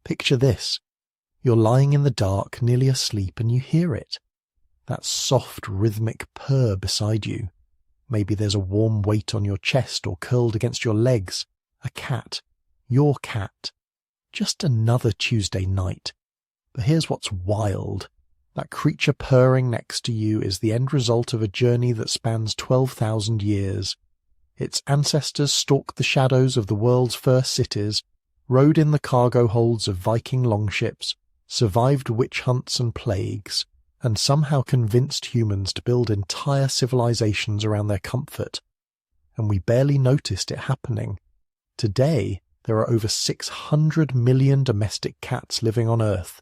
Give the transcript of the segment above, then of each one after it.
Picture this. You're lying in the dark, nearly asleep, and you hear it. That soft, rhythmic purr beside you. Maybe there's a warm weight on your chest or curled against your legs. A cat. Your cat. Just another Tuesday night. But here's what's wild. That creature purring next to you is the end result of a journey that spans 12,000 years. Its ancestors stalked the shadows of the world's first cities, rode in the cargo holds of Viking longships, survived witch hunts and plagues, and somehow convinced humans to build entire civilizations around their comfort. And we barely noticed it happening. Today, there are over 600 million domestic cats living on Earth.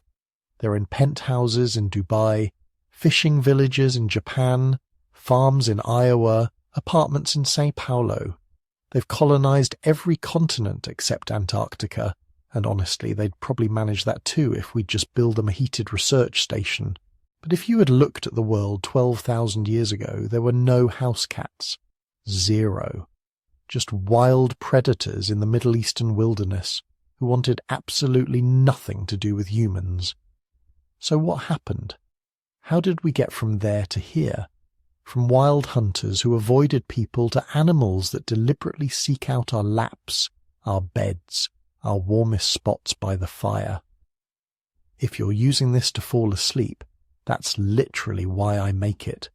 They're in penthouses in Dubai, fishing villages in Japan, farms in Iowa, apartments in Sao Paulo. They've colonized every continent except Antarctica, and honestly, they'd probably manage that too if we'd just build them a heated research station. But if you had looked at the world 12,000 years ago, there were no house cats. Zero. Just wild predators in the Middle Eastern wilderness who wanted absolutely nothing to do with humans. So what happened? How did we get from there to here? From wild hunters who avoided people to animals that deliberately seek out our laps, our beds, our warmest spots by the fire. If you're using this to fall asleep, that's literally why I make it.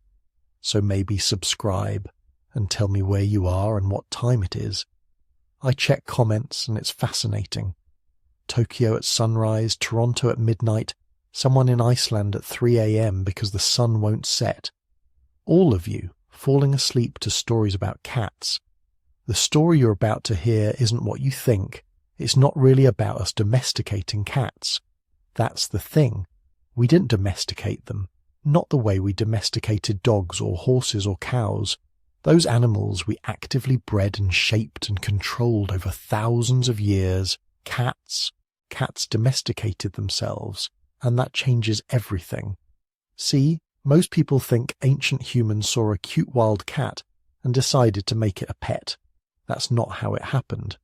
So maybe subscribe and tell me where you are and what time it is. I check comments and it's fascinating. Tokyo at sunrise, Toronto at midnight, someone in Iceland at 3 a.m. because the sun won't set. All of you falling asleep to stories about cats. The story you're about to hear isn't what you think. It's not really about us domesticating cats. That's the thing. We didn't domesticate them, not the way we domesticated dogs or horses or cows. Those animals we actively bred and shaped and controlled over thousands of years. Cats domesticated themselves, and that changes everything. See, most people think ancient humans saw a cute wild cat and decided to make it a pet. That's not how it happened.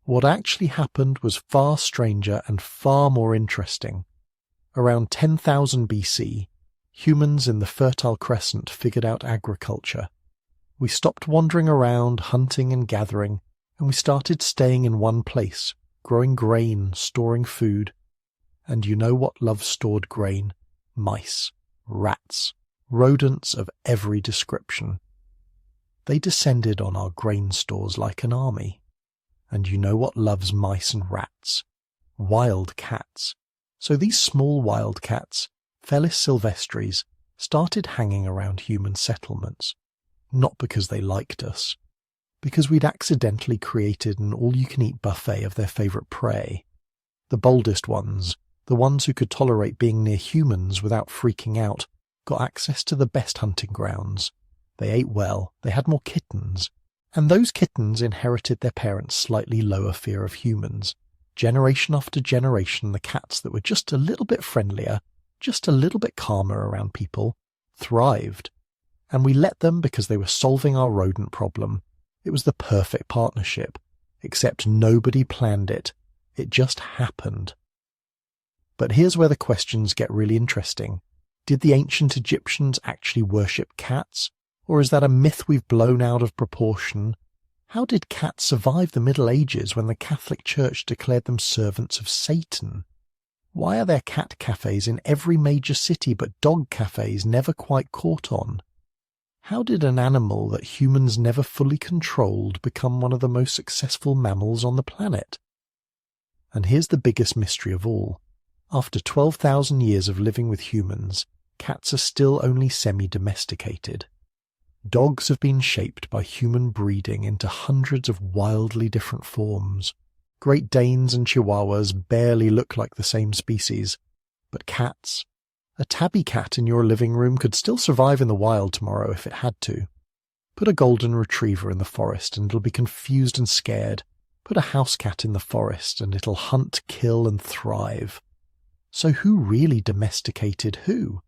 What actually happened was far stranger and far more interesting. Around 10,000 BC, humans in the Fertile Crescent figured out agriculture. We stopped wandering around, hunting and gathering, and we started staying in one place, growing grain, storing food. And you know what loves stored grain? Mice, rats, rodents of every description. They descended on our grain stores like an army. And you know what loves mice and rats? Wildcats. So these small wildcats, Felis Silvestris, started hanging around human settlements. Not because they liked us. Because we'd accidentally created an all-you-can-eat buffet of their favourite prey. The boldest ones, the ones who could tolerate being near humans without freaking out, got access to the best hunting grounds. They ate well, they had more kittens. And those kittens inherited their parents' slightly lower fear of humans. Generation after generation, the cats that were just a little bit friendlier, just a little bit calmer around people, thrived. And we let them because they were solving our rodent problem. It was the perfect partnership. Except nobody planned it. It just happened. But here's where the questions get really interesting. Did the ancient Egyptians actually worship cats? Or is that a myth we've blown out of proportion? How did cats survive the Middle Ages when the Catholic Church declared them servants of Satan? Why are there cat cafes in every major city but dog cafes never quite caught on? How did an animal that humans never fully controlled become one of the most successful mammals on the planet? And here's the biggest mystery of all. After 12,000 years of living with humans, cats are still only semi-domesticated. Dogs have been shaped by human breeding into hundreds of wildly different forms. Great Danes and Chihuahuas barely look like the same species. But cats? A tabby cat in your living room could still survive in the wild tomorrow if it had to. Put a golden retriever in the forest and it'll be confused and scared. Put a house cat in the forest and it'll hunt, kill and thrive. So who really domesticated who?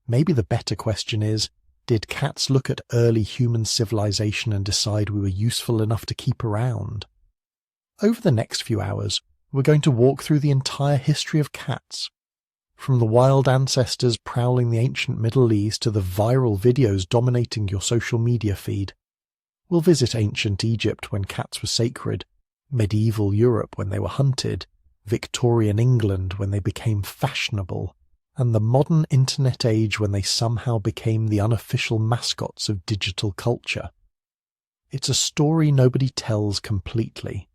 Maybe the better question is, did cats look at early human civilization and decide we were useful enough to keep around? Over the next few hours, We're going to walk through the entire history of cats, from the wild ancestors prowling the ancient Middle East to the viral videos dominating your social media feed. We'll visit ancient Egypt when cats were sacred, medieval Europe when they were hunted, Victorian England when they became fashionable, and the modern internet age when they somehow became the unofficial mascots of digital culture. It's a story nobody tells completely,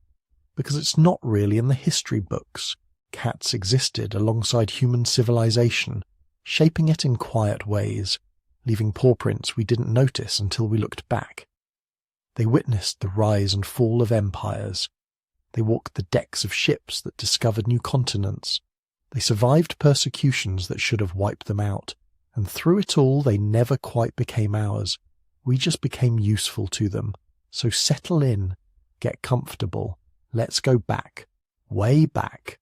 because it's not really in the history books. Cats existed alongside human civilization, shaping it in quiet ways, leaving paw prints we didn't notice until we looked back. They witnessed the rise and fall of empires. They walked the decks of ships that discovered new continents. They survived persecutions that should have wiped them out, and through it all they never quite became ours. We just became useful to them. So settle in, get comfortable, let's go back, way back,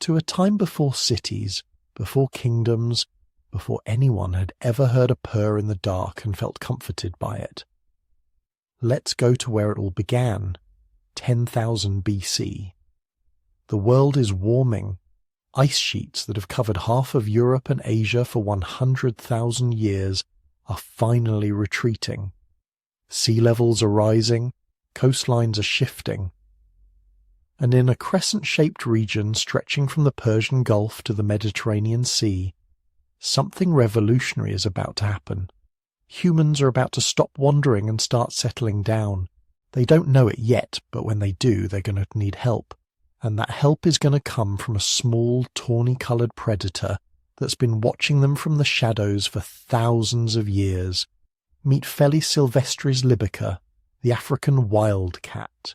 to a time before cities, before kingdoms, before anyone had ever heard a purr in the dark and felt comforted by it. Let's go to where it all began, 10,000 BC. The world is warming. Ice sheets that have covered half of Europe and Asia for 100,000 years are finally retreating. Sea levels are rising, coastlines are shifting. And in a crescent-shaped region stretching from the Persian Gulf to the Mediterranean Sea, something revolutionary is about to happen. Humans are about to stop wandering and start settling down. They don't know it yet, but when they do, they're going to need help. And that help is going to come from a small, tawny-coloured predator that's been watching them from the shadows for thousands of years. Meet Felis Silvestris libica, the African wildcat.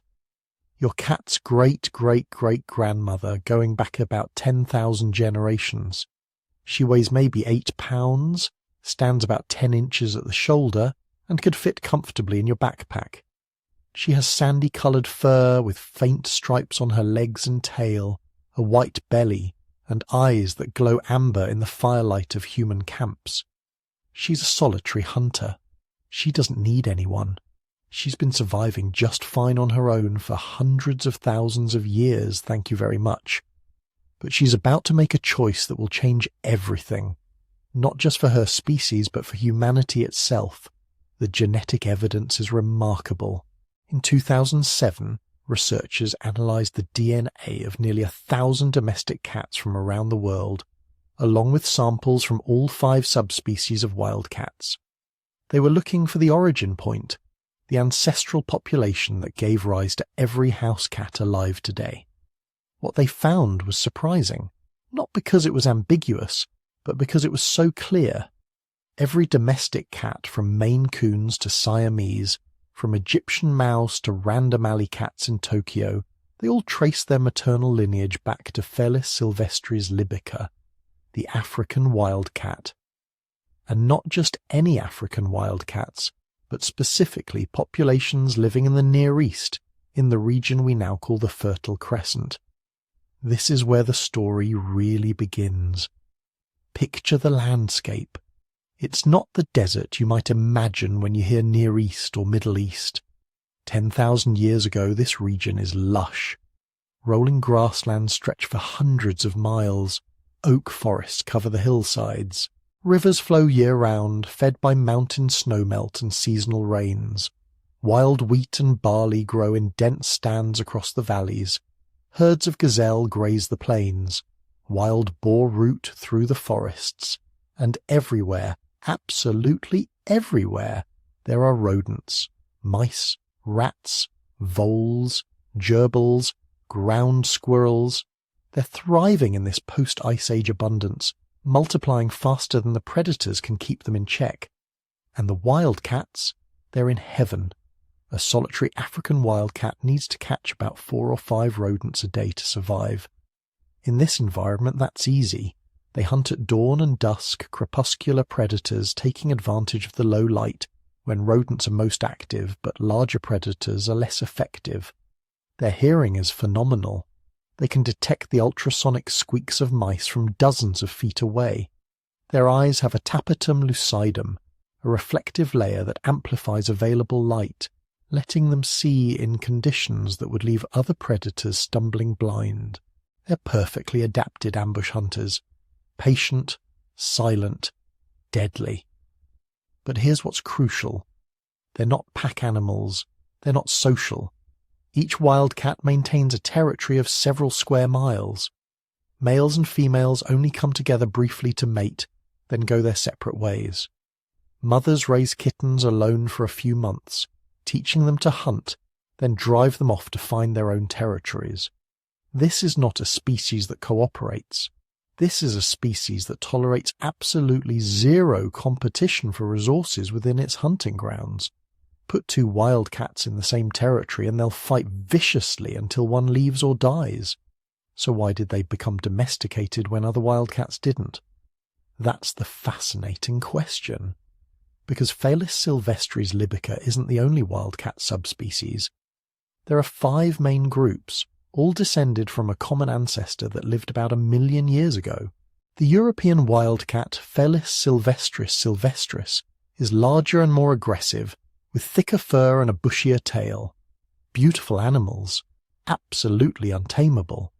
Your cat's great-great-great-grandmother going back about 10,000 generations. She weighs maybe 8 pounds, stands about 10 inches at the shoulder, and could fit comfortably in your backpack. She has sandy-coloured fur with faint stripes on her legs and tail, a white belly, and eyes that glow amber in the firelight of human camps. She's a solitary hunter. She doesn't need anyone. She's been surviving just fine on her own for hundreds of thousands of years, thank you very much. But she's about to make a choice that will change everything. Not just for her species, but for humanity itself. The genetic evidence is remarkable. In 2007, researchers analysed the DNA of nearly 1,000 domestic cats from around the world, along with samples from all 5 subspecies of wildcats. They were looking for the origin point, the ancestral population that gave rise to every house cat alive today. What they found was surprising, not because it was ambiguous, but because it was so clear. Every domestic cat, from Maine Coons to Siamese, from Egyptian mouse to random alley cats in Tokyo, they all trace their maternal lineage back to Felis Silvestris libica, the African wildcat. And not just any African wildcats, but specifically populations living in the Near East, in the region we now call the Fertile Crescent. This is where the story really begins. Picture the landscape. It's not the desert you might imagine when you hear Near East or Middle East. 10,000 years ago, this region is lush. Rolling grasslands stretch for hundreds of miles. Oak forests cover the hillsides. Rivers flow year-round, fed by mountain snowmelt and seasonal rains. Wild wheat and barley grow in dense stands across the valleys. Herds of gazelle graze the plains. Wild boar root through the forests. And everywhere, absolutely everywhere, there are rodents. Mice, rats, voles, gerbils, ground squirrels. They're thriving in this post-Ice Age abundance, multiplying faster than the predators can keep them in check. And the wildcats, they're in heaven. A solitary African wildcat needs to catch about 4 or 5 rodents a day to survive. In this environment, that's easy. They hunt at dawn and dusk, crepuscular predators taking advantage of the low light when rodents are most active, but larger predators are less effective. Their hearing is phenomenal. They can detect the ultrasonic squeaks of mice from dozens of feet away. Their eyes have a tapetum lucidum, a reflective layer that amplifies available light, letting them see in conditions that would leave other predators stumbling blind. They're perfectly adapted ambush hunters, patient, silent, deadly. But here's what's crucial. They're not pack animals, they're not social. Each wildcat maintains a territory of several square miles. Males and females only come together briefly to mate, then go their separate ways. Mothers raise kittens alone for a few months, teaching them to hunt, then drive them off to find their own territories. This is not a species that cooperates. This is a species that tolerates absolutely zero competition for resources within its hunting grounds. Put two wildcats in the same territory and they'll fight viciously until one leaves or dies. So why did they become domesticated when other wildcats didn't? That's the fascinating question. Because Felis silvestris libica isn't the only wildcat subspecies. There are 5 main groups, all descended from a common ancestor that lived about 1 million years ago. The European wildcat Felis silvestris is larger and more aggressive, with thicker fur and a bushier tail. Beautiful animals, absolutely untamable.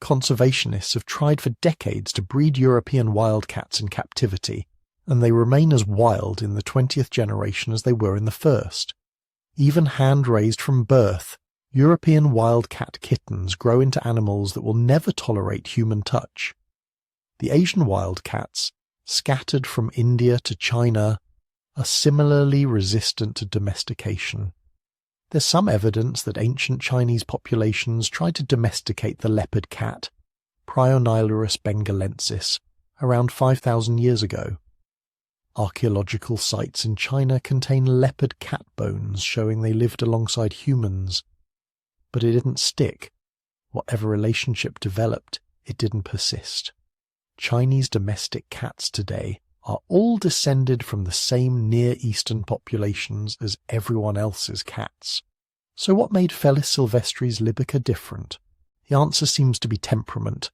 Conservationists have tried for decades to breed European wildcats in captivity, and they remain as wild in the 20th generation as they were in the first. Even hand-raised from birth, European wildcat kittens grow into animals that will never tolerate human touch. The Asian wildcats, scattered from India to China, are similarly resistant to domestication. There's some evidence that ancient Chinese populations tried to domesticate the leopard cat, Prionilurus bengalensis, around 5,000 years ago. Archaeological sites in China contain leopard cat bones showing they lived alongside humans. But it didn't stick. Whatever relationship developed, it didn't persist. Chinese domestic cats today are all descended from the same Near Eastern populations as everyone else's cats. So what made Felis silvestris libica different? The answer seems to be temperament.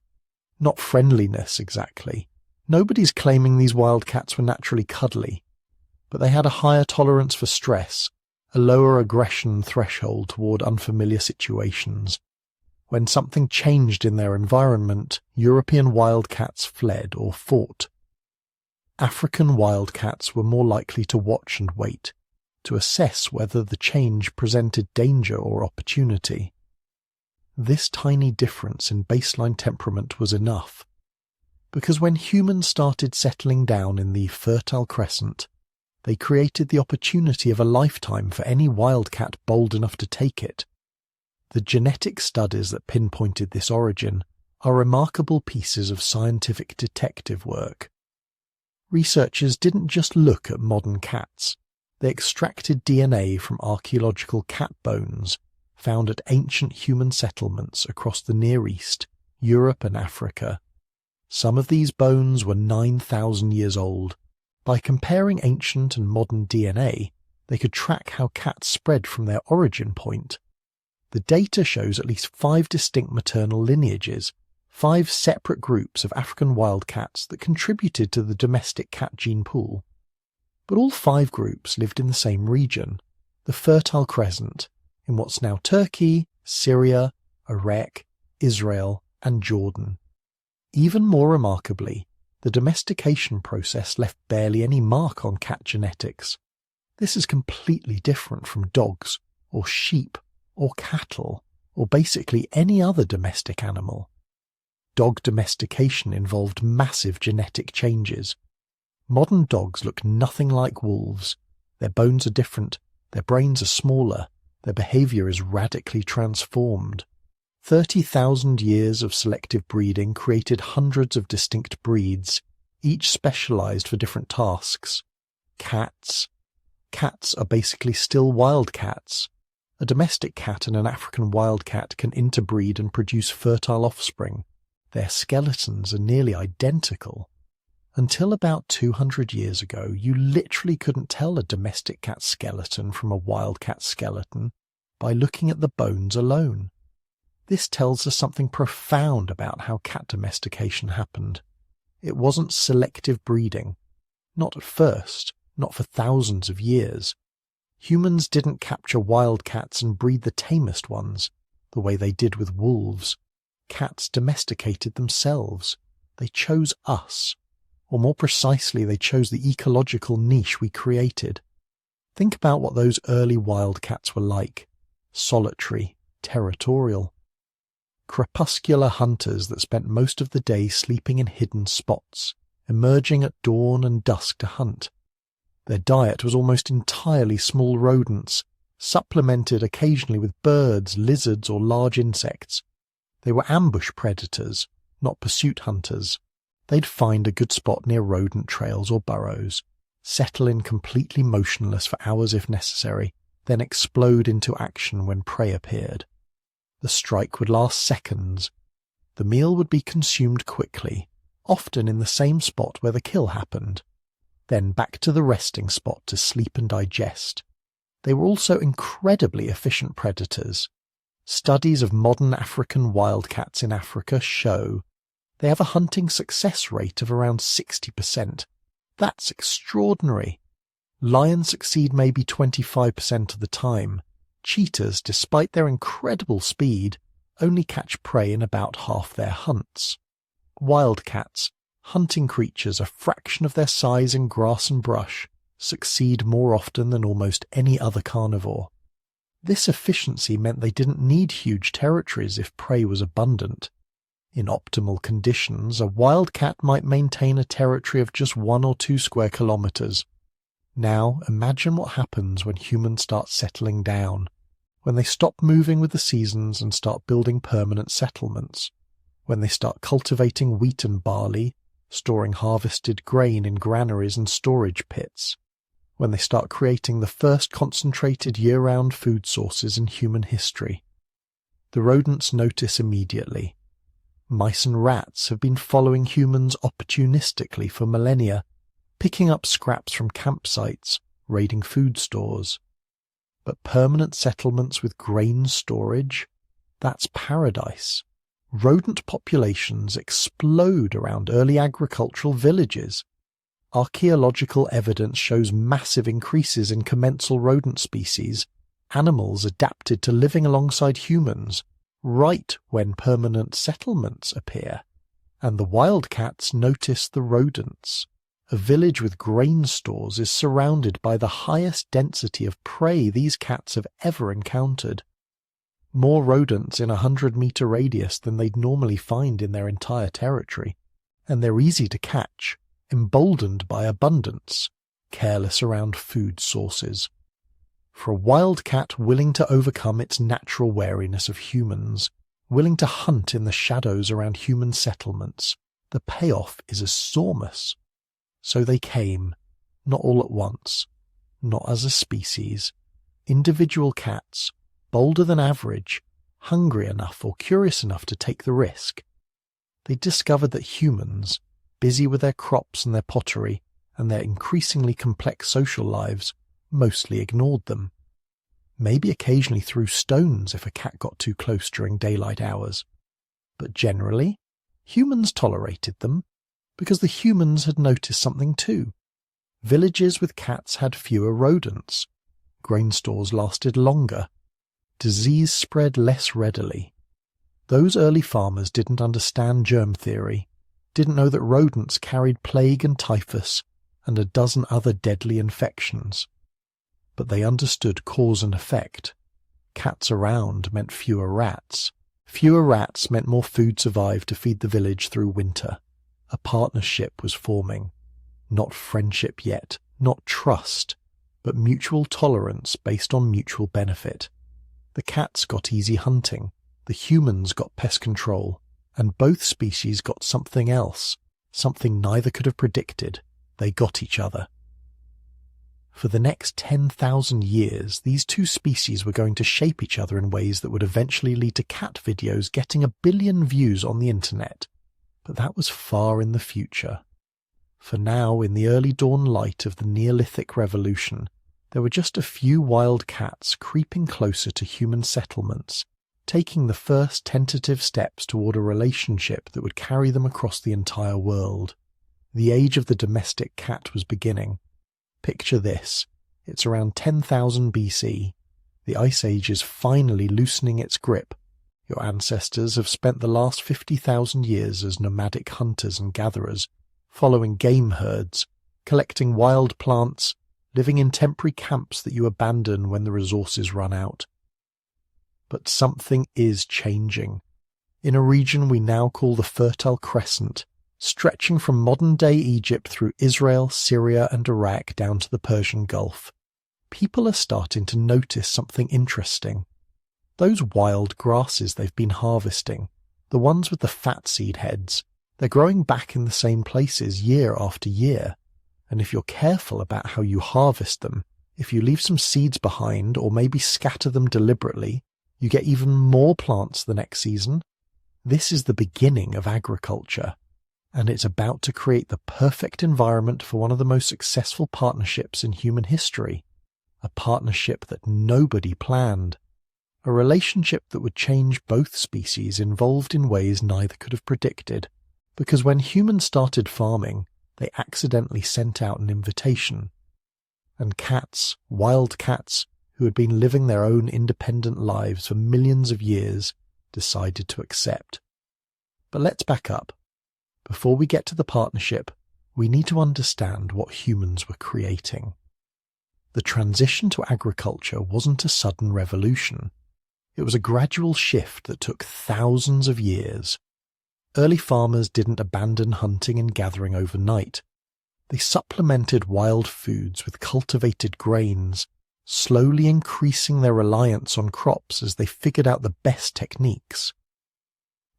Not friendliness, exactly. Nobody's claiming these wildcats were naturally cuddly, but they had a higher tolerance for stress, a lower aggression threshold toward unfamiliar situations. When something changed in their environment, European wildcats fled or fought. African wildcats were more likely to watch and wait, to assess whether the change presented danger or opportunity. This tiny difference in baseline temperament was enough, because when humans started settling down in the Fertile Crescent, they created the opportunity of a lifetime for any wildcat bold enough to take it. The genetic studies that pinpointed this origin are remarkable pieces of scientific detective work. Researchers didn't just look at modern cats. They extracted DNA from archaeological cat bones found at ancient human settlements across the Near East, Europe and Africa. Some of these bones were 9,000 years old. By comparing ancient and modern DNA, they could track how cats spread from their origin point. The data shows at least 5 distinct maternal lineages, 5 separate groups of African wildcats that contributed to the domestic cat gene pool. But all 5 groups lived in the same region, the Fertile Crescent, in what's now Turkey, Syria, Iraq, Israel, and Jordan. Even more remarkably, the domestication process left barely any mark on cat genetics. This is completely different from dogs, or sheep, or cattle, or basically any other domestic animal. Dog domestication involved massive genetic changes. Modern dogs look nothing like wolves. Their bones are different, their brains are smaller, their behavior is radically transformed. 30,000 years of selective breeding created hundreds of distinct breeds, each specialized for different tasks. Cats. Cats are basically still wildcats. A domestic cat and an African wildcat can interbreed and produce fertile offspring. Their skeletons are nearly identical. Until about 200 years ago, you literally couldn't tell a domestic cat skeleton from a wildcat skeleton by looking at the bones alone. This tells us something profound about how cat domestication happened. It wasn't selective breeding. Not at first, not for thousands of years. Humans didn't capture wildcats and breed the tamest ones, the way they did with wolves. Cats domesticated themselves. They chose us. Or more precisely, they chose the ecological niche we created. Think about what those early wildcats were like. Solitary, territorial. Crepuscular hunters that spent most of the day sleeping in hidden spots, emerging at dawn and dusk to hunt. Their diet was almost entirely small rodents, supplemented occasionally with birds, lizards, or large insects. They were ambush predators, not pursuit hunters. They'd find a good spot near rodent trails or burrows, settle in completely motionless for hours if necessary, then explode into action when prey appeared. The strike would last seconds. The meal would be consumed quickly, often in the same spot where the kill happened. Then back to the resting spot to sleep and digest. They were also incredibly efficient predators. Studies of modern African wildcats in Africa show they have a hunting success rate of around 60%. That's extraordinary. Lions succeed maybe 25% of the time. Cheetahs, despite their incredible speed, only catch prey in about half their hunts. Wildcats, hunting creatures a fraction of their size in grass and brush, succeed more often than almost any other carnivore. This efficiency meant they didn't need huge territories if prey was abundant. In optimal conditions, a wildcat might maintain a territory of just 1 or 2 square kilometers. Now, imagine what happens when humans start settling down, when they stop moving with the seasons and start building permanent settlements, when they start cultivating wheat and barley, storing harvested grain in granaries and storage pits, when they start creating the first concentrated year-round food sources in human history. The rodents notice immediately. Mice and rats have been following humans opportunistically for millennia, picking up scraps from campsites, raiding food stores. But permanent settlements with grain storage? That's paradise. Rodent populations explode around early agricultural villages. Archaeological evidence shows massive increases in commensal rodent species, animals adapted to living alongside humans, right when permanent settlements appear. And the wildcats notice the rodents. A village with grain stores is surrounded by the highest density of prey these cats have ever encountered. More rodents in a 100-meter radius than they'd normally find in their entire territory. And they're easy to catch, emboldened by abundance, careless around food sources. For a wildcat willing to overcome its natural wariness of humans, willing to hunt in the shadows around human settlements, the payoff is enormous. So they came, not all at once, not as a species. Individual cats, bolder than average, hungry enough or curious enough to take the risk. They discovered that humans, busy with their crops and their pottery and their increasingly complex social lives, mostly ignored them. Maybe occasionally threw stones if a cat got too close during daylight hours. But generally, humans tolerated them, because the humans had noticed something too. Villages with cats had fewer rodents. Grain stores lasted longer. Disease spread less readily. Those early farmers didn't understand germ theory, didn't know that rodents carried plague and typhus and a dozen other deadly infections. But they understood cause and effect. Cats around meant fewer rats. Fewer rats meant more food survived to feed the village through winter. A partnership was forming. Not friendship yet, not trust, but mutual tolerance based on mutual benefit. The cats got easy hunting, the humans got pest control, and both species got something else, something neither could have predicted. They got each other. For the next 10,000 years, these two species were going to shape each other in ways that would eventually lead to cat videos getting 1 billion views on the internet. But that was far in the future. For now, in the early dawn light of the Neolithic Revolution, there were just a few wild cats creeping closer to human settlements, taking the first tentative steps toward a relationship that would carry them across the entire world. The age of the domestic cat was beginning. Picture this, It's around 10,000 BC. The Ice Age is finally loosening its grip. Your ancestors have spent the last 50,000 years as nomadic hunters and gatherers, following game herds, collecting wild plants, living in temporary camps that you abandon when the resources run out. But something is changing. In a region we now call the Fertile Crescent, stretching from modern-day Egypt through Israel, Syria and Iraq down to the Persian Gulf, people are starting to notice something interesting. Those wild grasses they've been harvesting, the ones with the fat seed heads, they're growing back in the same places year after year. And if you're careful about how you harvest them, if you leave some seeds behind or maybe scatter them deliberately, you get even more plants the next season. This is the beginning of agriculture, and it's about to create the perfect environment for one of the most successful partnerships in human history. A partnership that nobody planned. A relationship that would change both species involved in ways neither could have predicted, because when humans started farming, they accidentally sent out an invitation. And cats, wildcats, who had been living their own independent lives for millions of years, decided to accept. But let's back up. Before we get to the partnership, we need to understand what humans were creating. The transition to agriculture wasn't a sudden revolution. It was a gradual shift that took thousands of years. Early farmers didn't abandon hunting and gathering overnight. They supplemented wild foods with cultivated grains, slowly increasing their reliance on crops as they figured out the best techniques.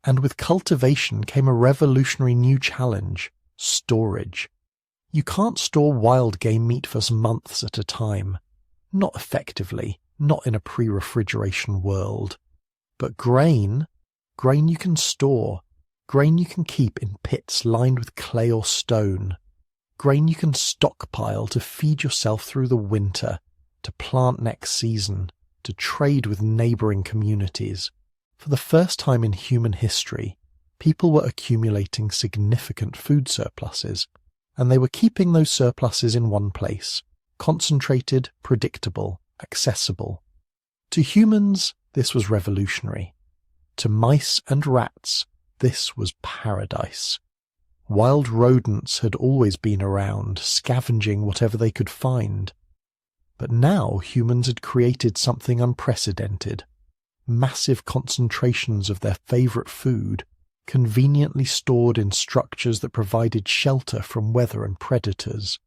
And with cultivation came a revolutionary new challenge: storage. You can't store wild game meat for months at a time. Not effectively, not in a pre-refrigeration world. But grain you can store. Grain you can keep in pits lined with clay or stone. Grain you can stockpile to feed yourself through the winter, to plant next season, to trade with neighbouring communities. For the first time in human history, people were accumulating significant food surpluses, and they were keeping those surpluses in one place, concentrated, predictable, accessible. To humans, this was revolutionary. To mice and rats, this was paradise. Wild rodents had always been around, scavenging whatever they could find. But now humans had created something unprecedented. Massive concentrations of their favourite food, conveniently stored in structures that provided shelter from weather and predators.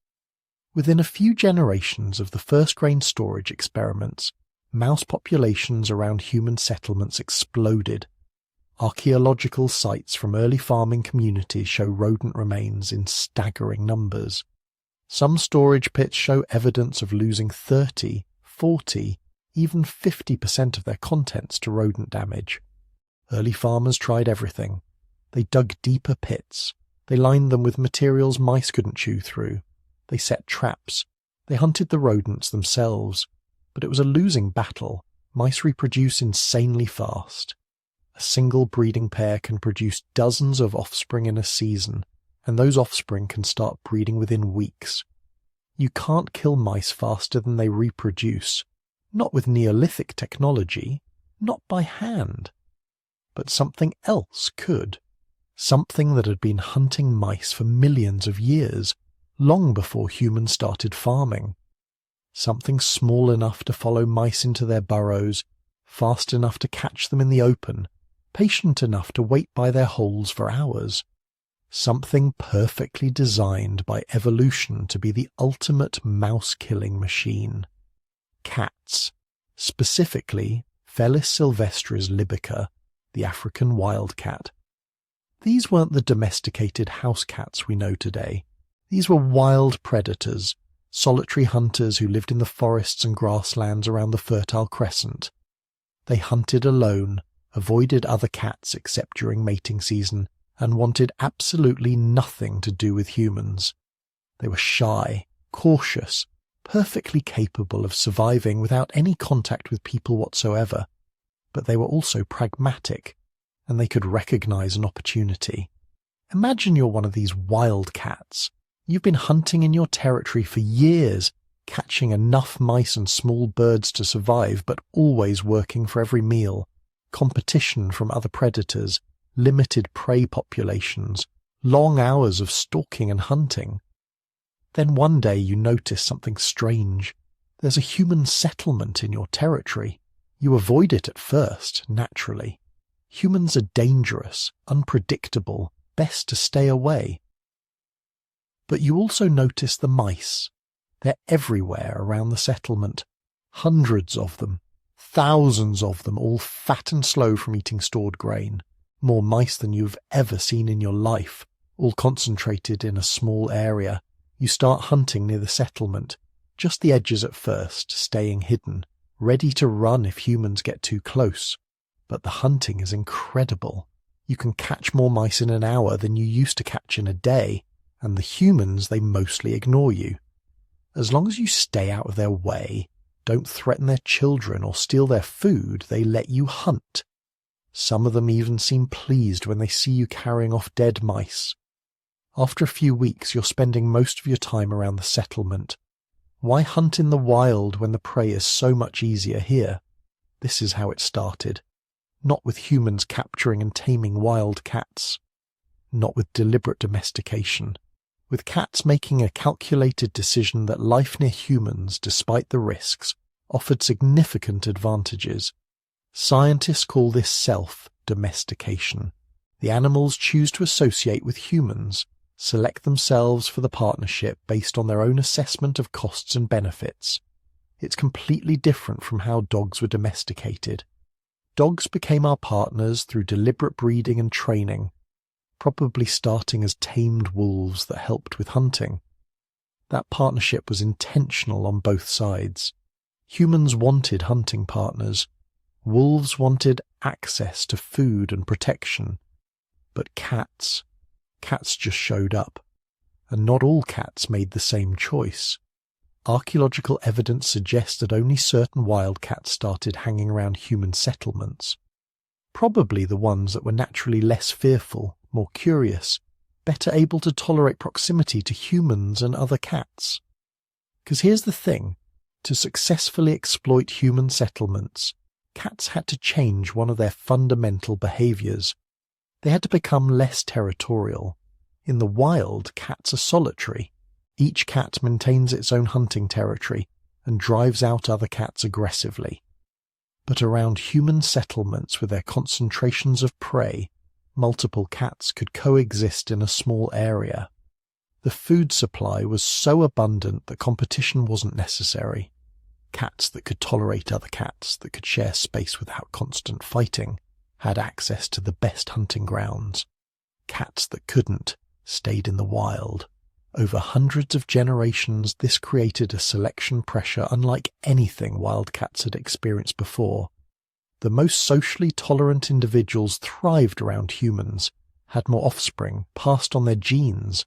Within a few generations of the first grain storage experiments, mouse populations around human settlements exploded. Archaeological sites from early farming communities show rodent remains in staggering numbers. Some storage pits show evidence of losing 30, 40, even 50% of their contents to rodent damage. Early farmers tried everything. They dug deeper pits. They lined them with materials mice couldn't chew through. They set traps. They hunted the rodents themselves. But it was a losing battle. Mice reproduce insanely fast. A single breeding pair can produce dozens of offspring in a season, and those offspring can start breeding within weeks. You can't kill mice faster than they reproduce. Not with Neolithic technology, not by hand. But something else could. Something that had been hunting mice for millions of years, long before humans started farming. Something small enough to follow mice into their burrows, fast enough to catch them in the open, patient enough to wait by their holes for hours. Something perfectly designed by evolution to be the ultimate mouse-killing machine. Cats, specifically Felis Silvestris libica, the African wildcat. These weren't the domesticated house cats we know today. These were wild predators, solitary hunters who lived in the forests and grasslands around the Fertile Crescent. They hunted alone, avoided other cats except during mating season, and wanted absolutely nothing to do with humans. They were shy, cautious, perfectly capable of surviving without any contact with people whatsoever, but they were also pragmatic, and they could recognize an opportunity. Imagine you're one of these wildcats. You've been hunting in your territory for years, catching enough mice and small birds to survive, but always working for every meal, competition from other predators, limited prey populations, long hours of stalking and hunting. Then one day you notice something strange. There's a human settlement in your territory. You avoid it at first, naturally. Humans are dangerous, unpredictable, best to stay away. But you also notice the mice. They're everywhere around the settlement. Hundreds of them, thousands of them, all fat and slow from eating stored grain. More mice than you've ever seen in your life, all concentrated in a small area. You start hunting near the settlement, just the edges at first, staying hidden, ready to run if humans get too close. But the hunting is incredible. You can catch more mice in an hour than you used to catch in a day, and the humans, they mostly ignore you. As long as you stay out of their way, don't threaten their children or steal their food, they let you hunt. Some of them even seem pleased when they see you carrying off dead mice. After a few weeks, you're spending most of your time around the settlement. Why hunt in the wild when the prey is so much easier here? This is how it started. Not with humans capturing and taming wildcats. Not with deliberate domestication. With cats making a calculated decision that life near humans, despite the risks, offered significant advantages. Scientists call this self-domestication. The animals choose to associate with humans, select themselves for the partnership based on their own assessment of costs and benefits. It's completely different from how dogs were domesticated. Dogs became our partners through deliberate breeding and training, probably starting as tamed wolves that helped with hunting. That partnership was intentional on both sides. Humans wanted hunting partners. Wolves wanted access to food and protection. But cats just showed up. And not all cats made the same choice. Archaeological evidence suggests that only certain wildcats started hanging around human settlements. Probably the ones that were naturally less fearful, more curious, better able to tolerate proximity to humans and other cats. Because here's the thing, to successfully exploit human settlements, cats had to change one of their fundamental behaviours. They had to become less territorial. In the wild, cats are solitary. Each cat maintains its own hunting territory and drives out other cats aggressively. But around human settlements with their concentrations of prey, multiple cats could coexist in a small area. The food supply was so abundant that competition wasn't necessary. Cats that could tolerate other cats, that could share space without constant fighting, had access to the best hunting grounds. Cats that couldn't stayed in the wild. Over hundreds of generations, this created a selection pressure unlike anything wildcats had experienced before. The most socially tolerant individuals thrived around humans, had more offspring, passed on their genes.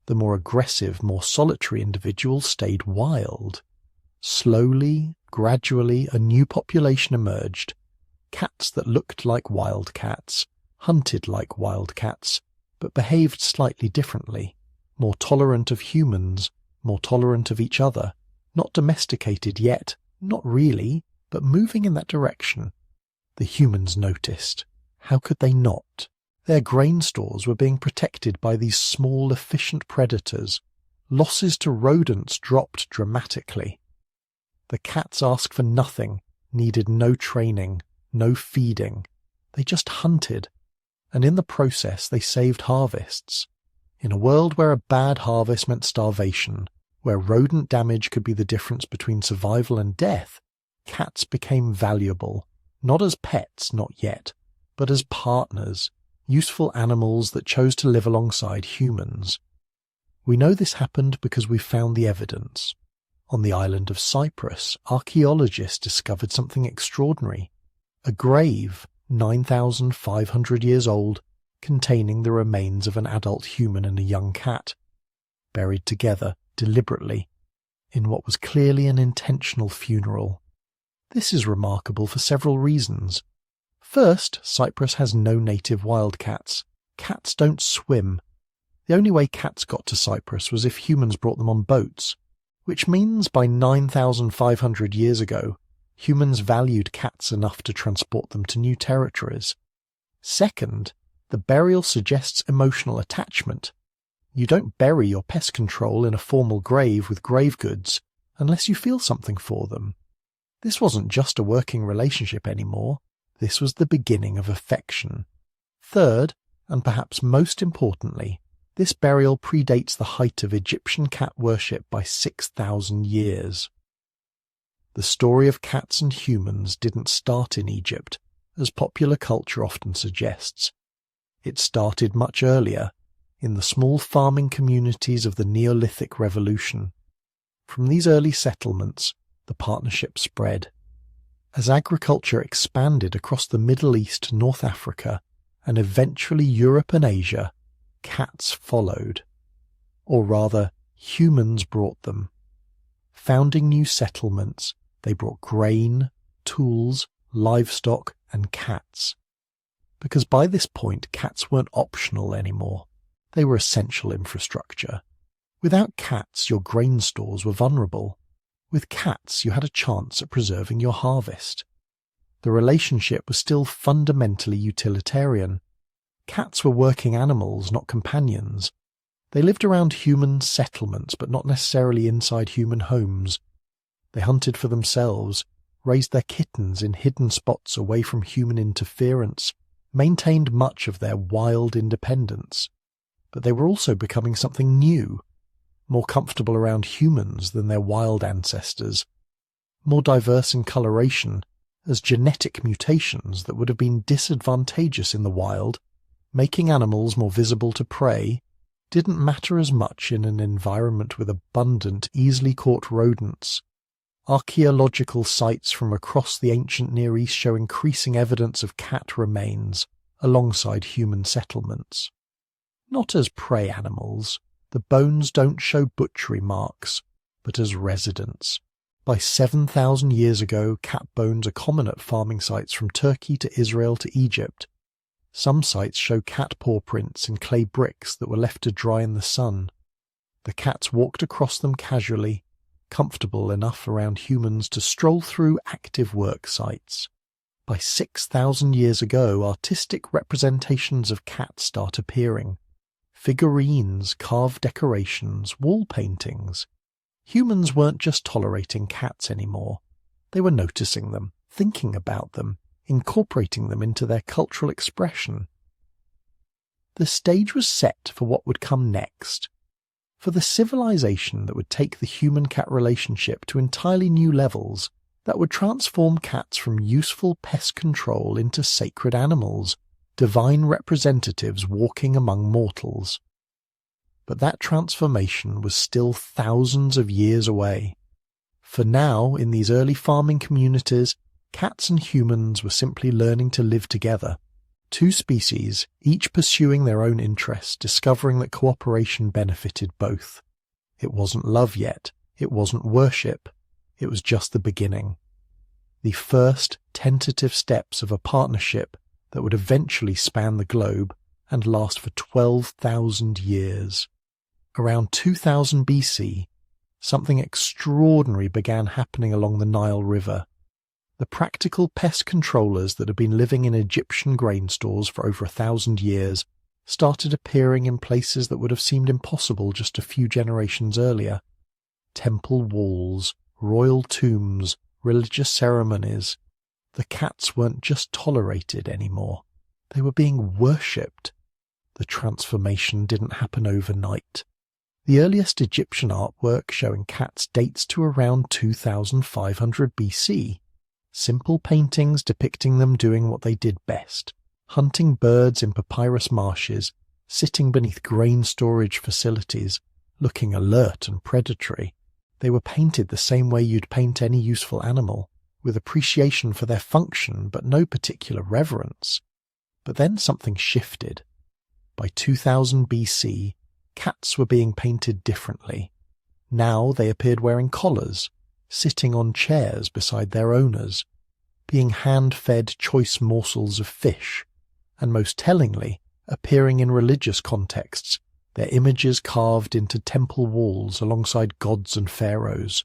The more aggressive, more solitary individuals stayed wild. Slowly, gradually, a new population emerged. Cats that looked like wildcats, hunted like wildcats, but behaved slightly differently. More tolerant of humans, more tolerant of each other. Not domesticated yet, not really, but moving in that direction. The humans noticed. How could they not? Their grain stores were being protected by these small, efficient predators. Losses to rodents dropped dramatically. The cats asked for nothing, needed no training, no feeding. They just hunted. And in the process, they saved harvests. In a world where a bad harvest meant starvation, where rodent damage could be the difference between survival and death, cats became valuable. Not as pets, not yet, but as partners, useful animals that chose to live alongside humans. We know this happened because we found the evidence. On the island of Cyprus, archaeologists discovered something extraordinary. A grave, 9,500 years old, containing the remains of an adult human and a young cat, buried together, deliberately, in what was clearly an intentional funeral. This is remarkable for several reasons. First, Cyprus has no native wildcats. Cats don't swim. The only way cats got to Cyprus was if humans brought them on boats, which means by 9,500 years ago, humans valued cats enough to transport them to new territories. Second, the burial suggests emotional attachment. You don't bury your pest control in a formal grave with grave goods unless you feel something for them. This wasn't just a working relationship anymore, this was the beginning of affection. Third, and perhaps most importantly, this burial predates the height of Egyptian cat worship by 6,000 years. The story of cats and humans didn't start in Egypt, as popular culture often suggests. It started much earlier, in the small farming communities of the Neolithic Revolution. From these early settlements, the partnership spread. As agriculture expanded across the Middle East, North Africa, and eventually Europe and Asia, cats followed. Or rather, humans brought them. Founding new settlements, they brought grain, tools, livestock, and cats. Because by this point, cats weren't optional anymore. They were essential infrastructure. Without cats, your grain stores were vulnerable. With cats, you had a chance at preserving your harvest. The relationship was still fundamentally utilitarian. Cats were working animals, not companions. They lived around human settlements, but not necessarily inside human homes. They hunted for themselves, raised their kittens in hidden spots away from human interference, maintained much of their wild independence. But they were also becoming something new, more comfortable around humans than their wild ancestors, more diverse in coloration, as genetic mutations that would have been disadvantageous in the wild, making animals more visible to prey, didn't matter as much in an environment with abundant, easily caught rodents. Archaeological sites from across the ancient Near East show increasing evidence of cat remains alongside human settlements. Not as prey animals, the bones don't show butchery marks, but as residents. By 7,000 years ago, cat bones are common at farming sites from Turkey to Israel to Egypt. Some sites show cat paw prints in clay bricks that were left to dry in the sun. The cats walked across them casually, comfortable enough around humans to stroll through active work sites. By 6,000 years ago, artistic representations of cats start appearing. Figurines, carved decorations, wall paintings. Humans weren't just tolerating cats anymore. They were noticing them, thinking about them, incorporating them into their cultural expression. The stage was set for what would come next, for the civilization that would take the human-cat relationship to entirely new levels, that would transform cats from useful pest control into sacred animals, divine representatives walking among mortals. But that transformation was still thousands of years away. For now, in these early farming communities, cats and humans were simply learning to live together. Two species, each pursuing their own interests, discovering that cooperation benefited both. It wasn't love yet, it wasn't worship, it was just the beginning. The first tentative steps of a partnership that would eventually span the globe and last for 12,000 years. Around 2000 BC, something extraordinary began happening along the Nile River. The practical pest controllers that had been living in Egyptian grain stores for over 1,000 years started appearing in places that would have seemed impossible just a few generations earlier. Temple walls, royal tombs, religious ceremonies. The cats weren't just tolerated anymore. They were being worshipped. The transformation didn't happen overnight. The earliest Egyptian artwork showing cats dates to around 2500 BC. Simple paintings depicting them doing what they did best, hunting birds in papyrus marshes, sitting beneath grain storage facilities, looking alert and predatory. They were painted the same way you'd paint any useful animal, with appreciation for their function but no particular reverence. But then something shifted. By 2000 BC, cats were being painted differently. Now they appeared wearing collars, sitting on chairs beside their owners, being hand-fed choice morsels of fish, and most tellingly, appearing in religious contexts, their images carved into temple walls alongside gods and pharaohs.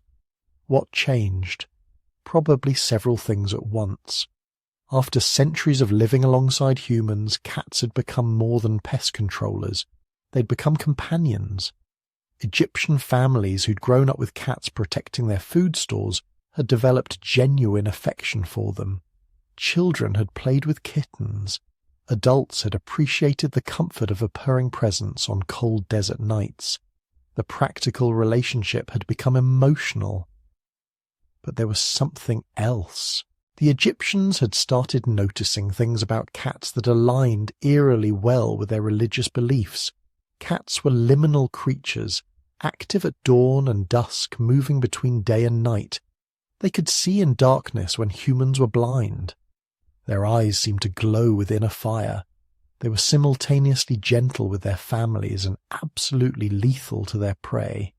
What changed? Probably several things at once. After centuries of living alongside humans, cats had become more than pest controllers. They'd become companions. Egyptian families who'd grown up with cats protecting their food stores had developed genuine affection for them. Children had played with kittens. Adults had appreciated the comfort of a purring presence on cold desert nights. The practical relationship had become emotional. But there was something else. The Egyptians had started noticing things about cats that aligned eerily well with their religious beliefs. Cats were liminal creatures, active at dawn and dusk, moving between day and night. They could see in darkness when humans were blind. Their eyes seemed to glow within a fire. They were simultaneously gentle with their families and absolutely lethal to their prey.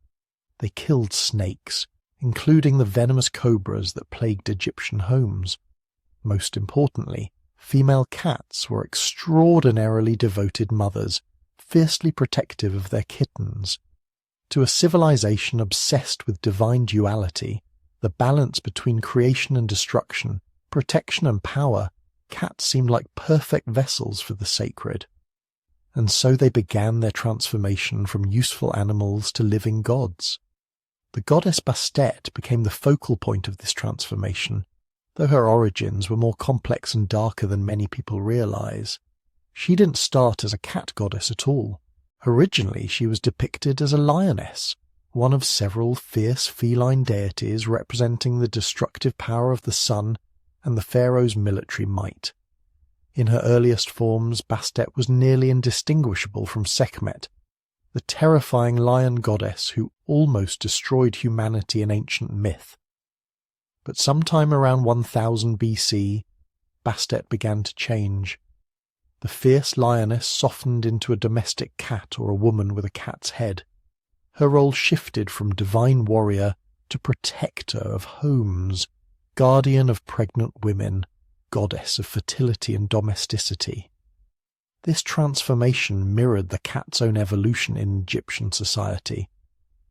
They killed snakes, including the venomous cobras that plagued Egyptian homes. Most importantly, female cats were extraordinarily devoted mothers, fiercely protective of their kittens. To a civilization obsessed with divine duality, the balance between creation and destruction, protection and power, cats seemed like perfect vessels for the sacred. And so they began their transformation from useful animals to living gods. The goddess Bastet became the focal point of this transformation, though her origins were more complex and darker than many people realize. She didn't start as a cat goddess at all. Originally, she was depicted as a lioness, one of several fierce feline deities representing the destructive power of the sun and the pharaoh's military might. In her earliest forms, Bastet was nearly indistinguishable from Sekhmet, the terrifying lion goddess who almost destroyed humanity in ancient myth. But sometime around 1000 BC, Bastet began to change. The fierce lioness softened into a domestic cat or a woman with a cat's head. Her role shifted from divine warrior to protector of homes, guardian of pregnant women, goddess of fertility and domesticity. This transformation mirrored the cat's own evolution in Egyptian society.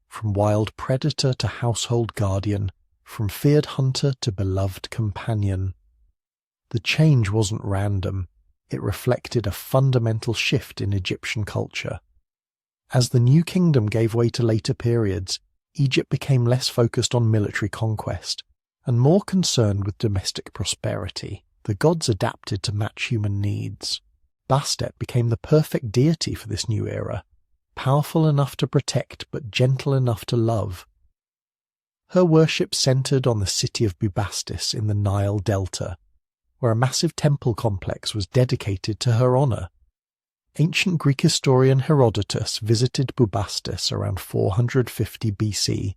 From wild predator to household guardian, from feared hunter to beloved companion. The change wasn't random. It reflected a fundamental shift in Egyptian culture. As the New Kingdom gave way to later periods, Egypt became less focused on military conquest and more concerned with domestic prosperity. The gods adapted to match human needs. Bastet became the perfect deity for this new era, powerful enough to protect but gentle enough to love. Her worship centered on the city of Bubastis in the Nile Delta, where a massive temple complex was dedicated to her honor. Ancient Greek historian Herodotus visited Bubastis around 450 BC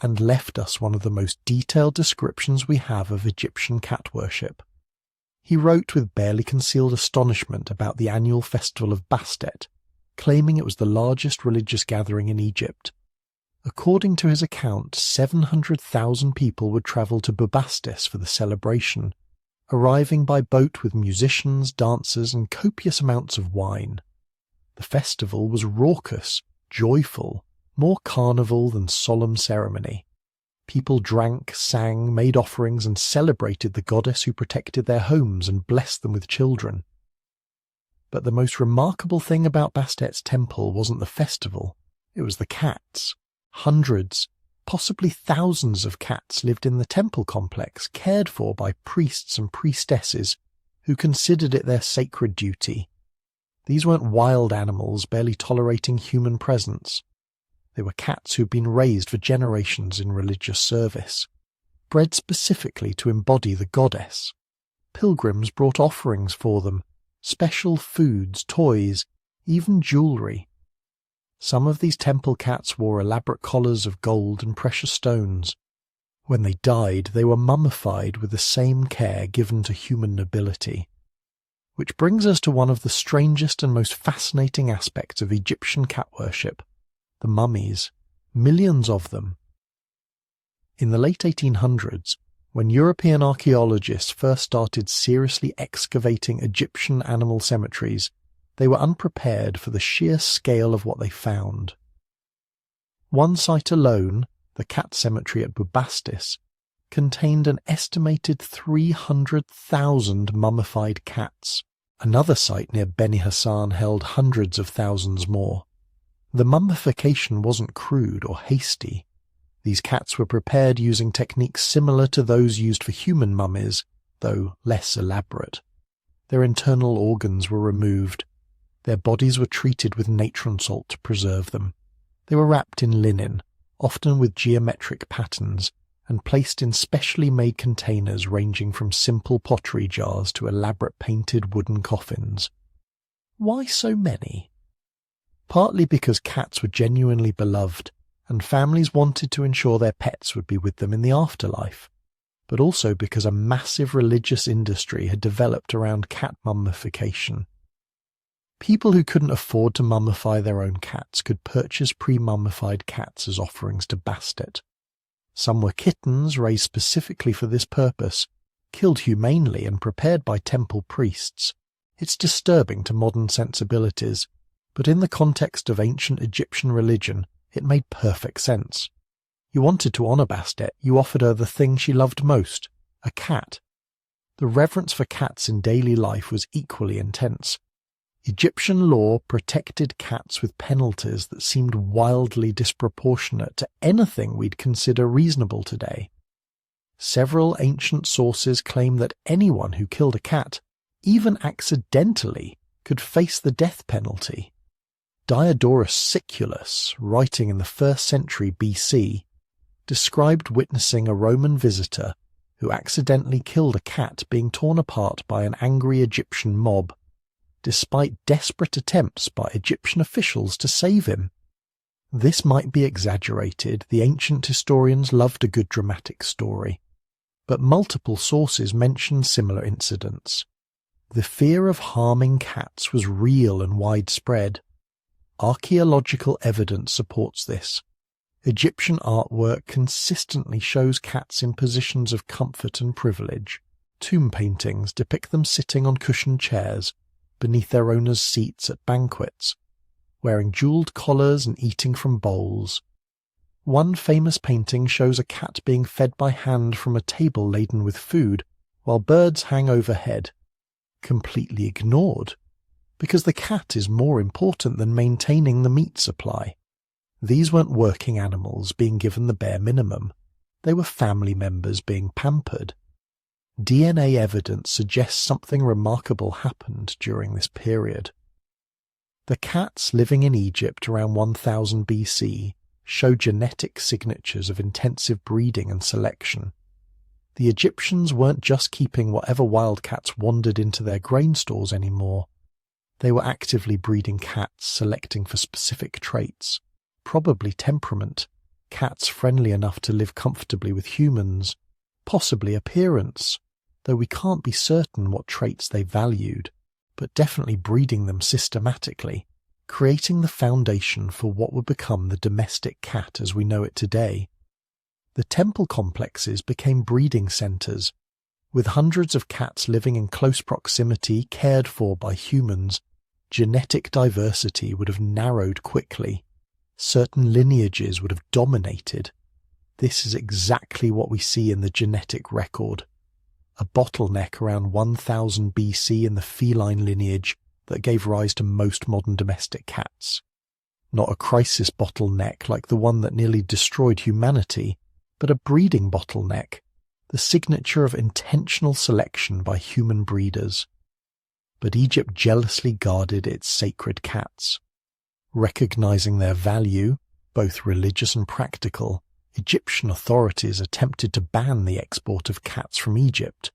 and left us one of the most detailed descriptions we have of Egyptian cat worship. He wrote with barely concealed astonishment about the annual festival of Bastet, claiming it was the largest religious gathering in Egypt. According to his account, 700,000 people would travel to Bubastis for the celebration, arriving by boat with musicians, dancers, and copious amounts of wine. The festival was raucous, joyful, more carnival than solemn ceremony. People drank, sang, made offerings, and celebrated the goddess who protected their homes and blessed them with children. But the most remarkable thing about Bastet's temple wasn't the festival, it was the cats. Hundreds, possibly thousands of cats lived in the temple complex, cared for by priests and priestesses who considered it their sacred duty. These weren't wild animals barely tolerating human presence. They were cats who'd been raised for generations in religious service, bred specifically to embody the goddess. Pilgrims brought offerings for them, special foods, toys, even jewelry. Some of these temple cats wore elaborate collars of gold and precious stones. When they died, they were mummified with the same care given to human nobility. Which brings us to one of the strangest and most fascinating aspects of Egyptian cat worship. The mummies, millions of them. In the late 1800s, when European archaeologists first started seriously excavating Egyptian animal cemeteries, They were unprepared for the sheer scale of what they found. One site alone, the cat cemetery at Bubastis, contained an estimated 300,000 mummified cats. Another site near Beni Hassan held hundreds of thousands more. The mummification wasn't crude or hasty. These cats were prepared using techniques similar to those used for human mummies, though less elaborate. Their internal organs were removed. Their bodies were treated with natron salt to preserve them. They were wrapped in linen, often with geometric patterns, and placed in specially made containers ranging from simple pottery jars to elaborate painted wooden coffins. Why so many? Partly because cats were genuinely beloved, and families wanted to ensure their pets would be with them in the afterlife, but also because a massive religious industry had developed around cat mummification. People who couldn't afford to mummify their own cats could purchase pre-mummified cats as offerings to Bastet. Some were kittens raised specifically for this purpose, killed humanely and prepared by temple priests. It's disturbing to modern sensibilities, but in the context of ancient Egyptian religion, it made perfect sense. You wanted to honour Bastet, you offered her the thing she loved most, a cat. The reverence for cats in daily life was equally intense. Egyptian law protected cats with penalties that seemed wildly disproportionate to anything we'd consider reasonable today. Several ancient sources claim that anyone who killed a cat, even accidentally, could face the death penalty. Diodorus Siculus, writing in the 1st century BC, described witnessing a Roman visitor who accidentally killed a cat being torn apart by an angry Egyptian mob, despite desperate attempts by Egyptian officials to save him. This might be exaggerated, the ancient historians loved a good dramatic story, but multiple sources mention similar incidents. The fear of harming cats was real and widespread. Archaeological evidence supports this. Egyptian artwork consistently shows cats in positions of comfort and privilege. Tomb paintings depict them sitting on cushioned chairs beneath their owners' seats at banquets, wearing jewelled collars and eating from bowls. One famous painting shows a cat being fed by hand from a table laden with food, while birds hang overhead, completely ignored, because the cat is more important than maintaining the meat supply. These weren't working animals being given the bare minimum. They were family members being pampered. DNA evidence suggests something remarkable happened during this period. The cats living in Egypt around 1000 BC show genetic signatures of intensive breeding and selection. The Egyptians weren't just keeping whatever wildcats wandered into their grain stores anymore. They were actively breeding cats, selecting for specific traits, probably temperament, cats friendly enough to live comfortably with humans, possibly appearance, though we can't be certain what traits they valued, but definitely breeding them systematically, creating the foundation for what would become the domestic cat as we know it today. The temple complexes became breeding centres, with hundreds of cats living in close proximity cared for by humans. Genetic diversity would have narrowed quickly. Certain lineages would have dominated. This is exactly what we see in the genetic record. A bottleneck around 1000 BC in the feline lineage that gave rise to most modern domestic cats. Not a crisis bottleneck like the one that nearly destroyed humanity, but a breeding bottleneck, the signature of intentional selection by human breeders. But Egypt jealously guarded its sacred cats. Recognizing their value, both religious and practical, Egyptian authorities attempted to ban the export of cats from Egypt.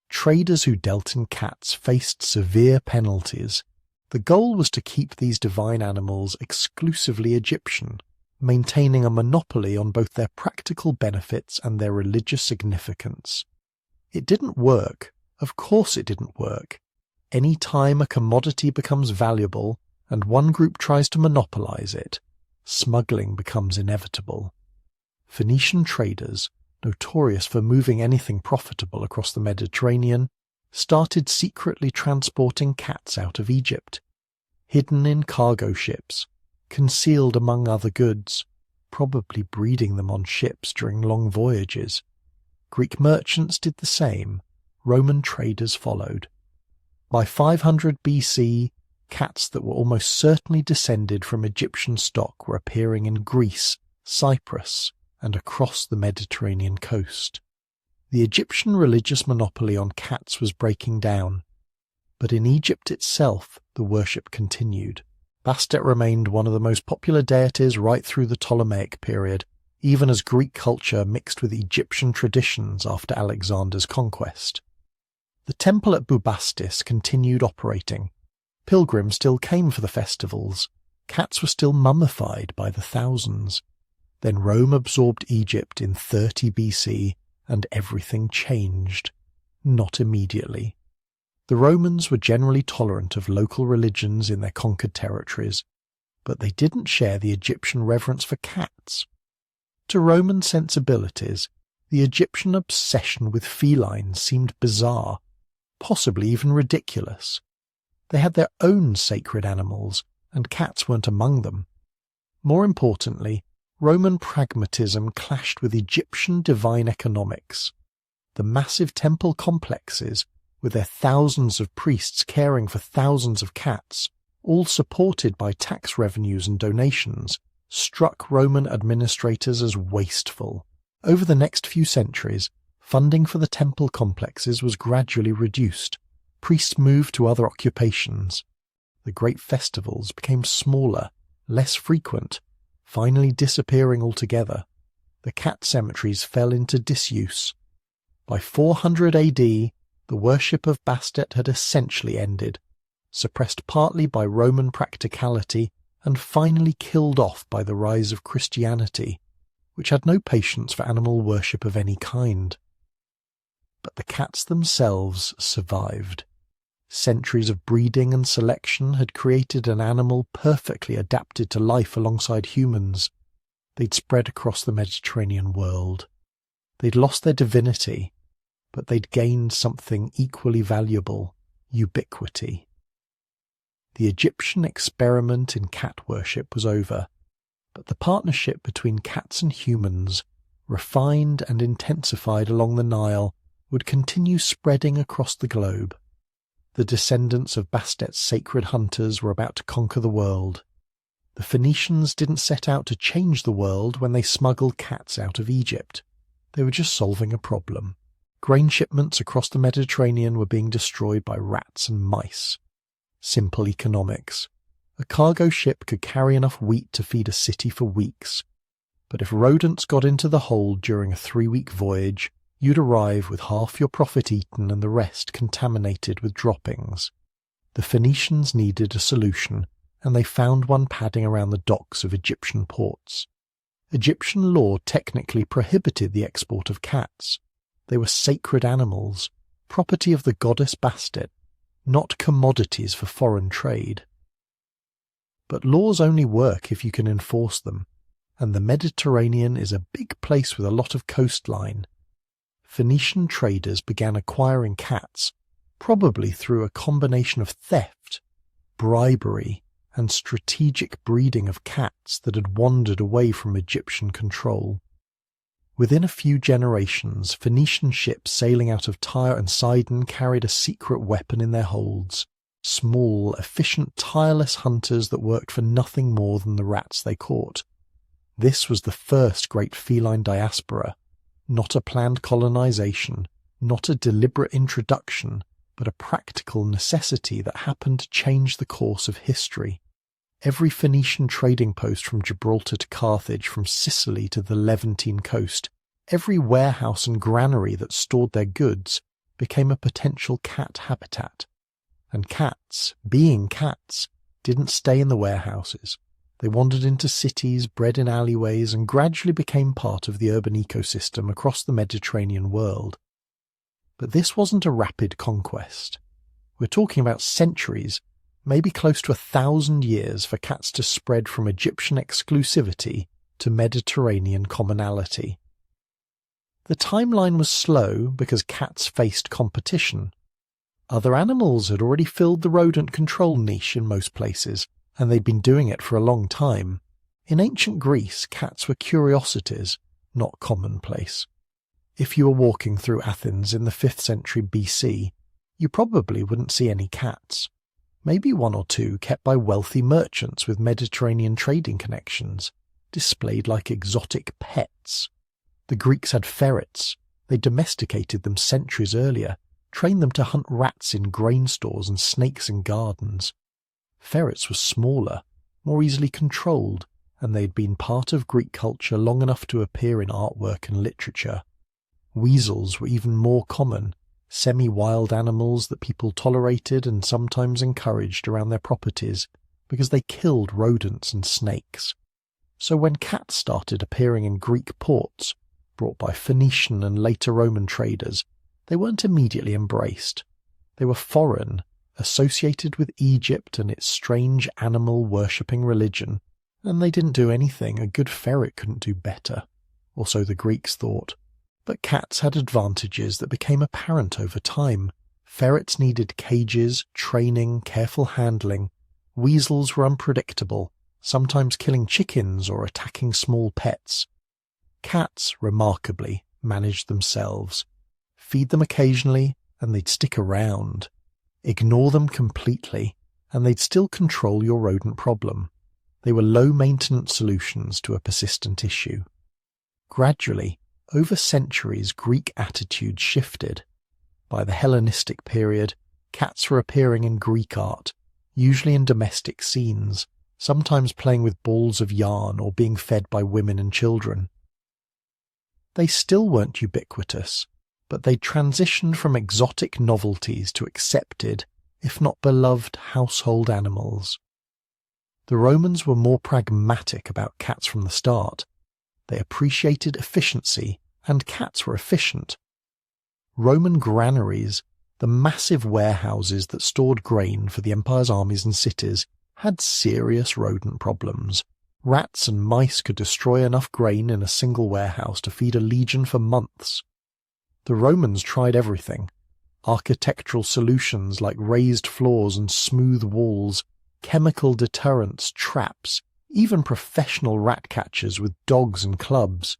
Traders who dealt in cats faced severe penalties. The goal was to keep these divine animals exclusively Egyptian, maintaining a monopoly on both their practical benefits and their religious significance. It didn't work. Of course it didn't work. Any time a commodity becomes valuable and one group tries to monopolize it, smuggling becomes inevitable. Phoenician traders, notorious for moving anything profitable across the Mediterranean, started secretly transporting cats out of Egypt, hidden in cargo ships, concealed among other goods, probably breeding them on ships during long voyages. Greek merchants did the same. Roman traders followed. By 500 BC, cats that were almost certainly descended from Egyptian stock were appearing in Greece, Cyprus, and across the Mediterranean coast. The Egyptian religious monopoly on cats was breaking down, but in Egypt itself the worship continued. Bastet remained one of the most popular deities right through the Ptolemaic period, even as Greek culture mixed with Egyptian traditions after Alexander's conquest. The temple at Bubastis continued operating. Pilgrims still came for the festivals. Cats were still mummified by the thousands. Then Rome absorbed Egypt in 30 BC, and everything changed. Not immediately. The Romans were generally tolerant of local religions in their conquered territories, but they didn't share the Egyptian reverence for cats. To Roman sensibilities, the Egyptian obsession with felines seemed bizarre, possibly even ridiculous. They had their own sacred animals, and cats weren't among them. More importantly, Roman pragmatism clashed with Egyptian divine economics. The massive temple complexes, with their thousands of priests caring for thousands of cats, all supported by tax revenues and donations, struck Roman administrators as wasteful. Over the next few centuries, funding for the temple complexes was gradually reduced. Priests moved to other occupations. The great festivals became smaller, less frequent, finally disappearing altogether. The cat cemeteries fell into disuse. By 400 AD, the worship of Bastet had essentially ended, suppressed partly by Roman practicality and finally killed off by the rise of Christianity, which had no patience for animal worship of any kind. But the cats themselves survived. Centuries of breeding and selection had created an animal perfectly adapted to life alongside humans. They'd spread across the Mediterranean world. They'd lost their divinity, but they'd gained something equally valuable: ubiquity. The Egyptian experiment in cat worship was over, but the partnership between cats and humans, refined and intensified along the Nile, would continue spreading across the globe. The descendants of Bastet's sacred hunters were about to conquer the world. The Phoenicians didn't set out to change the world when they smuggled cats out of Egypt. They were just solving a problem. Grain shipments across the Mediterranean were being destroyed by rats and mice. Simple economics. A cargo ship could carry enough wheat to feed a city for weeks. But if rodents got into the hold during a 3-week voyage, you'd arrive with half your profit eaten and the rest contaminated with droppings. The Phoenicians needed a solution, and they found one padding around the docks of Egyptian ports. Egyptian law technically prohibited the export of cats. They were sacred animals, property of the goddess Bastet, not commodities for foreign trade. But laws only work if you can enforce them, and the Mediterranean is a big place with a lot of coastline. Phoenician traders began acquiring cats, probably through a combination of theft, bribery, and strategic breeding of cats that had wandered away from Egyptian control. Within a few generations, Phoenician ships sailing out of Tyre and Sidon carried a secret weapon in their holds: small, efficient, tireless hunters that worked for nothing more than the rats they caught. This was the first great feline diaspora, not a planned colonization, not a deliberate introduction, but a practical necessity that happened to change the course of history. Every Phoenician trading post from Gibraltar to Carthage, from Sicily to the Levantine coast, every warehouse and granary that stored their goods became a potential cat habitat. And cats, being cats, didn't stay in the warehouses. They wandered into cities, bred in alleyways, and gradually became part of the urban ecosystem across the Mediterranean world. But this wasn't a rapid conquest. We're talking about centuries, maybe close to 1,000 years, for cats to spread from Egyptian exclusivity to Mediterranean commonality. The timeline was slow because cats faced competition. Other animals had already filled the rodent control niche in most places, and they'd been doing it for a long time. In ancient Greece, cats were curiosities, not commonplace. If you were walking through Athens in the 5th century BC, you probably wouldn't see any cats. Maybe one or two kept by wealthy merchants with Mediterranean trading connections, displayed like exotic pets. The Greeks had ferrets. They domesticated them centuries earlier, trained them to hunt rats in grain stores and snakes in gardens. Ferrets were smaller, more easily controlled, and they'd been part of Greek culture long enough to appear in artwork and literature. Weasels were even more common, semi-wild animals that people tolerated and sometimes encouraged around their properties because they killed rodents and snakes. So when cats started appearing in Greek ports, brought by Phoenician and later Roman traders, they weren't immediately embraced. They were foreign, associated with Egypt and its strange animal-worshipping religion, and they didn't do anything a good ferret couldn't do better, or so the Greeks thought. But cats had advantages that became apparent over time. Ferrets needed cages, training, careful handling. Weasels were unpredictable, sometimes killing chickens or attacking small pets. Cats, remarkably, managed themselves. Feed them occasionally, and they'd stick around. Ignore them completely, and they'd still control your rodent problem. They were low-maintenance solutions to a persistent issue. Gradually, over centuries, Greek attitudes shifted. By the Hellenistic period, cats were appearing in Greek art, usually in domestic scenes, sometimes playing with balls of yarn or being fed by women and children. They still weren't ubiquitous, but they transitioned from exotic novelties to accepted, if not beloved, household animals. The Romans were more pragmatic about cats from the start. They appreciated efficiency, and cats were efficient. Roman granaries, the massive warehouses that stored grain for the empire's armies and cities, had serious rodent problems. Rats and mice could destroy enough grain in a single warehouse to feed a legion for months. The Romans tried everything. Architectural solutions like raised floors and smooth walls, chemical deterrents, traps, even professional rat catchers with dogs and clubs.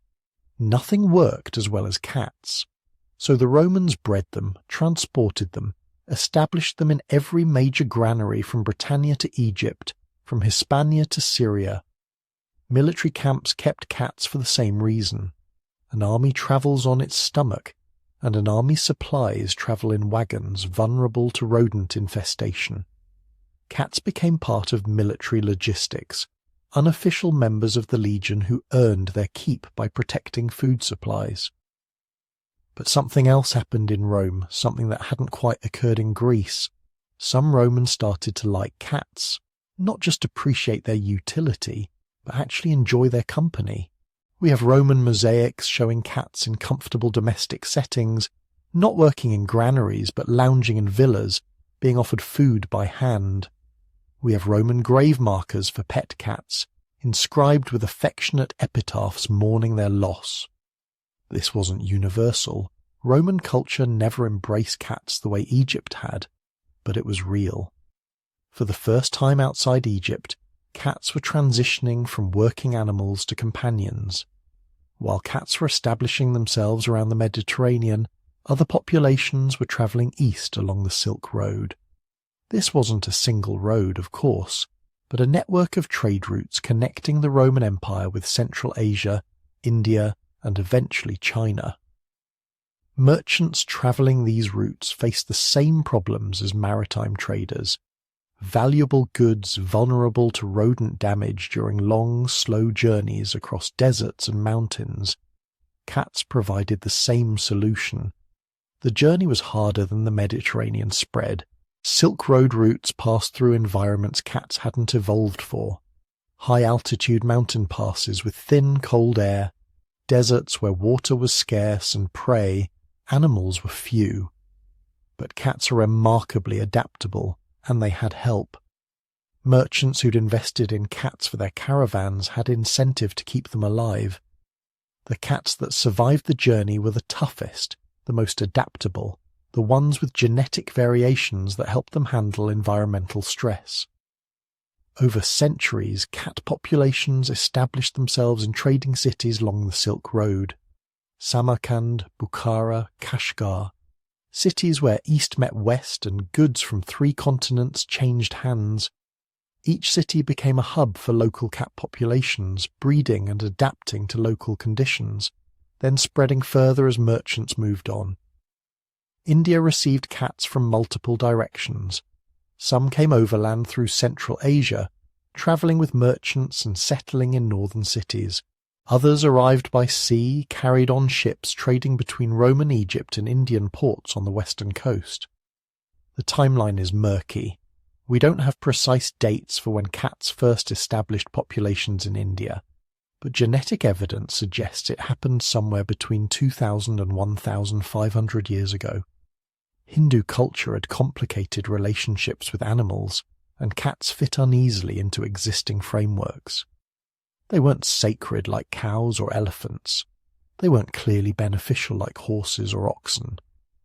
Nothing worked as well as cats. So the Romans bred them, transported them, established them in every major granary from Britannia to Egypt, from Hispania to Syria. Military camps kept cats for the same reason. An army travels on its stomach, and an army's supplies travel in wagons vulnerable to rodent infestation. Cats became part of military logistics, unofficial members of the legion who earned their keep by protecting food supplies. But something else happened in Rome, something that hadn't quite occurred in Greece. Some Romans started to like cats, not just appreciate their utility, but actually enjoy their company. We have Roman mosaics showing cats in comfortable domestic settings, not working in granaries but lounging in villas, being offered food by hand. We have Roman grave markers for pet cats, inscribed with affectionate epitaphs mourning their loss. This wasn't universal. Roman culture never embraced cats the way Egypt had, but it was real. For the first time outside Egypt, cats were transitioning from working animals to companions. While cats were establishing themselves around the Mediterranean, other populations were travelling east along the Silk Road. This wasn't a single road, of course, but a network of trade routes connecting the Roman Empire with Central Asia, India, and eventually China. Merchants travelling these routes faced the same problems as maritime traders. Valuable goods vulnerable to rodent damage during long, slow journeys across deserts and mountains. Cats provided the same solution. The journey was harder than the Mediterranean spread. Silk Road routes passed through environments cats hadn't evolved for. High-altitude mountain passes with thin, cold air, deserts where water was scarce and prey, animals were few. But cats are remarkably adaptable, and they had help. Merchants who'd invested in cats for their caravans had incentive to keep them alive. The cats that survived the journey were the toughest, the most adaptable, the ones with genetic variations that help them handle environmental stress. Over centuries, cat populations established themselves in trading cities along the Silk Road. Samarkand, Bukhara, Kashgar, cities where east met west and goods from 3 continents changed hands. Each city became a hub for local cat populations, breeding and adapting to local conditions, then spreading further as merchants moved on. India received cats from multiple directions. Some came overland through Central Asia, travelling with merchants and settling in northern cities. Others arrived by sea, carried on ships trading between Roman Egypt and Indian ports on the western coast. The timeline is murky. We don't have precise dates for when cats first established populations in India, but genetic evidence suggests it happened somewhere between 2000 and 1500 years ago. Hindu culture had complicated relationships with animals, and cats fit uneasily into existing frameworks. They weren't sacred like cows or elephants. They weren't clearly beneficial like horses or oxen.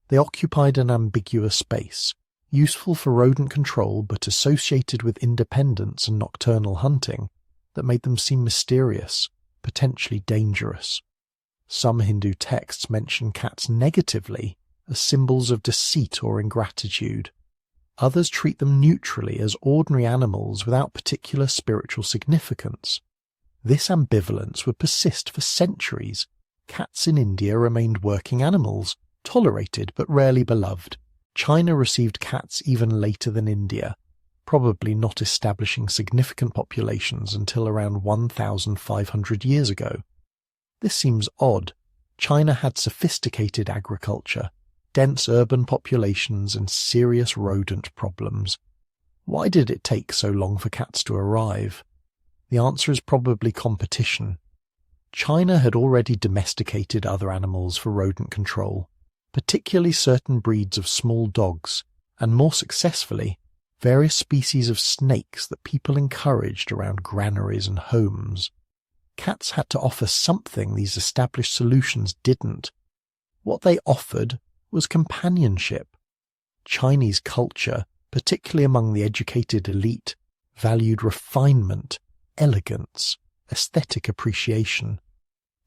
They occupied an ambiguous space, useful for rodent control but associated with independence and nocturnal hunting, that made them seem mysterious, potentially dangerous. Some Hindu texts mention cats negatively as symbols of deceit or ingratitude. Others treat them neutrally as ordinary animals without particular spiritual significance. This ambivalence would persist for centuries. Cats in India remained working animals, tolerated but rarely beloved. China received cats even later than India, probably not establishing significant populations until around 1,500 years ago. This seems odd. China had sophisticated agriculture, dense urban populations and serious rodent problems. Why did it take so long for cats to arrive? The answer is probably competition. China had already domesticated other animals for rodent control, particularly certain breeds of small dogs, and more successfully, various species of snakes that people encouraged around granaries and homes. Cats had to offer something these established solutions didn't. What they offered was companionship. Chinese culture, particularly among the educated elite, valued refinement, elegance, aesthetic appreciation.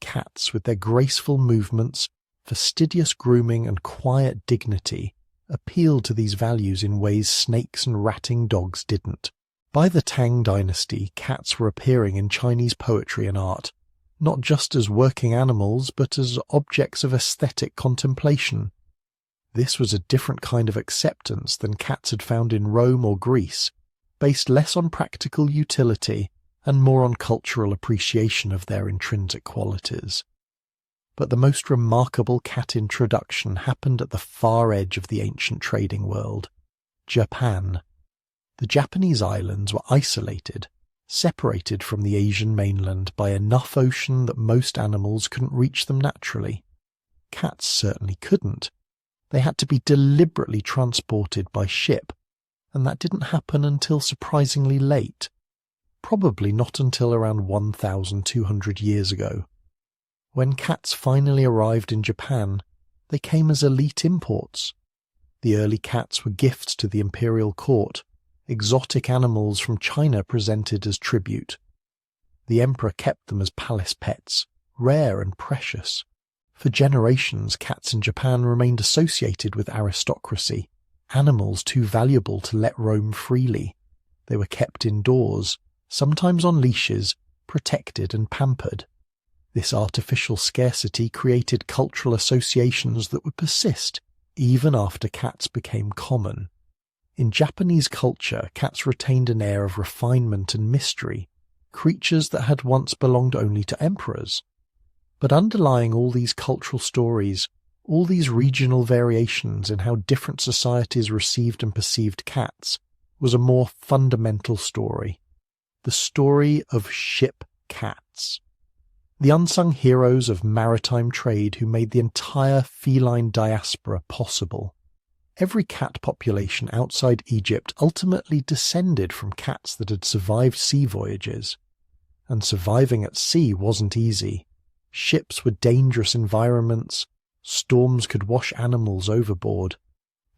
Cats, with their graceful movements, fastidious grooming and quiet dignity, appealed to these values in ways snakes and ratting dogs didn't. By the Tang dynasty, cats were appearing in Chinese poetry and art, not just as working animals but as objects of aesthetic contemplation. This was a different kind of acceptance than cats had found in Rome or Greece, based less on practical utility and more on cultural appreciation of their intrinsic qualities. But the most remarkable cat introduction happened at the far edge of the ancient trading world, Japan. The Japanese islands were isolated, separated from the Asian mainland by enough ocean that most animals couldn't reach them naturally. Cats certainly couldn't. They had to be deliberately transported by ship, and that didn't happen until surprisingly late, probably not until around 1,200 years ago. When cats finally arrived in Japan, they came as elite imports. The early cats were gifts to the imperial court, exotic animals from China presented as tribute. The emperor kept them as palace pets, rare and precious. For generations, cats in Japan remained associated with aristocracy, animals too valuable to let roam freely. They were kept indoors, sometimes on leashes, protected and pampered. This artificial scarcity created cultural associations that would persist even after cats became common. In Japanese culture, cats retained an air of refinement and mystery, creatures that had once belonged only to emperors. But underlying all these cultural stories, all these regional variations in how different societies received and perceived cats, was a more fundamental story. The story of ship cats. The unsung heroes of maritime trade who made the entire feline diaspora possible. Every cat population outside Egypt ultimately descended from cats that had survived sea voyages. And surviving at sea wasn't easy. Ships were dangerous environments, storms could wash animals overboard,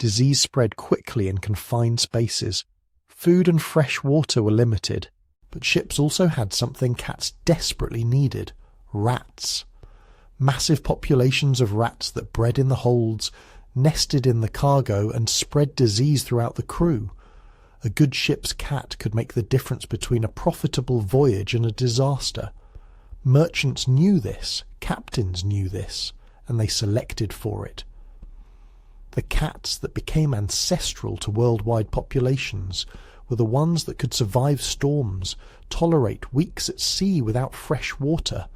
Disease spread quickly in confined spaces. Food and fresh water were limited. But ships also had something cats desperately needed: rats. Massive populations of rats that bred in the holds, nested in the cargo, and spread disease throughout the crew. A good ship's cat could make the difference between a profitable voyage and a disaster. Merchants knew this, captains knew this, and they selected for it. The cats that became ancestral to worldwide populations were the ones that could survive storms, tolerate weeks at sea without fresh water,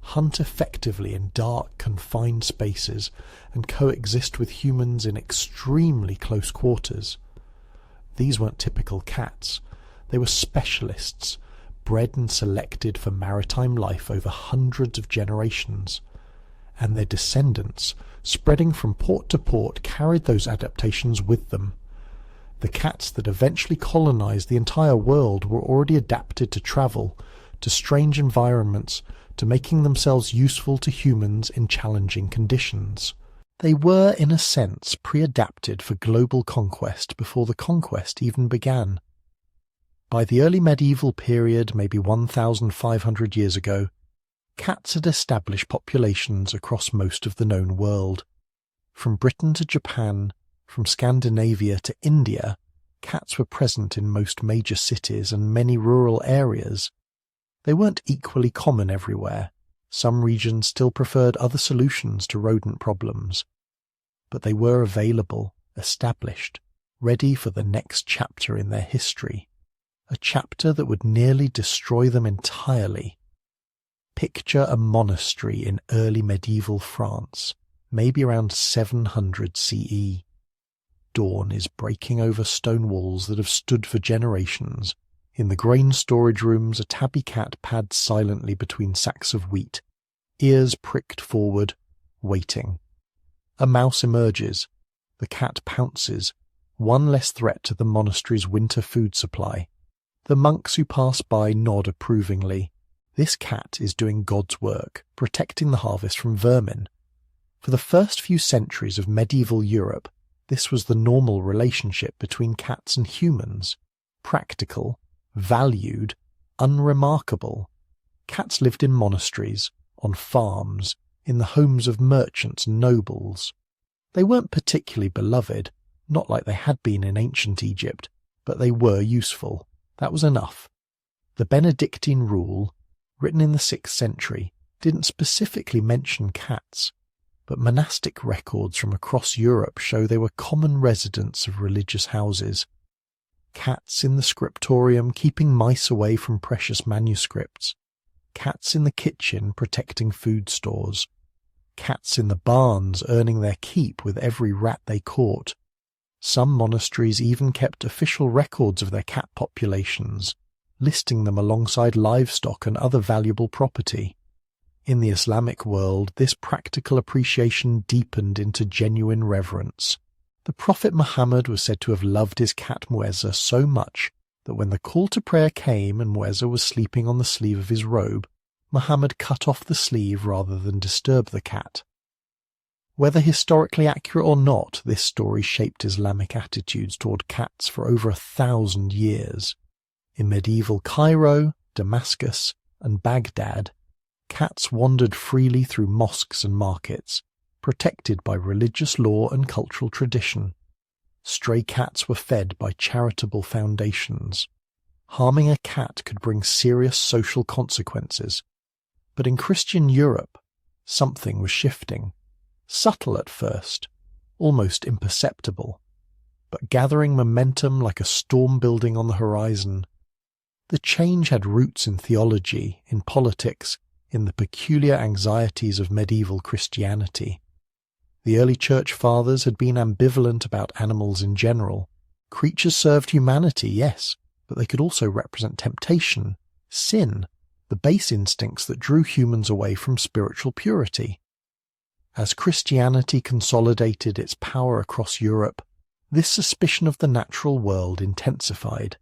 hunt effectively in dark, confined spaces, and coexist with humans in extremely close quarters. These weren't typical cats. They were specialists, bred and selected for maritime life over hundreds of generations. And their descendants, spreading from port to port, carried those adaptations with them. The cats that eventually colonized the entire world were already adapted to travel, to strange environments, to making themselves useful to humans in challenging conditions. They were, in a sense, pre-adapted for global conquest before the conquest even began. By the early medieval period, maybe 1,500 years ago, cats had established populations across most of the known world. From Britain to Japan, from Scandinavia to India, cats were present in most major cities and many rural areas. They weren't equally common everywhere. Some regions still preferred other solutions to rodent problems. But they were available, established, ready for the next chapter in their history. A chapter that would nearly destroy them entirely. Picture a monastery in early medieval France, maybe around 700 CE. Dawn is breaking over stone walls that have stood for generations. In the grain storage rooms, a tabby cat pads silently between sacks of wheat, ears pricked forward, waiting. A mouse emerges. The cat pounces, one less threat to the monastery's winter food supply. The monks who pass by nod approvingly. This cat is doing God's work, protecting the harvest from vermin. For the first few centuries of medieval Europe, this was the normal relationship between cats and humans. Practical, valued, unremarkable. Cats lived in monasteries, on farms, in the homes of merchants and nobles. They weren't particularly beloved, not like they had been in ancient Egypt, but they were useful. That was enough. The Benedictine rule, written in the 6th century, didn't specifically mention cats, but monastic records from across Europe show they were common residents of religious houses. Cats in the scriptorium keeping mice away from precious manuscripts. Cats in the kitchen protecting food stores. Cats in the barns earning their keep with every rat they caught. Some monasteries even kept official records of their cat populations, listing them alongside livestock and other valuable property. In the Islamic world, this practical appreciation deepened into genuine reverence. The Prophet Muhammad was said to have loved his cat Muezza so much that when the call to prayer came and Muezza was sleeping on the sleeve of his robe, Muhammad cut off the sleeve rather than disturb the cat. Whether historically accurate or not, this story shaped Islamic attitudes toward cats for over 1,000 years. In medieval Cairo, Damascus, and Baghdad, cats wandered freely through mosques and markets, protected by religious law and cultural tradition. Stray cats were fed by charitable foundations. Harming a cat could bring serious social consequences. But in Christian Europe, something was shifting. Subtle at first, almost imperceptible, but gathering momentum like a storm building on the horizon. The change had roots in theology, in politics, in the peculiar anxieties of medieval Christianity. The early church fathers had been ambivalent about animals in general. Creatures served humanity, yes, but they could also represent temptation, sin, the base instincts that drew humans away from spiritual purity. As Christianity consolidated its power across Europe, this suspicion of the natural world intensified.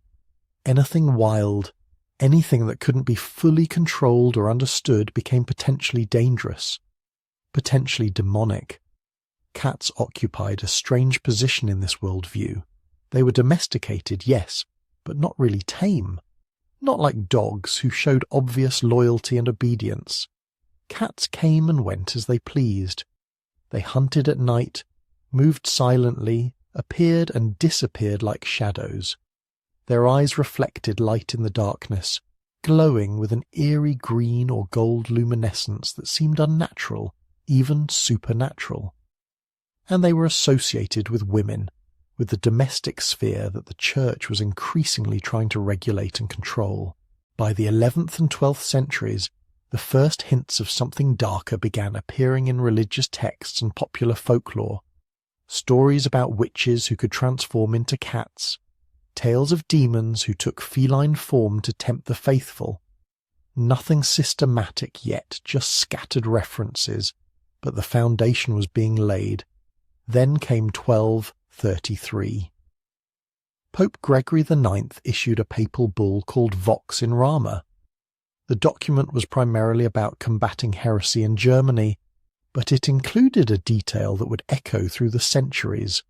Anything wild, anything that couldn't be fully controlled or understood became potentially dangerous, potentially demonic. Cats occupied a strange position in this worldview. They were domesticated, yes, but not really tame. Not like dogs who showed obvious loyalty and obedience. Cats came and went as they pleased. They hunted at night, moved silently, appeared and disappeared like shadows. Their eyes reflected light in the darkness, glowing with an eerie green or gold luminescence that seemed unnatural, even supernatural. And they were associated with women, with the domestic sphere that the church was increasingly trying to regulate and control. By the 11th and 12th centuries, the first hints of something darker began appearing in religious texts and popular folklore. Stories about witches who could transform into cats, tales of demons who took feline form to tempt the faithful. Nothing systematic yet, just scattered references, but the foundation was being laid. Then came 1233. Pope Gregory IX issued a papal bull called Vox in Rama. The document was primarily about combating heresy in Germany, but it included a detail that would echo through the centuries.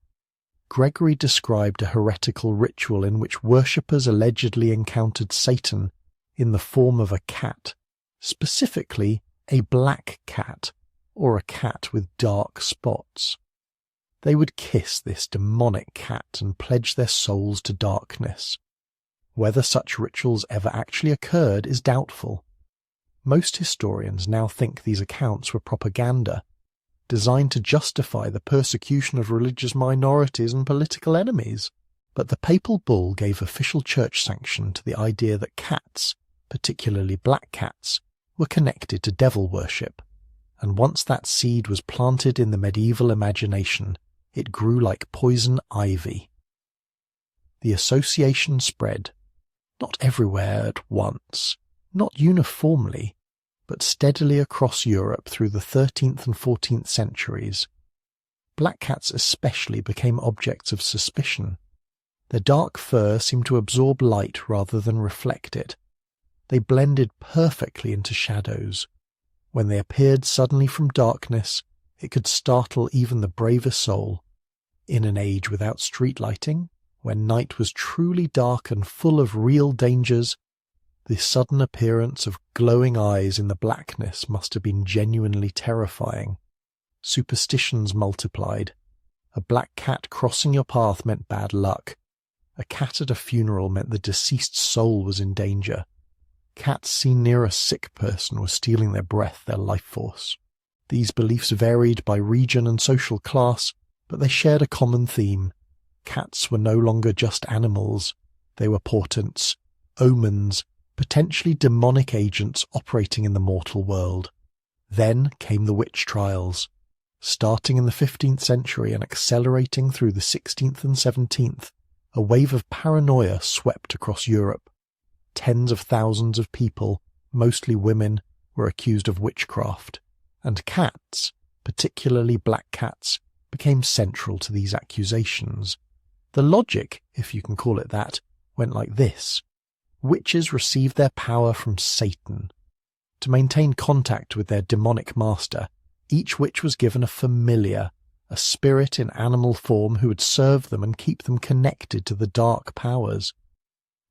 Gregory described a heretical ritual in which worshippers allegedly encountered Satan in the form of a cat, specifically a black cat, or a cat with dark spots. They would kiss this demonic cat and pledge their souls to darkness. Whether such rituals ever actually occurred is doubtful. Most historians now think these accounts were propaganda, designed to justify the persecution of religious minorities and political enemies. But the papal bull gave official church sanction to the idea that cats, particularly black cats, were connected to devil worship, and once that seed was planted in the medieval imagination, it grew like poison ivy. The association spread, not everywhere at once, not uniformly, but steadily across Europe through the 13th and 14th centuries. Black cats especially became objects of suspicion. Their dark fur seemed to absorb light rather than reflect it. They blended perfectly into shadows. When they appeared suddenly from darkness, it could startle even the bravest soul. In an age without street lighting, when night was truly dark and full of real dangers, the sudden appearance of glowing eyes in the blackness must have been genuinely terrifying. Superstitions multiplied. A black cat crossing your path meant bad luck. A cat at a funeral meant the deceased soul was in danger. Cats seen near a sick person were stealing their breath, their life force. These beliefs varied by region and social class, but they shared a common theme. Cats were no longer just animals. They were portents, omens, potentially demonic agents operating in the mortal world. Then came the witch trials. Starting in the 15th century and accelerating through the 16th and 17th, a wave of paranoia swept across Europe. Tens of thousands of people, mostly women, were accused of witchcraft, and cats, particularly black cats, became central to these accusations. The logic, if you can call it that, went like this. Witches received their power from Satan. To maintain contact with their demonic master, each witch was given a familiar, a spirit in animal form who would serve them and keep them connected to the dark powers.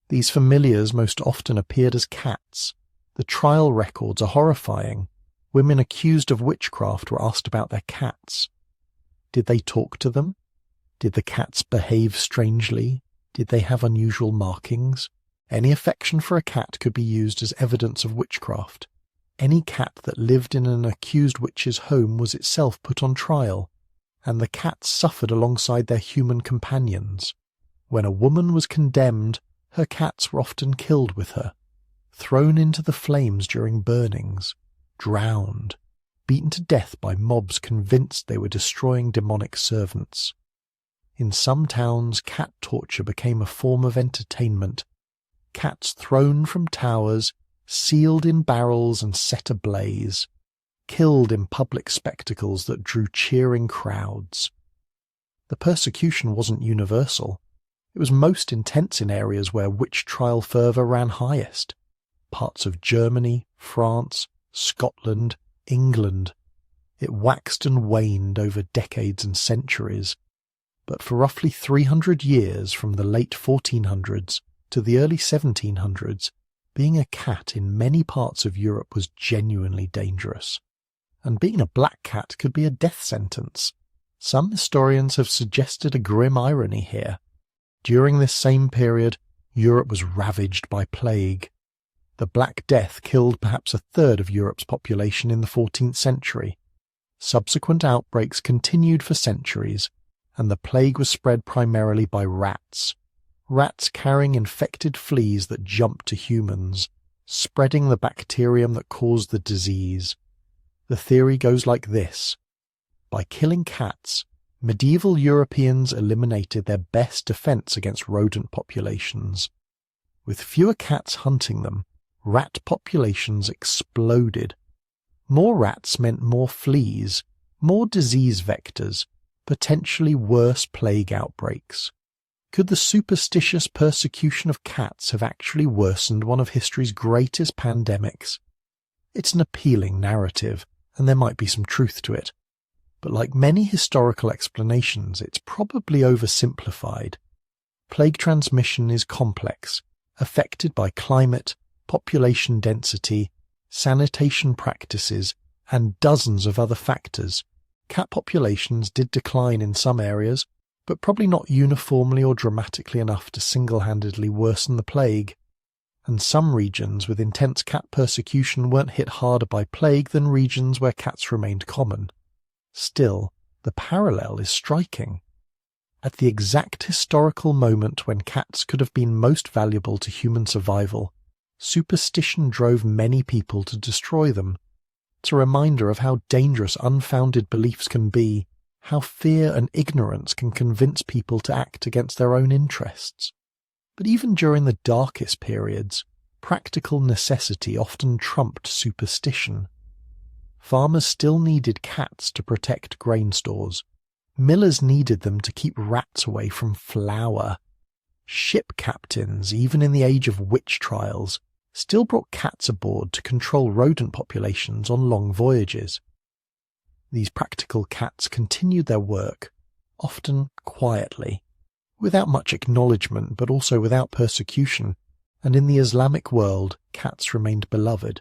These familiars most often appeared as cats. The trial records are horrifying. Women accused of witchcraft were asked about their cats. Did they talk to them? Did the cats behave strangely? Did they have unusual markings? Any affection for a cat could be used as evidence of witchcraft. Any cat that lived in an accused witch's home was itself put on trial, and the cats suffered alongside their human companions. When a woman was condemned, her cats were often killed with her, thrown into the flames during burnings, drowned, beaten to death by mobs convinced they were destroying demonic servants. In some towns, cat torture became a form of entertainment. Cats thrown from towers, sealed in barrels and set ablaze, killed in public spectacles that drew cheering crowds. The persecution wasn't universal. It was most intense in areas where witch trial fervour ran highest. Parts of Germany, France, Scotland, England. It waxed and waned over decades and centuries, but for roughly 300 years from the late 1400s to the early 1700s, being a cat in many parts of Europe was genuinely dangerous. And being a black cat could be a death sentence. Some historians have suggested a grim irony here. During this same period, Europe was ravaged by plague. The Black Death killed perhaps a third of Europe's population in the 14th century. Subsequent outbreaks continued for centuries, and the plague was spread primarily by rats. Rats carrying infected fleas that jumped to humans, spreading the bacterium that caused the disease. The theory goes like this. By killing cats, medieval Europeans eliminated their best defense against rodent populations. With fewer cats hunting them, rat populations exploded. More rats meant more fleas, more disease vectors, potentially worse plague outbreaks. Could the superstitious persecution of cats have actually worsened one of history's greatest pandemics? It's an appealing narrative, and there might be some truth to it. But like many historical explanations, it's probably oversimplified. Plague transmission is complex, affected by climate, population density, sanitation practices, and dozens of other factors. Cat populations did decline in some areas, but probably not uniformly or dramatically enough to single-handedly worsen the plague. And some regions with intense cat persecution weren't hit harder by plague than regions where cats remained common. Still, the parallel is striking. At the exact historical moment when cats could have been most valuable to human survival, superstition drove many people to destroy them. It's a reminder of how dangerous unfounded beliefs can be, how fear and ignorance can convince people to act against their own interests. But even during the darkest periods, practical necessity often trumped superstition. Farmers still needed cats to protect grain stores. Millers needed them to keep rats away from flour. Ship captains, even in the age of witch trials, still brought cats aboard to control rodent populations on long voyages. These practical cats continued their work, often quietly, without much acknowledgement but also without persecution, and in the Islamic world cats remained beloved.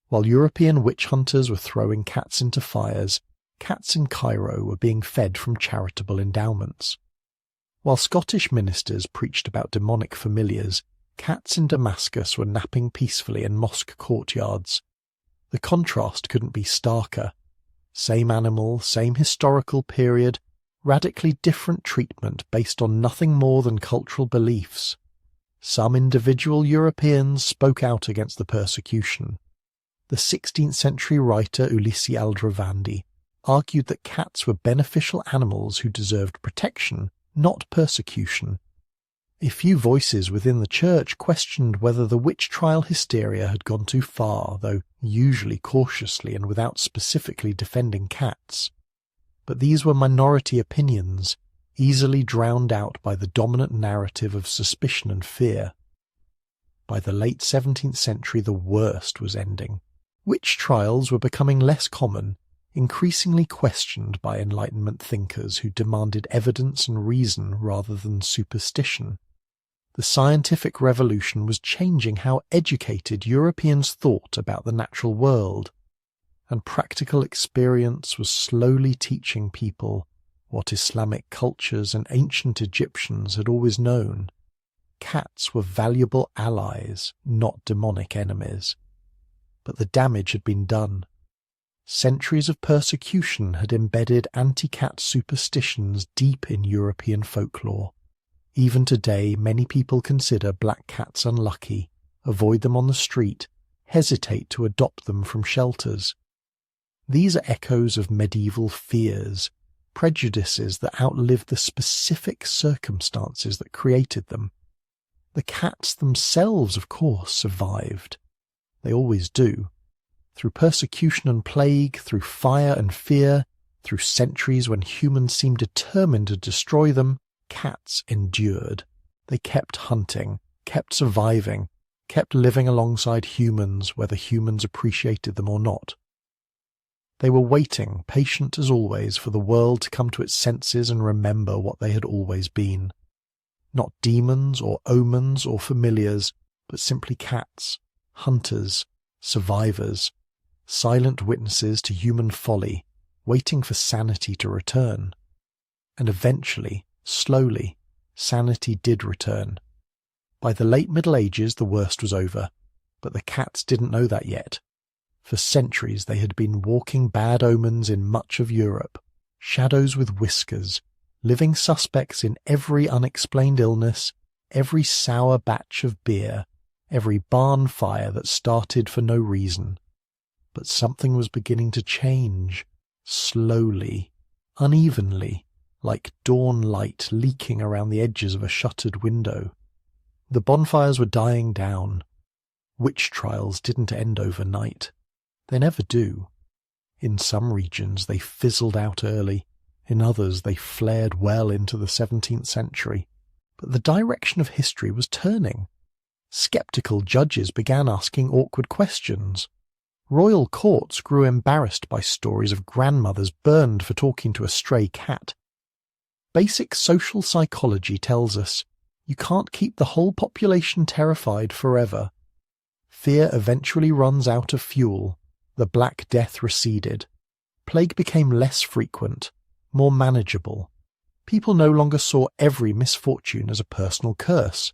While European witch hunters were throwing cats into fires, cats in Cairo were being fed from charitable endowments. While Scottish ministers preached about demonic familiars, cats in Damascus were napping peacefully in mosque courtyards. The contrast couldn't be starker. Same animal, same historical period, radically different treatment based on nothing more than cultural beliefs. Some individual Europeans spoke out against the persecution. The 16th century writer Ulysses Aldrovandi argued that cats were beneficial animals who deserved protection, not persecution. A few voices within the church questioned whether the witch trial hysteria had gone too far, though usually cautiously and without specifically defending cats. But these were minority opinions, easily drowned out by the dominant narrative of suspicion and fear. By the late 17th century, the worst was ending. Witch trials were becoming less common, increasingly questioned by Enlightenment thinkers who demanded evidence and reason rather than superstition. The scientific revolution was changing how educated Europeans thought about the natural world, and practical experience was slowly teaching people what Islamic cultures and ancient Egyptians had always known. Cats were valuable allies, not demonic enemies. But the damage had been done. Centuries of persecution had embedded anti-cat superstitions deep in European folklore. Even today, many people consider black cats unlucky, avoid them on the street, hesitate to adopt them from shelters. These are echoes of medieval fears, prejudices that outlived the specific circumstances that created them. The cats themselves, of course, survived. They always do. Through persecution and plague, through fire and fear, through centuries when humans seemed determined to destroy them, cats endured. They kept hunting, kept surviving, kept living alongside humans, whether humans appreciated them or not. They were waiting, patient as always, for the world to come to its senses and remember what they had always been. Not demons or omens or familiars, but simply cats, hunters, survivors, silent witnesses to human folly, waiting for sanity to return. And eventually, slowly, sanity did return. By the late Middle Ages, the worst was over, but the cats didn't know that yet. For centuries they had been walking bad omens in much of Europe, shadows with whiskers, living suspects in every unexplained illness, every sour batch of beer, every barn fire that started for no reason. But something was beginning to change, slowly, unevenly, like dawn light leaking around the edges of a shuttered window. The bonfires were dying down. Witch trials didn't end overnight. They never do. In some regions they fizzled out early, in others they flared well into the 17th century. But the direction of history was turning. Skeptical judges began asking awkward questions. Royal courts grew embarrassed by stories of grandmothers burned for talking to a stray cat. Basic social psychology tells us you can't keep the whole population terrified forever. Fear eventually runs out of fuel. The Black Death receded. Plague became less frequent, more manageable. People no longer saw every misfortune as a personal curse.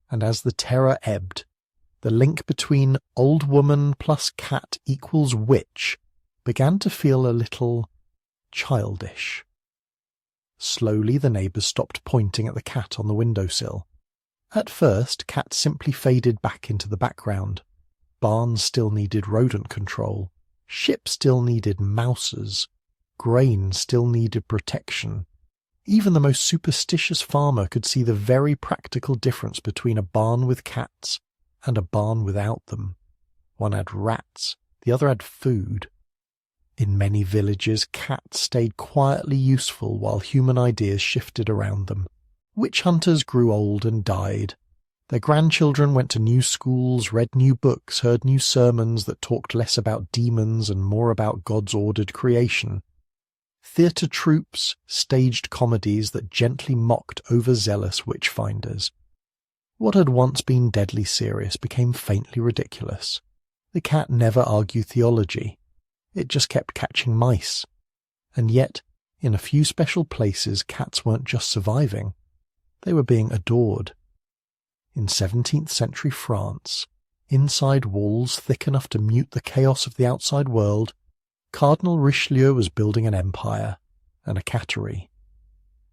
And as the terror ebbed, the link between old woman plus cat equals witch began to feel a little childish. Slowly the neighbours stopped pointing at the cat on the windowsill. At first, Cat simply faded back into the background. Barns still needed rodent control. Ships still needed mouses. Grain still needed protection. Even the most superstitious farmer could see the very practical difference between a barn with cats and a barn without them. One had rats, the other had food. In many villages, cats stayed quietly useful while human ideas shifted around them. Witch hunters grew old and died. Their grandchildren went to new schools, read new books, heard new sermons that talked less about demons and more about God's ordered creation. Theatre troupes staged comedies that gently mocked overzealous witch-finders. What had once been deadly serious became faintly ridiculous. The cat never argued theology. It just kept catching mice. And yet, in a few special places, cats weren't just surviving. They were being adored. In 17th century France, inside walls thick enough to mute the chaos of the outside world, Cardinal Richelieu was building an empire and a cattery.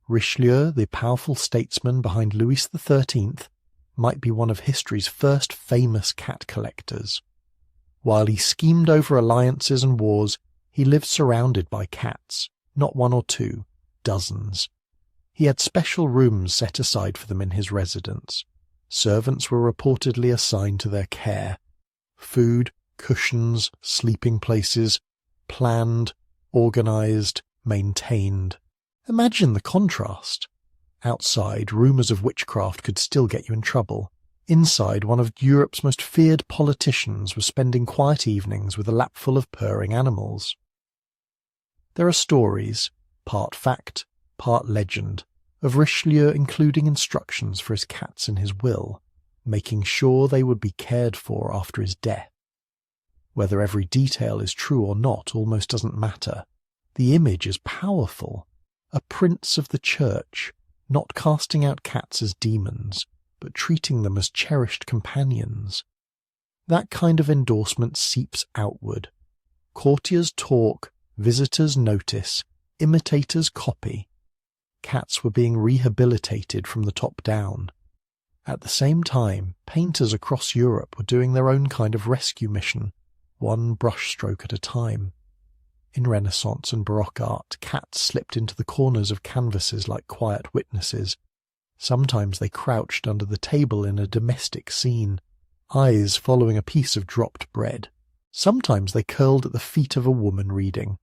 Richelieu, the powerful statesman behind Louis XIII, might be one of history's first famous cat collectors. While he schemed over alliances and wars, he lived surrounded by cats, not one or two, dozens. He had special rooms set aside for them in his residence. Servants were reportedly assigned to their care. Food, cushions, sleeping places, planned, organised, maintained. Imagine the contrast. Outside, rumours of witchcraft could still get you in trouble. Inside, one of Europe's most feared politicians was spending quiet evenings with a lapful of purring animals. There are stories, part fact, part legend, of Richelieu including instructions for his cats in his will, making sure they would be cared for after his death. Whether every detail is true or not almost doesn't matter. The image is powerful. A prince of the church, not casting out cats as demons, but treating them as cherished companions. That kind of endorsement seeps outward. Courtiers talk, visitors notice, imitators copy. Cats were being rehabilitated from the top down. At the same time, painters across Europe were doing their own kind of rescue mission, one brushstroke at a time. In Renaissance and Baroque art, cats slipped into the corners of canvases like quiet witnesses. Sometimes they crouched under the table in a domestic scene, eyes following a piece of dropped bread. Sometimes they curled at the feet of a woman reading.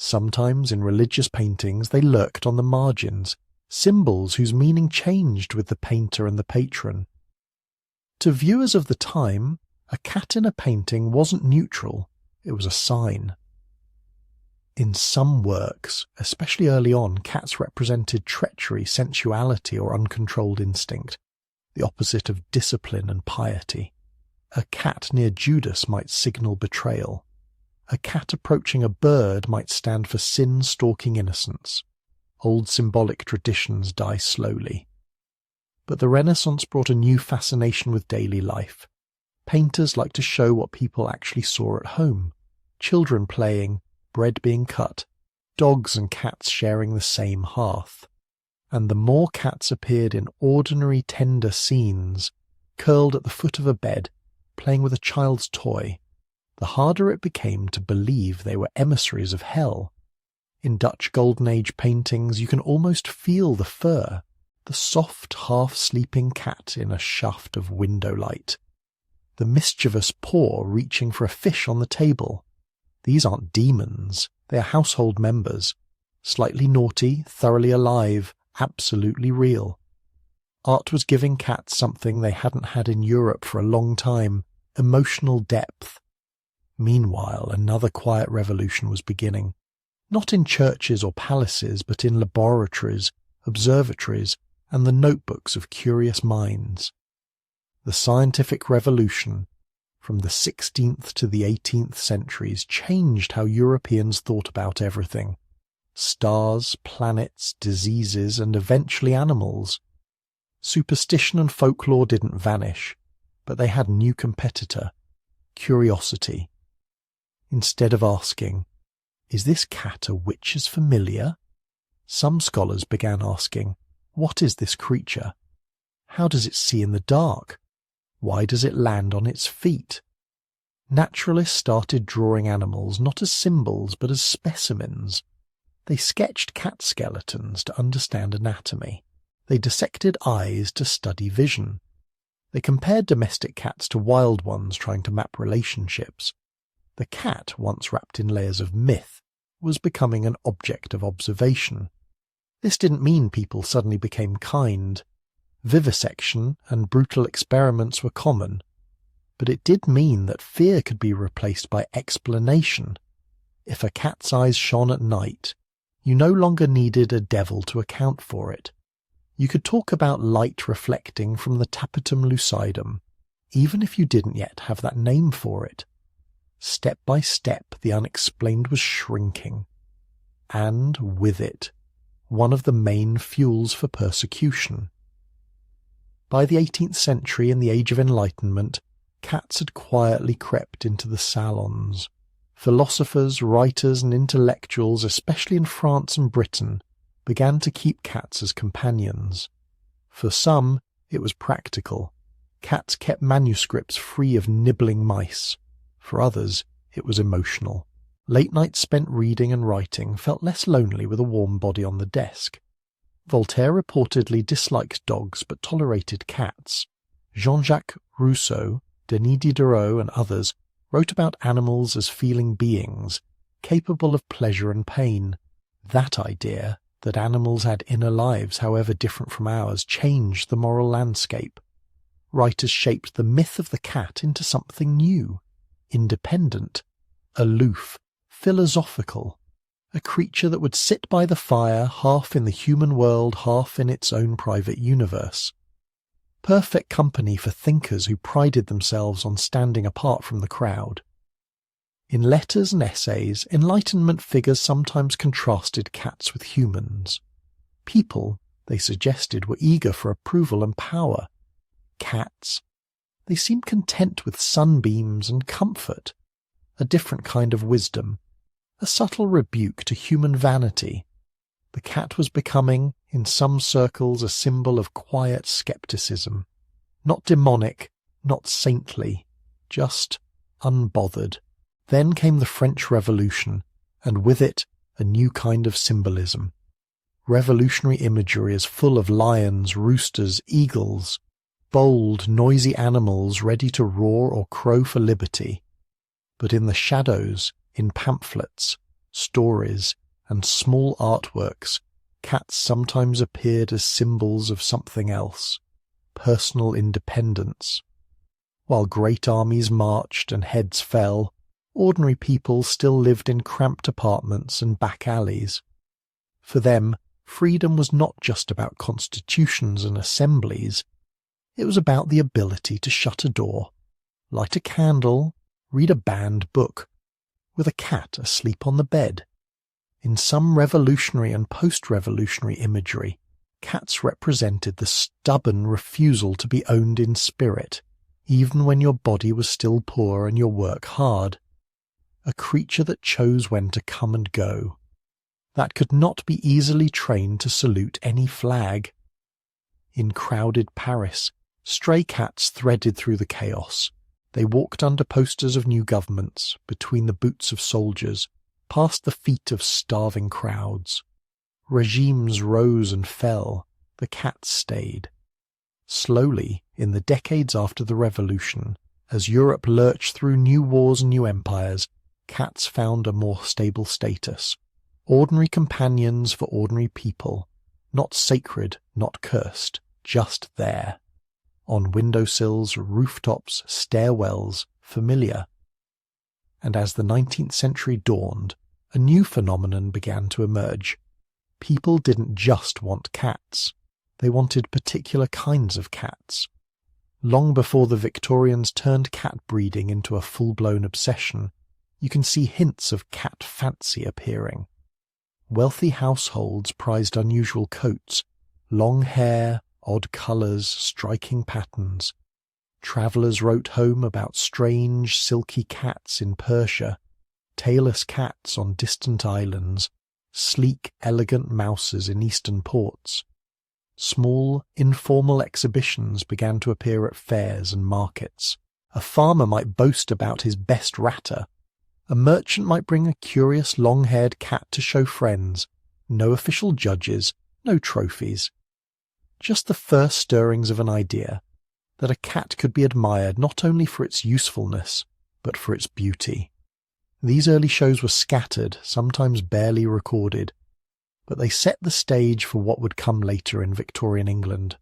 Sometimes in religious paintings they lurked on the margins, symbols whose meaning changed with the painter and the patron. To viewers of the time, a cat in a painting wasn't neutral, it was a sign. In some works, especially early on, cats represented treachery, sensuality, or uncontrolled instinct, the opposite of discipline and piety. A cat near Judas might signal betrayal. A cat approaching a bird might stand for sin stalking innocence. Old symbolic traditions die slowly. But the Renaissance brought a new fascination with daily life. Painters liked to show what people actually saw at home. Children playing, bread being cut, dogs and cats sharing the same hearth. And the more cats appeared in ordinary, tender scenes, curled at the foot of a bed, playing with a child's toy, the harder it became to believe they were emissaries of hell. In Dutch Golden Age paintings, you can almost feel the fur, the soft, half-sleeping cat in a shaft of window light. The mischievous paw reaching for a fish on the table. These aren't demons, they are household members. Slightly naughty, thoroughly alive, absolutely real. Art was giving cats something they hadn't had in Europe for a long time, emotional depth. Meanwhile, another quiet revolution was beginning. Not in churches or palaces, but in laboratories, observatories, and the notebooks of curious minds. The scientific revolution, from the 16th to the 18th centuries, changed how Europeans thought about everything. Stars, planets, diseases, and eventually animals. Superstition and folklore didn't vanish, but they had a new competitor: curiosity. Instead of asking, "Is this cat a witch's familiar?" some scholars began asking, "What is this creature? How does it see in the dark? Why does it land on its feet?" Naturalists started drawing animals not as symbols but as specimens. They sketched cat skeletons to understand anatomy. They dissected eyes to study vision. They compared domestic cats to wild ones trying to map relationships. The cat, once wrapped in layers of myth, was becoming an object of observation. This didn't mean people suddenly became kind. Vivisection and brutal experiments were common. But it did mean that fear could be replaced by explanation. If a cat's eyes shone at night, you no longer needed a devil to account for it. You could talk about light reflecting from the tapetum lucidum, even if you didn't yet have that name for it. Step by step, the unexplained was shrinking. And, with it, one of the main fuels for persecution. By the 18th century, in the Age of Enlightenment, cats had quietly crept into the salons. Philosophers, writers, and intellectuals, especially in France and Britain, began to keep cats as companions. For some, it was practical. Cats kept manuscripts free of nibbling mice. For others, it was emotional. Late nights spent reading and writing felt less lonely with a warm body on the desk. Voltaire reportedly disliked dogs but tolerated cats. Jean-Jacques Rousseau, Denis Diderot, and others wrote about animals as feeling beings, capable of pleasure and pain. That idea, that animals had inner lives however different from ours, changed the moral landscape. Writers shaped the myth of the cat into something new. Independent, aloof, philosophical, a creature that would sit by the fire, half in the human world, half in its own private universe. Perfect company for thinkers who prided themselves on standing apart from the crowd. In letters and essays, Enlightenment figures sometimes contrasted cats with humans. People, they suggested, were eager for approval and power. Cats, they seemed content with sunbeams and comfort, a different kind of wisdom, a subtle rebuke to human vanity. The cat was becoming, in some circles, a symbol of quiet skepticism. Not demonic, not saintly, just unbothered. Then came the French Revolution, and with it a new kind of symbolism. Revolutionary imagery is full of lions, roosters, eagles, bold, noisy animals ready to roar or crow for liberty. But in the shadows, in pamphlets, stories, and small artworks, cats sometimes appeared as symbols of something else, personal independence. While great armies marched and heads fell, ordinary people still lived in cramped apartments and back alleys. For them, freedom was not just about constitutions and assemblies. It was about the ability to shut a door, light a candle, read a banned book, with a cat asleep on the bed. In some revolutionary and post-revolutionary imagery, cats represented the stubborn refusal to be owned in spirit, even when your body was still poor and your work hard. A creature that chose when to come and go, that could not be easily trained to salute any flag. In crowded Paris, stray cats threaded through the chaos. They walked under posters of new governments, between the boots of soldiers, past the feet of starving crowds. Regimes rose and fell, the cats stayed. Slowly, in the decades after the revolution, as Europe lurched through new wars and new empires, cats found a more stable status. Ordinary companions for ordinary people, not sacred, not cursed, just there. On windowsills, rooftops, stairwells, familiar. And as the 19th century dawned, a new phenomenon began to emerge. People didn't just want cats. They wanted particular kinds of cats. Long before the Victorians turned cat breeding into a full-blown obsession, you can see hints of cat fancy appearing. Wealthy households prized unusual coats, long hair, odd colours, striking patterns. Travellers wrote home about strange, silky cats in Persia, tailless cats on distant islands, sleek, elegant mouses in eastern ports. Small, informal exhibitions began to appear at fairs and markets. A farmer might boast about his best ratter. A merchant might bring a curious long-haired cat to show friends. No official judges, no trophies. Just the first stirrings of an idea that a cat could be admired not only for its usefulness, but for its beauty. These early shows were scattered, sometimes barely recorded, but they set the stage for what would come later in Victorian England.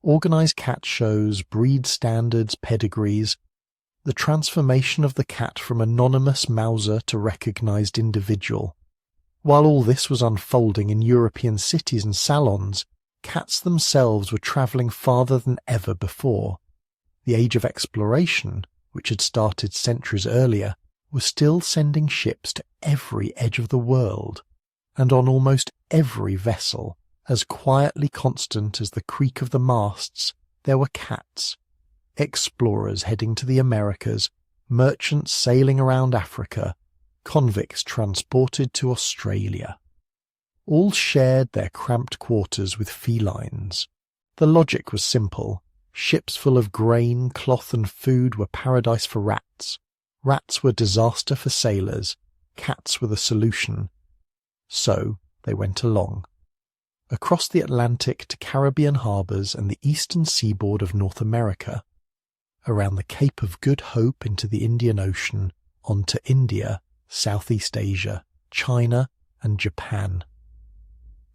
Organised cat shows, breed standards, pedigrees, the transformation of the cat from anonymous mouser to recognised individual. While all this was unfolding in European cities and salons, cats themselves were travelling farther than ever before. The age of exploration, which had started centuries earlier, was still sending ships to every edge of the world, and on almost every vessel, as quietly constant as the creak of the masts, there were cats. Explorers heading to the Americas, merchants sailing around Africa, convicts transported to Australia. All shared their cramped quarters with felines. The logic was simple. Ships full of grain, cloth and food were paradise for rats. Rats were disaster for sailors. Cats were the solution. So they went along. Across the Atlantic to Caribbean harbours and the eastern seaboard of North America. Around the Cape of Good Hope into the Indian Ocean, on to India, Southeast Asia, China and Japan.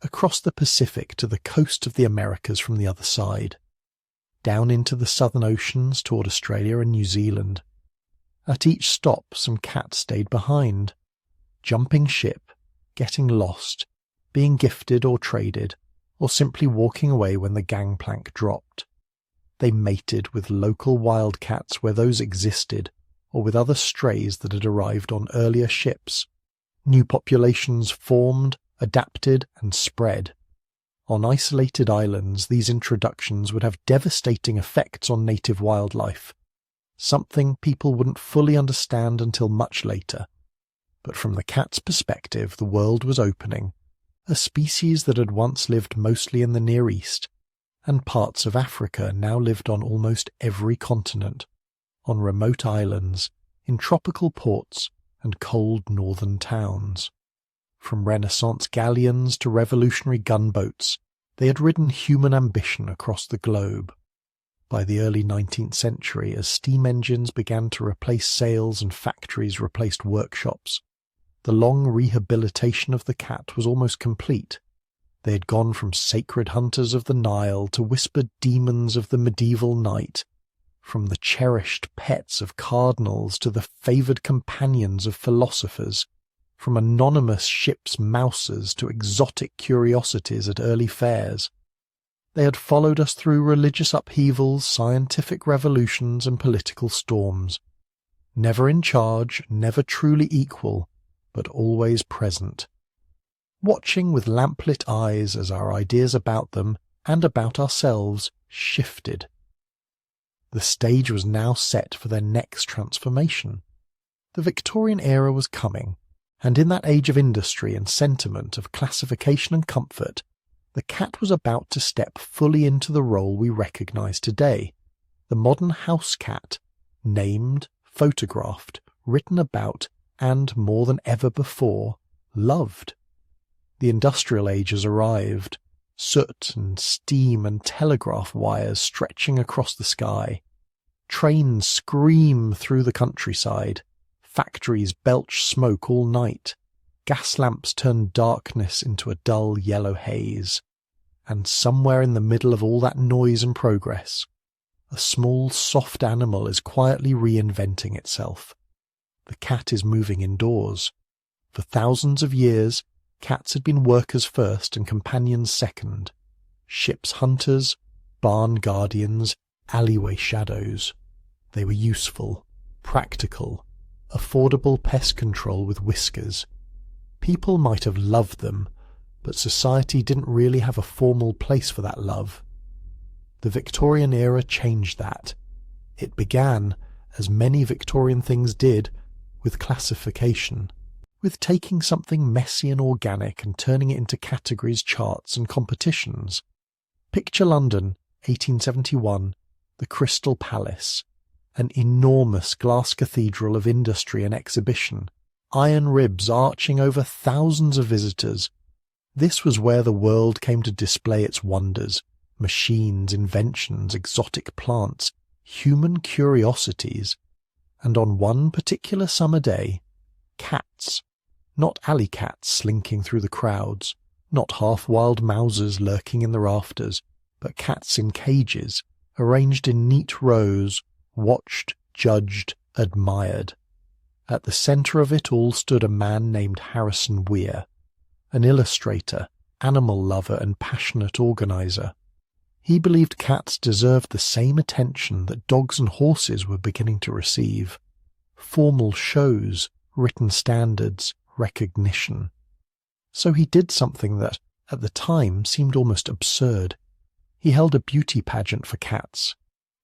Across the Pacific to the coast of the Americas from the other side. Down into the southern oceans toward Australia and New Zealand. At each stop some cats stayed behind, jumping ship, getting lost, being gifted or traded, or simply walking away when the gangplank dropped. They mated with local wildcats where those existed, or with other strays that had arrived on earlier ships. New populations formed, adapted and spread. On isolated islands, these introductions would have devastating effects on native wildlife, something people wouldn't fully understand until much later. But from the cat's perspective, the world was opening. A species that had once lived mostly in the Near East, and parts of Africa now lived on almost every continent, on remote islands, in tropical ports and cold northern towns. From Renaissance galleons to revolutionary gunboats, they had ridden human ambition across the globe. By the early 19th century, as steam engines began to replace sails and factories replaced workshops, the long rehabilitation of the cat was almost complete. They had gone from sacred hunters of the Nile to whispered demons of the medieval night, from the cherished pets of cardinals to the favoured companions of philosophers, from anonymous ship's mouses to exotic curiosities at early fairs. They had followed us through religious upheavals, scientific revolutions, and political storms. Never in charge, never truly equal, but always present. Watching with lamplit eyes as our ideas about them and about ourselves shifted. The stage was now set for their next transformation. The Victorian era was coming, and in that age of industry and sentiment, of classification and comfort, the cat was about to step fully into the role we recognise today, the modern house cat, named, photographed, written about, and, more than ever before, loved. The industrial age has arrived, soot and steam and telegraph wires stretching across the sky. Trains scream through the countryside. Factories belch smoke all night. Gas lamps turn darkness into a dull yellow haze. And somewhere in the middle of all that noise and progress, a small, soft animal is quietly reinventing itself. The cat is moving indoors. For thousands of years, cats had been workers first and companions second. Ship's hunters, barn guardians, alleyway shadows. They were useful, practical, affordable pest control with whiskers. People might have loved them, but society didn't really have a formal place for that love. The Victorian era changed that. It began, as many Victorian things did, with classification, with taking something messy and organic and turning it into categories, charts and competitions. Picture London, 1871, the Crystal Palace, an enormous glass cathedral of industry and exhibition, iron ribs arching over thousands of visitors. This was where the world came to display its wonders, machines, inventions, exotic plants, human curiosities, and on one particular summer day, cats, not alley cats slinking through the crowds, not half-wild mousers lurking in the rafters, but cats in cages, arranged in neat rows, watched, judged, admired. At the centre of it all stood a man named Harrison Weir, an illustrator, animal lover and passionate organiser. He believed cats deserved the same attention that dogs and horses were beginning to receive. Formal shows, written standards, recognition. So he did something that, at the time, seemed almost absurd. He held a beauty pageant for cats.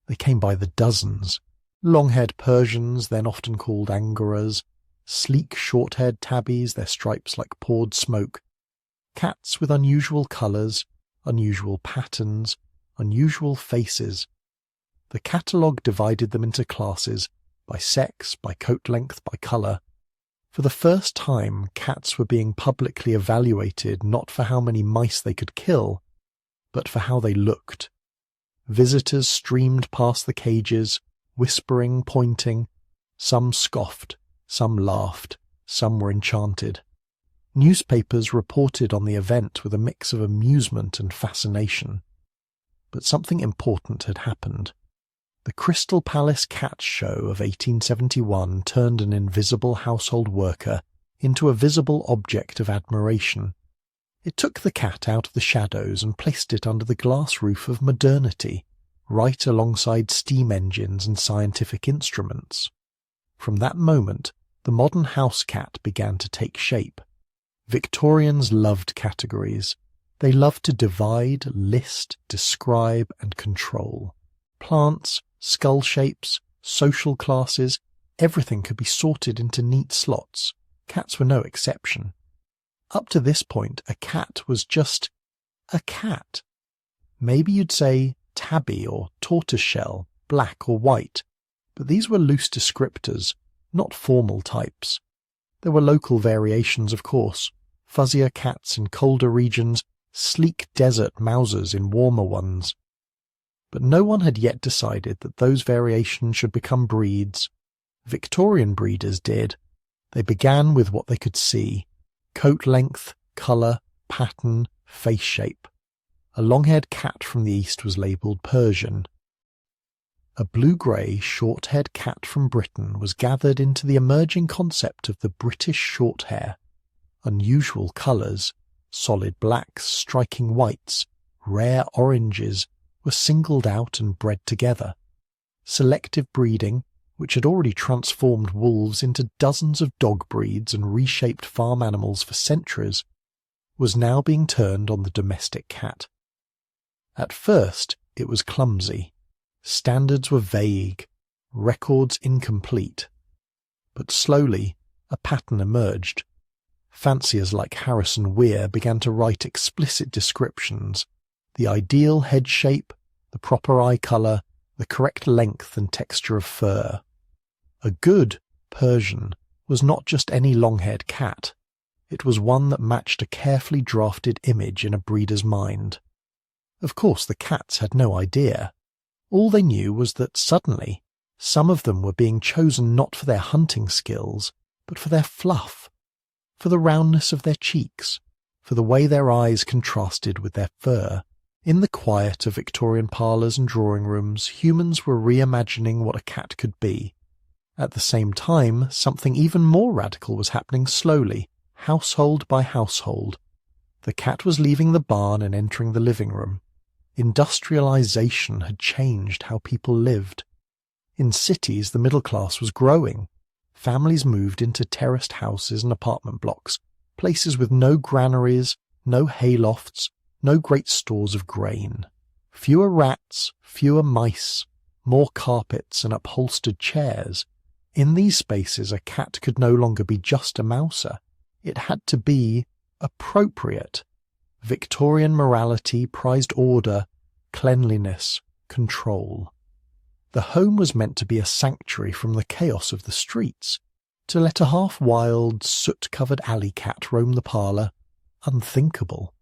They came by the dozens. Long-haired Persians, then often called Angoras, sleek short-haired tabbies, their stripes like poured smoke, cats with unusual colours, unusual patterns, unusual faces. The catalogue divided them into classes, by sex, by coat length, by colour. For the first time, cats were being publicly evaluated not for how many mice they could kill, but for how they looked. Visitors streamed past the cages, whispering, pointing. Some scoffed, some laughed, some were enchanted. Newspapers reported on the event with a mix of amusement and fascination. But something important had happened. The Crystal Palace Cat Show of 1871 turned an invisible household worker into a visible object of admiration. It took the cat out of the shadows and placed it under the glass roof of modernity, right alongside steam engines and scientific instruments. From that moment, the modern house cat began to take shape. Victorians loved categories. They loved to divide, list, describe, and control. Plants, skull shapes, social classes, everything could be sorted into neat slots. Cats were no exception. Up to this point, a cat was just a cat. Maybe you'd say tabby or tortoiseshell, black or white, but these were loose descriptors, not formal types. There were local variations, of course, fuzzier cats in colder regions, sleek desert mousers in warmer ones. But no one had yet decided that those variations should become breeds. Victorian breeders did. They began with what they could see: coat length, colour, pattern, face shape. A long-haired cat from the east was labelled Persian. a blue-grey, short-haired cat from Britain was gathered into the emerging concept of the British Shorthair. Unusual colours, solid blacks, striking whites, rare oranges, were singled out and bred together. Selective breeding, which had already transformed wolves into dozens of dog breeds and reshaped farm animals for centuries, was now being turned on the domestic cat. At first, it was clumsy. Standards were vague, records incomplete. But slowly, a pattern emerged. Fanciers like Harrison Weir began to write explicit descriptions: the ideal head shape, the proper eye colour, the correct length and texture of fur. A good Persian was not just any long-haired cat. It was one that matched a carefully drafted image in a breeder's mind. Of course, the cats had no idea. All they knew was that suddenly, some of them were being chosen not for their hunting skills, but for their fluff, for the roundness of their cheeks, for the way their eyes contrasted with their fur. In the quiet of Victorian parlours and drawing rooms, humans were reimagining what a cat could be. At the same time, something even more radical was happening slowly, household by household. The cat was leaving the barn and entering the living room. Industrialization had changed how people lived. In cities, the middle class was growing. Families moved into terraced houses and apartment blocks, places with no granaries, no haylofts, no great stores of grain. Fewer rats, fewer mice, more carpets and upholstered chairs. In these spaces, a cat could no longer be just a mouser. It had to be appropriate. Victorian morality prized order, cleanliness, control. The home was meant to be a sanctuary from the chaos of the streets. To let a half-wild, soot-covered alley cat roam the parlour, unthinkable.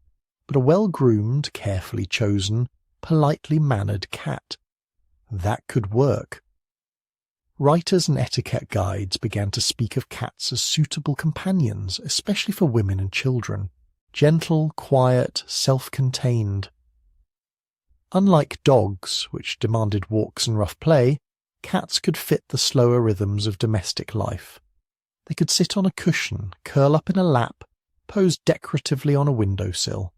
But a well-groomed, carefully chosen, politely mannered cat, that could work. Writers and etiquette guides began to speak of cats as suitable companions, especially for women and children. Gentle, quiet, self-contained. Unlike dogs, which demanded walks and rough play, cats could fit the slower rhythms of domestic life. They could sit on a cushion, curl up in a lap, pose decoratively on a windowsill.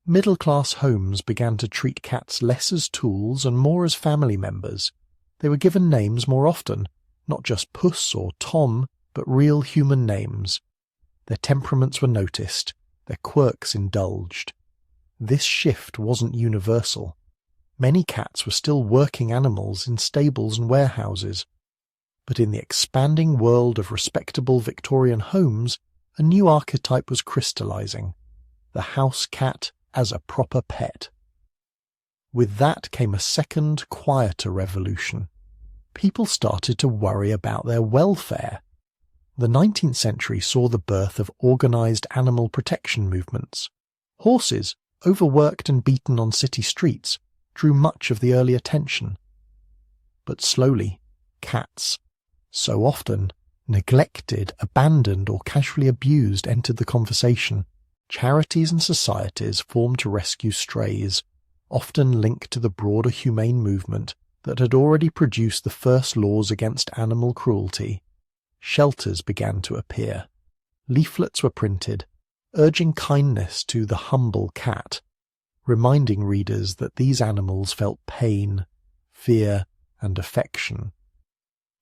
Middle-class homes began to treat cats less as tools and more as family members. They were given names more often, not just Puss or Tom, but real human names. Their temperaments were noticed, their quirks indulged. This shift wasn't universal. Many cats were still working animals in stables and warehouses. But in the expanding world of respectable Victorian homes, a new archetype was crystallizing: the house cat as a proper pet. With that came a second, quieter revolution. People started to worry about their welfare. The 19th century saw the birth of organised animal protection movements. Horses, overworked and beaten on city streets, drew much of the early attention. But slowly, cats, so often neglected, abandoned or casually abused, entered the conversation. Charities and societies formed to rescue strays, often linked to the broader humane movement that had already produced the first laws against animal cruelty. Shelters began to appear. Leaflets were printed, urging kindness to the humble cat, reminding readers that these animals felt pain, fear, and affection.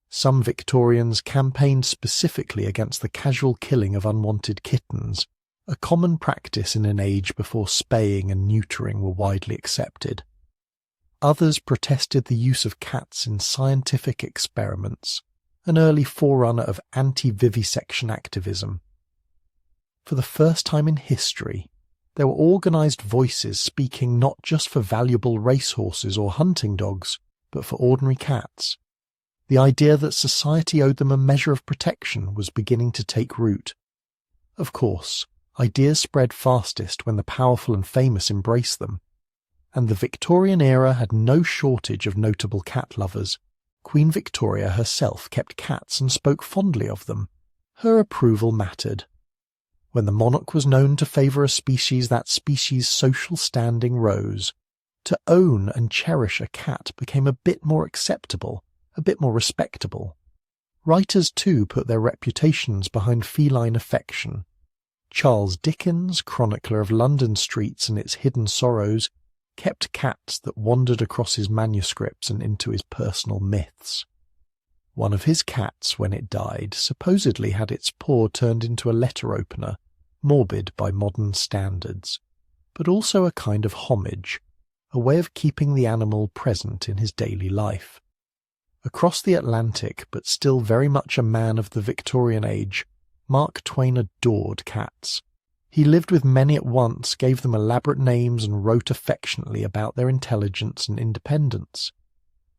Some Victorians campaigned specifically against the casual killing of unwanted kittens, a common practice in an age before spaying and neutering were widely accepted. Others protested the use of cats in scientific experiments, an early forerunner of anti-vivisection activism. For the first time in history, there were organised voices speaking not just for valuable racehorses or hunting dogs, but for ordinary cats. The idea that society owed them a measure of protection was beginning to take root. Of course, ideas spread fastest when the powerful and famous embraced them. And the Victorian era had no shortage of notable cat lovers. Queen Victoria herself kept cats and spoke fondly of them. Her approval mattered. When the monarch was known to favour a species, that species' social standing rose. To own and cherish a cat became a bit more acceptable, a bit more respectable. Writers too put their reputations behind feline affection. Charles Dickens, chronicler of London streets and its hidden sorrows, kept cats that wandered across his manuscripts and into his personal myths. One of his cats, when it died, supposedly had its paw turned into a letter opener, morbid by modern standards, but also a kind of homage, a way of keeping the animal present in his daily life. Across the Atlantic, but still very much a man of the Victorian age, Mark Twain adored cats. He lived with many at once, gave them elaborate names, and wrote affectionately about their intelligence and independence.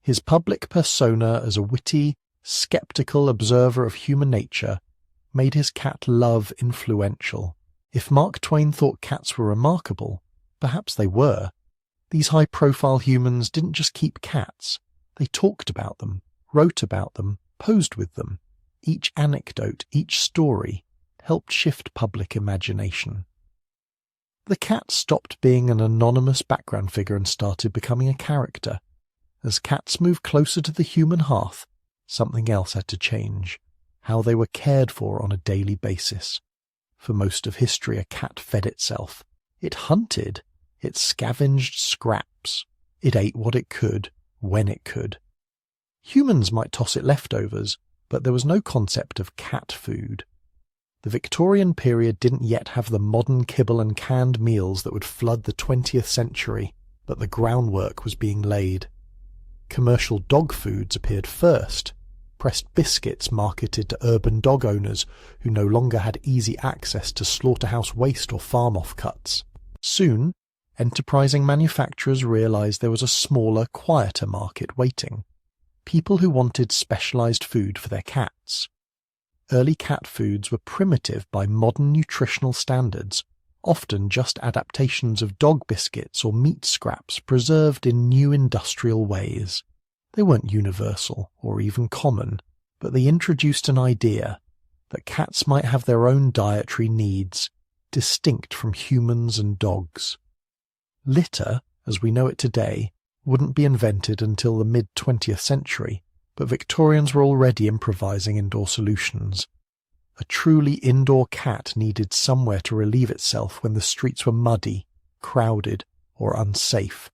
His public persona as a witty, sceptical observer of human nature made his cat love influential. If Mark Twain thought cats were remarkable, perhaps they were. These high-profile humans didn't just keep cats. They talked about them, wrote about them, posed with them. Each anecdote, each story, helped shift public imagination. The cat stopped being an anonymous background figure and started becoming a character. As cats moved closer to the human hearth, something else had to change: how they were cared for on a daily basis. For most of history, a cat fed itself. It hunted. It scavenged scraps. It ate what it could, when it could. Humans might toss it leftovers, but there was no concept of cat food. The Victorian period didn't yet have the modern kibble and canned meals that would flood the 20th century, but the groundwork was being laid. Commercial dog foods appeared first, pressed biscuits marketed to urban dog owners who no longer had easy access to slaughterhouse waste or farm offcuts. Soon, enterprising manufacturers realized there was a smaller, quieter market waiting. People who wanted specialized food for their cats. Early cat foods were primitive by modern nutritional standards, often just adaptations of dog biscuits or meat scraps preserved in new industrial ways. They weren't universal or even common, but they introduced an idea that cats might have their own dietary needs, distinct from humans and dogs. Litter, as we know it today, wouldn't be invented until the mid-20th century, but Victorians were already improvising indoor solutions. A truly indoor cat needed somewhere to relieve itself when the streets were muddy, crowded, or unsafe.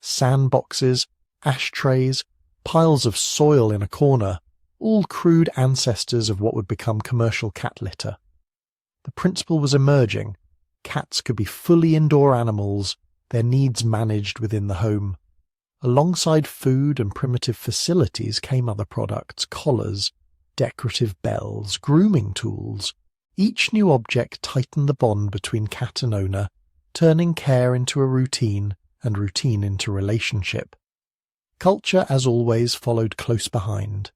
Sandboxes, ashtrays, piles of soil in a corner, all crude ancestors of what would become commercial cat litter. The principle was emerging. Cats could be fully indoor animals, their needs managed within the home. Alongside food and primitive facilities came other products: collars, decorative bells, grooming tools. Each new object tightened the bond between cat and owner, turning care into a routine and routine into relationship. Culture, as always, followed close behind.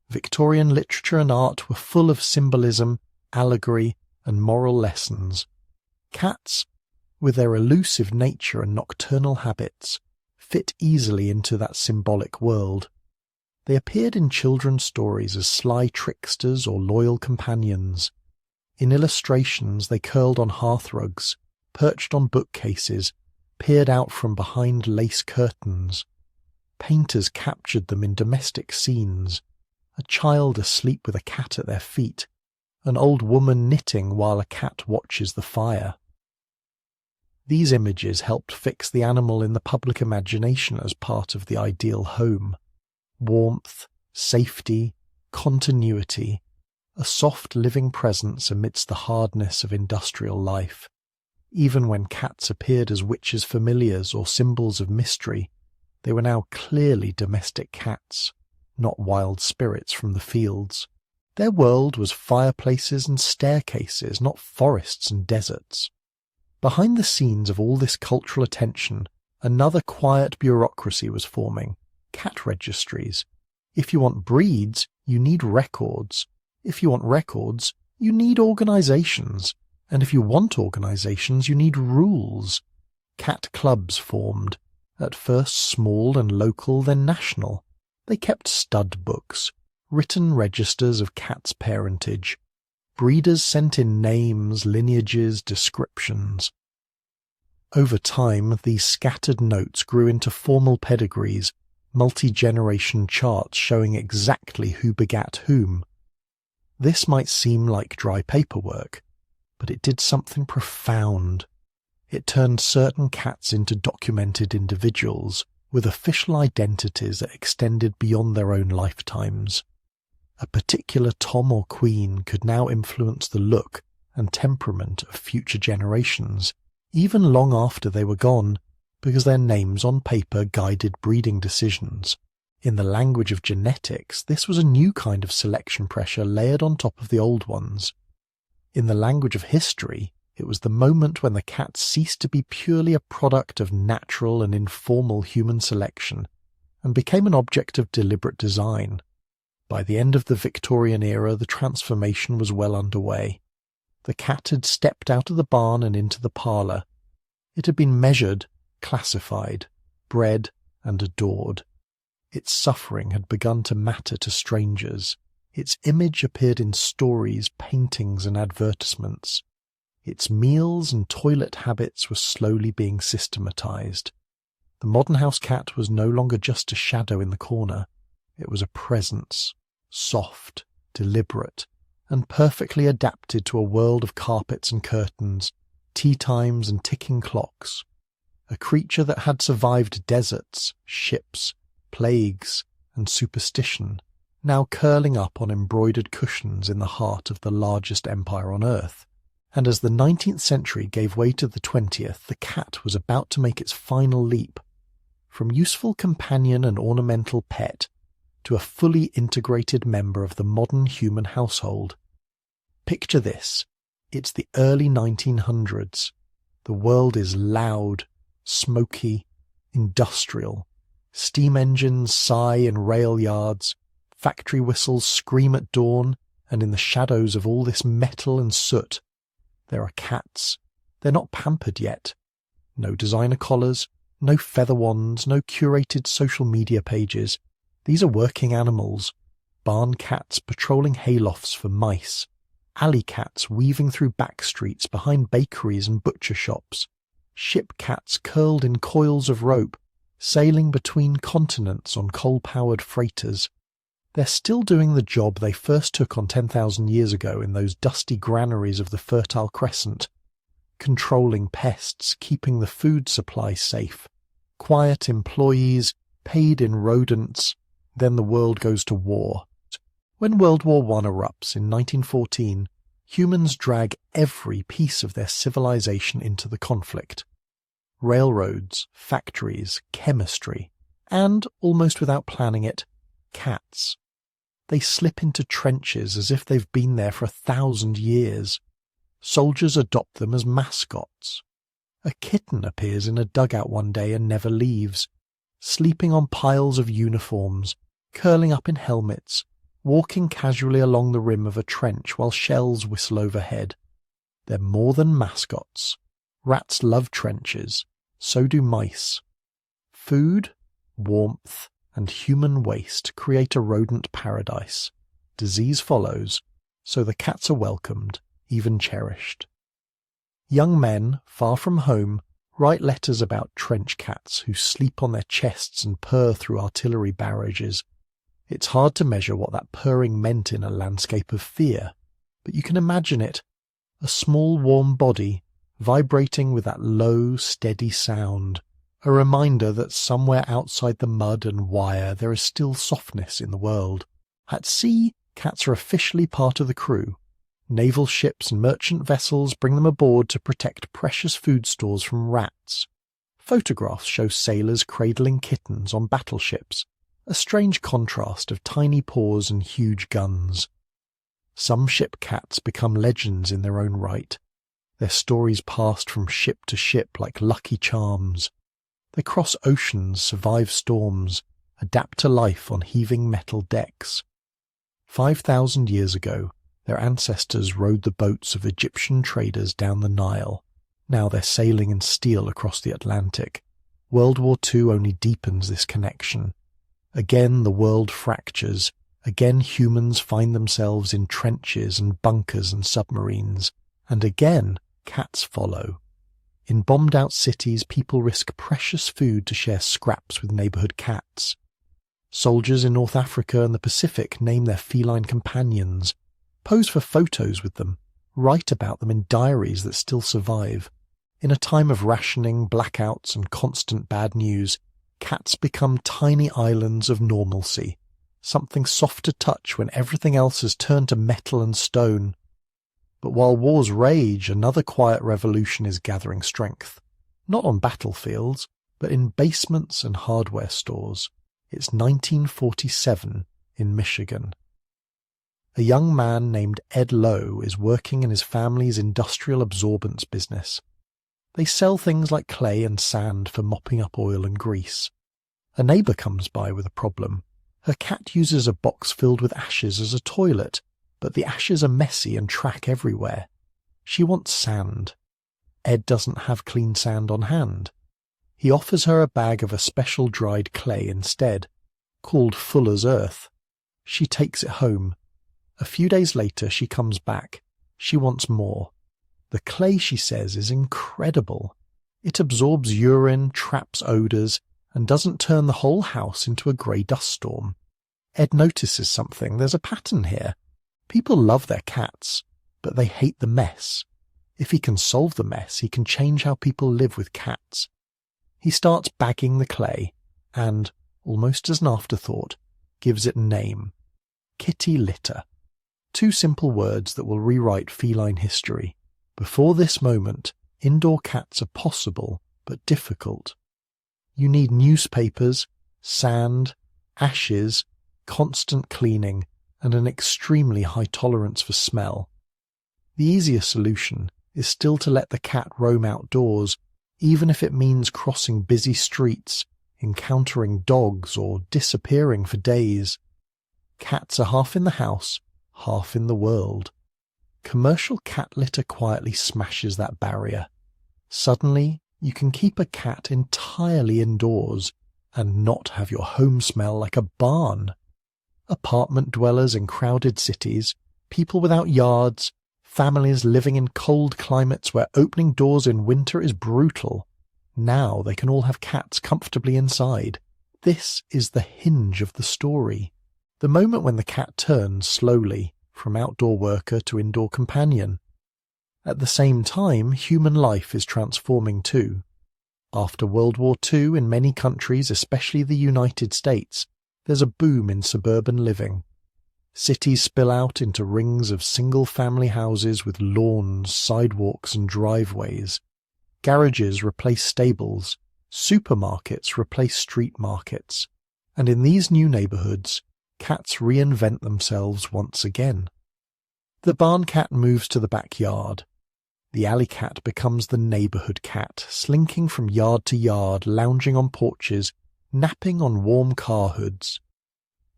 Victorian literature and art were full of symbolism, allegory, and moral lessons. Cats, with their elusive nature and nocturnal habits, fit easily into that symbolic world. They appeared in children's stories as sly tricksters or loyal companions. In illustrations they curled on hearthrugs, perched on bookcases, peered out from behind lace curtains. Painters captured them in domestic scenes: a child asleep with a cat at their feet, an old woman knitting while a cat watches the fire. These images helped fix the animal in the public imagination as part of the ideal home. Warmth, safety, continuity, a soft living presence amidst the hardness of industrial life. Even when cats appeared as witches' familiars or symbols of mystery, they were now clearly domestic cats, not wild spirits from the fields. Their world was fireplaces and staircases, not forests and deserts. Behind the scenes of all this cultural attention, another quiet bureaucracy was forming: cat registries. If you want breeds, you need records. If you want records, you need organizations. And if you want organizations, you need rules. Cat clubs formed, at first small and local, then national. They kept stud books, written registers of cats' parentage. Breeders sent in names, lineages, descriptions. Over time, these scattered notes grew into formal pedigrees, multi-generation charts showing exactly who begat whom. This might seem like dry paperwork, but it did something profound. It turned certain cats into documented individuals with official identities that extended beyond their own lifetimes. A particular Tom or Queen could now influence the look and temperament of future generations, even long after they were gone, because their names on paper guided breeding decisions. In the language of genetics, this was a new kind of selection pressure layered on top of the old ones. In the language of history, it was the moment when the cat ceased to be purely a product of natural and informal human selection and became an object of deliberate design. By the end of the Victorian era, the transformation was well underway. The cat had stepped out of the barn and into the parlour. It had been measured, classified, bred, and adored. Its suffering had begun to matter to strangers. Its image appeared in stories, paintings, and advertisements. Its meals and toilet habits were slowly being systematized. The modern house cat was no longer just a shadow in the corner. It was a presence, soft, deliberate, and perfectly adapted to a world of carpets and curtains, tea times and ticking clocks. A creature that had survived deserts, ships, plagues, and superstition, now curling up on embroidered cushions in the heart of the largest empire on earth. And as the 19th century gave way to the 20th, the cat was about to make its final leap. From useful companion and ornamental pet to a fully integrated member of the modern human household. Picture this. It's the early 1900s. The world is loud, smoky, industrial. Steam engines sigh in rail yards, factory whistles scream at dawn, and in the shadows of all this metal and soot, there are cats. They're not pampered yet. No designer collars, no feather wands, no curated social media pages. These are working animals. Barn cats patrolling haylofts for mice. Alley cats weaving through back streets behind bakeries and butcher shops. Ship cats curled in coils of rope, sailing between continents on coal-powered freighters. They're still doing the job they first took on 10,000 years ago in those dusty granaries of the Fertile Crescent, controlling pests, keeping the food supply safe. Quiet employees, paid in rodents. Then the world goes to war. When World War I erupts in 1914, humans drag every piece of their civilization into the conflict. Railroads, factories, chemistry, and, almost without planning it, cats. They slip into trenches as if they've been there for 1,000 years. Soldiers adopt them as mascots. A kitten appears in a dugout one day and never leaves, sleeping on piles of uniforms, curling up in helmets, walking casually along the rim of a trench while shells whistle overhead. They're more than mascots. Rats love trenches. So do mice. Food, warmth, and human waste create a rodent paradise. Disease follows, so the cats are welcomed, even cherished. Young men, far from home, write letters about trench cats who sleep on their chests and purr through artillery barrages. It's hard to measure what that purring meant in a landscape of fear, but you can imagine it. A small warm body, vibrating with that low, steady sound. A reminder that somewhere outside the mud and wire there is still softness in the world. At sea, cats are officially part of the crew. Naval ships and merchant vessels bring them aboard to protect precious food stores from rats. Photographs show sailors cradling kittens on battleships, a strange contrast of tiny paws and huge guns. Some ship cats become legends in their own right. Their stories passed from ship to ship like lucky charms. They cross oceans, survive storms, adapt to life on heaving metal decks. 5,000 years ago, their ancestors rowed the boats of Egyptian traders down the Nile. Now they're sailing in steel across the Atlantic. World War II only deepens this connection. Again the world fractures. Again humans find themselves in trenches and bunkers and submarines. And again cats follow. In bombed-out cities, people risk precious food to share scraps with neighbourhood cats. Soldiers in North Africa and the Pacific name their feline companions, pose for photos with them, write about them in diaries that still survive. In a time of rationing, blackouts and constant bad news, cats become tiny islands of normalcy, something soft to touch when everything else has turned to metal and stone. But while wars rage, another quiet revolution is gathering strength. Not on battlefields, but in basements and hardware stores. It's 1947 in Michigan. A young man named Ed Lowe is working in his family's industrial absorbents business. They sell things like clay and sand for mopping up oil and grease. A neighbour comes by with a problem. Her cat uses a box filled with ashes as a toilet, but the ashes are messy and track everywhere. She wants sand. Ed doesn't have clean sand on hand. He offers her a bag of a special dried clay instead, called Fuller's Earth. She takes it home. A few days later she comes back. She wants more. The clay, she says, is incredible. It absorbs urine, traps odours, and doesn't turn the whole house into a grey dust storm. Ed notices something. There's a pattern here. People love their cats, but they hate the mess. If he can solve the mess, he can change how people live with cats. He starts bagging the clay and, almost as an afterthought, gives it a name. Kitty litter. 2 simple words that will rewrite feline history. Before this moment, indoor cats are possible, but difficult. You need newspapers, sand, ashes, constant cleaning, and an extremely high tolerance for smell. The easier solution is still to let the cat roam outdoors, even if it means crossing busy streets, encountering dogs, or disappearing for days. Cats are half in the house, half in the world. Commercial cat litter quietly smashes that barrier. Suddenly, you can keep a cat entirely indoors and not have your home smell like a barn. Apartment dwellers in crowded cities, people without yards, families living in cold climates where opening doors in winter is brutal. Now they can all have cats comfortably inside. This is the hinge of the story. The moment when the cat turns slowly from outdoor worker to indoor companion. At the same time, human life is transforming too. After World War II, in many countries, especially the United States, there's a boom in suburban living. Cities spill out into rings of single-family houses with lawns, sidewalks and driveways. Garages replace stables. Supermarkets replace street markets. And in these new neighbourhoods, cats reinvent themselves once again. The barn cat moves to the backyard. The alley cat becomes the neighbourhood cat, slinking from yard to yard, lounging on porches, napping on warm car hoods.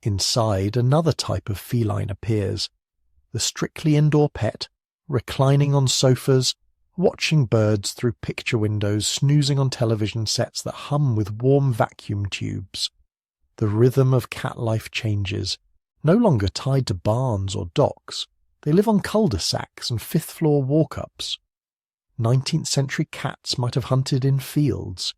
Inside, another type of feline appears. The strictly indoor pet, reclining on sofas, watching birds through picture windows, snoozing on television sets that hum with warm vacuum tubes. The rhythm of cat life changes, no longer tied to barns or docks. They live on cul-de-sacs and fifth-floor walk-ups. 19th century cats might have hunted in fields.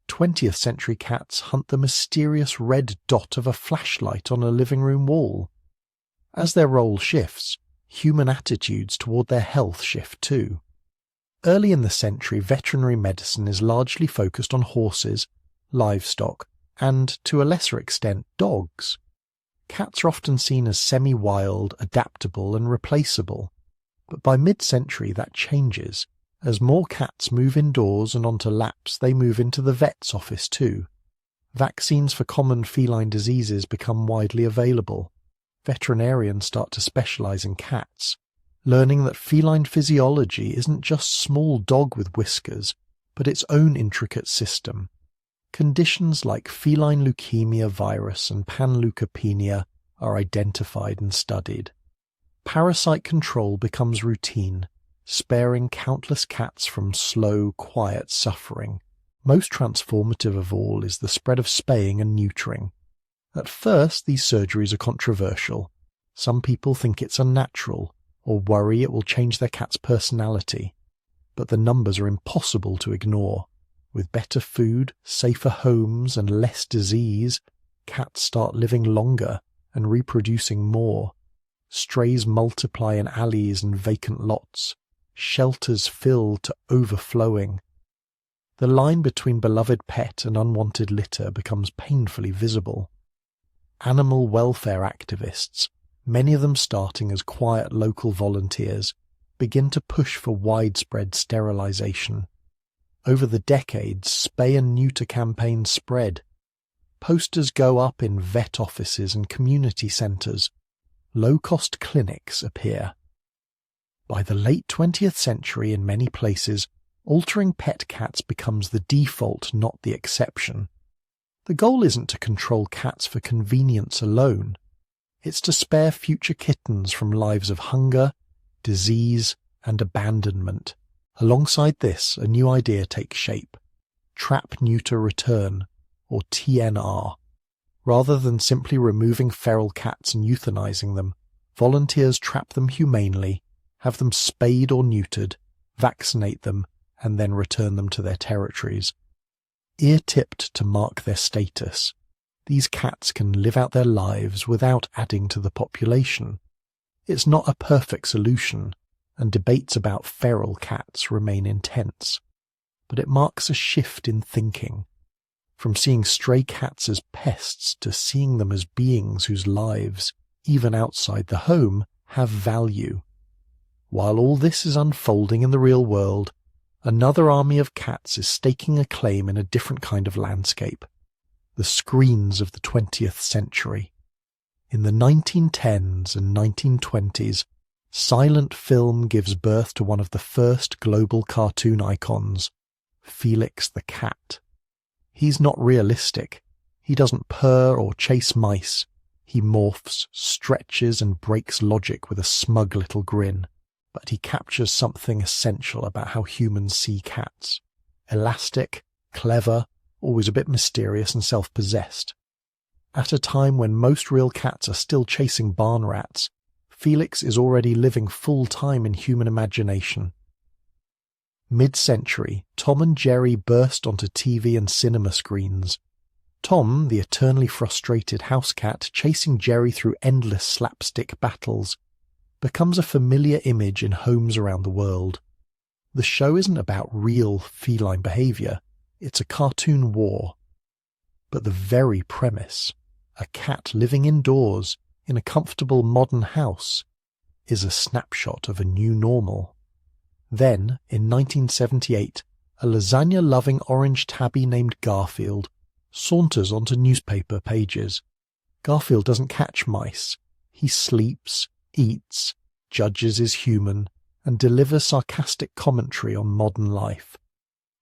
20th century cats hunt the mysterious red dot of a flashlight on a living room wall. As their role shifts, human attitudes toward their health shift too. Early in the century, veterinary medicine is largely focused on horses, livestock, and, to a lesser extent, dogs. Cats are often seen as semi-wild, adaptable and replaceable, but by mid-century that changes. As more cats move indoors and onto laps, they move into the vet's office too. Vaccines for common feline diseases become widely available. Veterinarians start to specialize in cats, learning that feline physiology isn't just small dog with whiskers, but its own intricate system. Conditions like feline leukemia virus and panleukopenia are identified and studied. Parasite control becomes routine, sparing countless cats from slow, quiet suffering. Most transformative of all is the spread of spaying and neutering. At first, these surgeries are controversial. Some people think it's unnatural, or worry it will change their cat's personality. but the numbers are impossible to ignore. With better food, safer homes, and less disease, cats start living longer and reproducing more. Strays multiply in alleys and vacant lots. Shelters fill to overflowing. The line between beloved pet and unwanted litter becomes painfully visible. Animal welfare activists, many of them starting as quiet local volunteers, begin to push for widespread sterilization. Over the decades, spay and neuter campaigns spread. Posters go up in vet offices and community centres. Low-cost clinics appear. By the late 20th century, in many places, altering pet cats becomes the default, not the exception. The goal isn't to control cats for convenience alone. It's to spare future kittens from lives of hunger, disease, and abandonment. Alongside this, a new idea takes shape. Trap, Neuter, Return, or TNR. Rather than simply removing feral cats and euthanizing them, volunteers trap them humanely, have them spayed or neutered, vaccinate them, and then return them to their territories. Ear-tipped to mark their status, these cats can live out their lives without adding to the population. It's not a perfect solution, and debates about feral cats remain intense. But it marks a shift in thinking, from seeing stray cats as pests to seeing them as beings whose lives, even outside the home, have value. While all this is unfolding in the real world, another army of cats is staking a claim in a different kind of landscape. The screens of the 20th century. In the 1910s and 1920s, silent film gives birth to one of the first global cartoon icons, Felix the cat. He's not realistic. He doesn't purr or chase mice. He morphs, stretches, and breaks logic with a smug little grin. But he captures something essential about how humans see cats. Elastic, clever, always a bit mysterious and self-possessed. At a time when most real cats are still chasing barn rats, Felix is already living full-time in human imagination. Mid-century, Tom and Jerry burst onto TV and cinema screens. Tom, the eternally frustrated house cat chasing Jerry through endless slapstick battles, becomes a familiar image in homes around the world. The show isn't about real feline behaviour, it's a cartoon war. But the very premise, a cat living indoors in a comfortable modern house, is a snapshot of a new normal. Then, in 1978, a lasagna-loving orange tabby named Garfield saunters onto newspaper pages. Garfield doesn't catch mice. He sleeps, eats, judges is human, and delivers sarcastic commentary on modern life.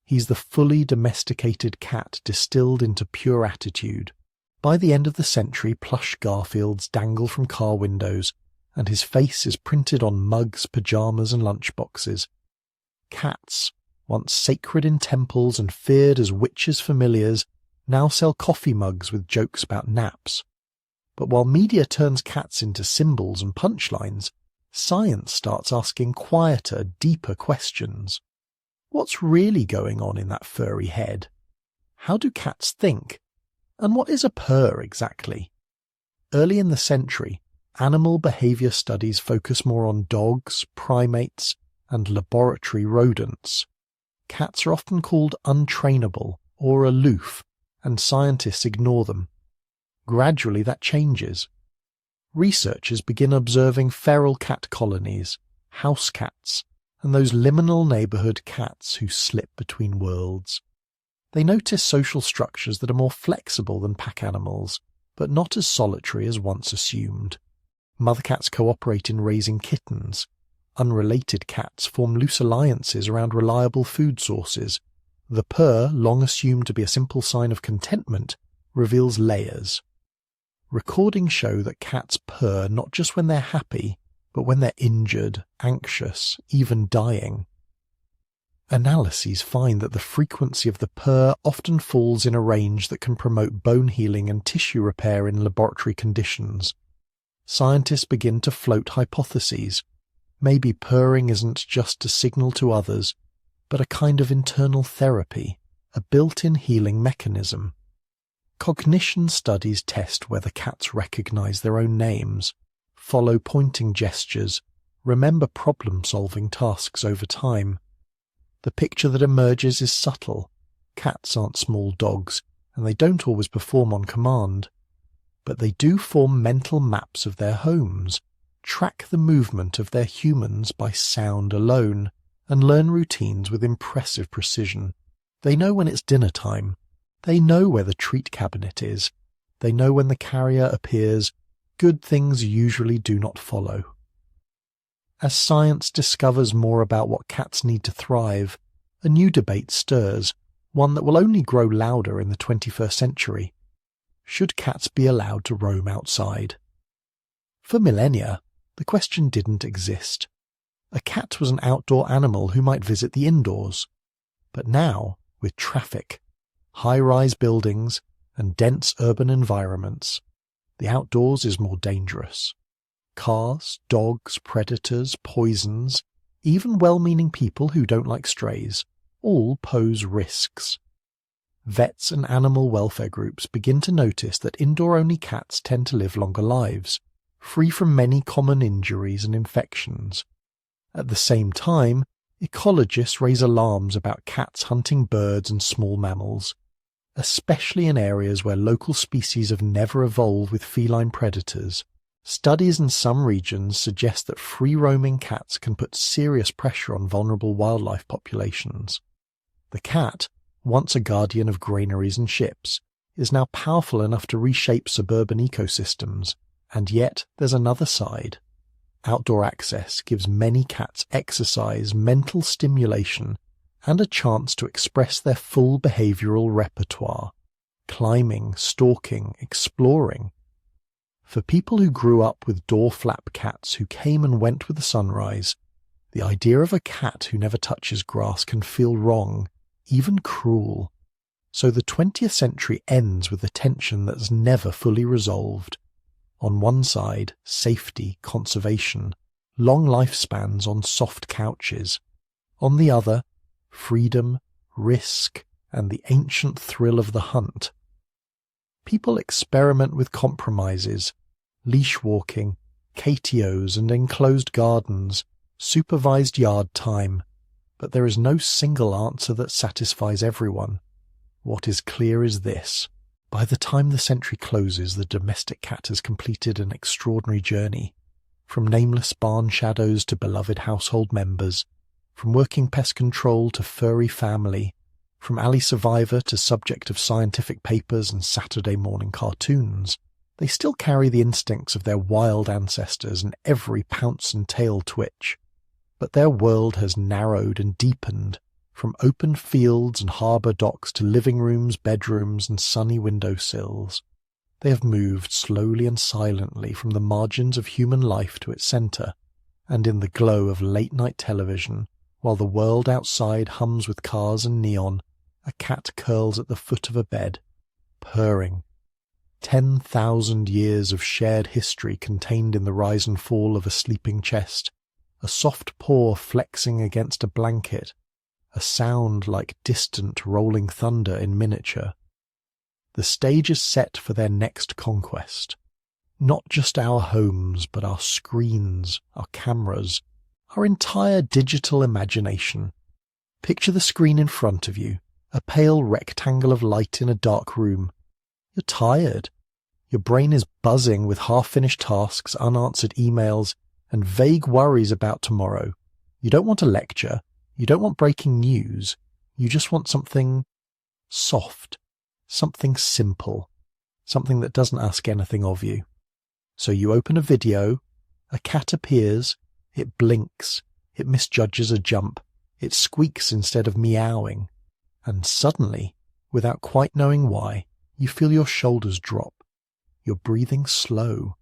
He's the fully domesticated cat distilled into pure attitude. By the end of the century, plush Garfields dangle from car windows, and his face is printed on mugs, pyjamas, and lunchboxes. Cats, once sacred in temples and feared as witches' familiars, now sell coffee mugs with jokes about naps. But while media turns cats into symbols and punchlines, science starts asking quieter, deeper questions. What's really going on in that furry head? How do cats think? And what is a purr exactly? Early in the century, animal behaviour studies focus more on dogs, primates, and laboratory rodents. Cats are often called untrainable or aloof, and scientists ignore them. Gradually that changes. Researchers begin observing feral cat colonies, house cats, and those liminal neighbourhood cats who slip between worlds. They notice social structures that are more flexible than pack animals, but not as solitary as once assumed. Mother cats cooperate in raising kittens. Unrelated cats form loose alliances around reliable food sources. The purr, long assumed to be a simple sign of contentment, reveals layers. Recordings show that cats purr not just when they're happy, but when they're injured, anxious, even dying. Analyses find that the frequency of the purr often falls in a range that can promote bone healing and tissue repair in laboratory conditions. Scientists begin to float hypotheses. Maybe purring isn't just to signal to others, but a kind of internal therapy, a built-in healing mechanism. Cognition studies test whether cats recognize their own names, follow pointing gestures, remember problem-solving tasks over time. The picture that emerges is subtle. Cats aren't small dogs, and they don't always perform on command. But they do form mental maps of their homes, track the movement of their humans by sound alone, and learn routines with impressive precision. They know when it's dinner time. They know where the treat cabinet is. They know when the carrier appears. Good things usually do not follow. As science discovers more about what cats need to thrive, a new debate stirs, one that will only grow louder in the 21st century. Should cats be allowed to roam outside? For millennia, the question didn't exist. A cat was an outdoor animal who might visit the indoors. But now, with traffic, high-rise buildings, and dense urban environments, the outdoors is more dangerous. Cars, dogs, predators, poisons, even well-meaning people who don't like strays, all pose risks. Vets and animal welfare groups begin to notice that indoor-only cats tend to live longer lives, free from many common injuries and infections. At the same time, ecologists raise alarms about cats hunting birds and small mammals, especially in areas where local species have never evolved with feline predators. Studies in some regions suggest that free-roaming cats can put serious pressure on vulnerable wildlife populations. The cat, once a guardian of granaries and ships, is now powerful enough to reshape suburban ecosystems, and yet there's another side. Outdoor access gives many cats exercise, mental stimulation, and a chance to express their full behavioral repertoire, climbing, stalking, exploring. For people who grew up with door-flap cats who came and went with the sunrise, the idea of a cat who never touches grass can feel wrong, even cruel. So the 20th century ends with a tension that's never fully resolved. On one side, safety, conservation, long lifespans on soft couches. On the other, freedom, risk, and the ancient thrill of the hunt. People experiment with compromises, leash walking, KTOs and enclosed gardens, supervised yard time, but there is no single answer that satisfies everyone. What is clear is this: by the time the century closes, the domestic cat has completed an extraordinary journey, from nameless barn shadows to beloved household members, from working pest control to furry family, from alley survivor to subject of scientific papers and Saturday morning cartoons. They still carry the instincts of their wild ancestors and every pounce and tail twitch. But their world has narrowed and deepened, from open fields and harbour docks to living rooms, bedrooms and sunny windowsills. They have moved slowly and silently from the margins of human life to its centre, and in the glow of late-night television, while the world outside hums with cars and neon, a cat curls at the foot of a bed, purring. 10,000 years of shared history contained in the rise and fall of a sleeping chest, a soft paw flexing against a blanket, a sound like distant rolling thunder in miniature. The stage is set for their next conquest. Not just our homes, but our screens, our cameras, our entire digital imagination. Picture the screen in front of you, a pale rectangle of light in a dark room. You're tired. Your brain is buzzing with half-finished tasks, unanswered emails, and vague worries about tomorrow. You don't want a lecture. You don't want breaking news. You just want something soft, something simple, something that doesn't ask anything of you. So you open a video, a cat appears, it blinks, it misjudges a jump, it squeaks instead of meowing, and suddenly, without quite knowing why, you feel your shoulders drop. You're breathing slow.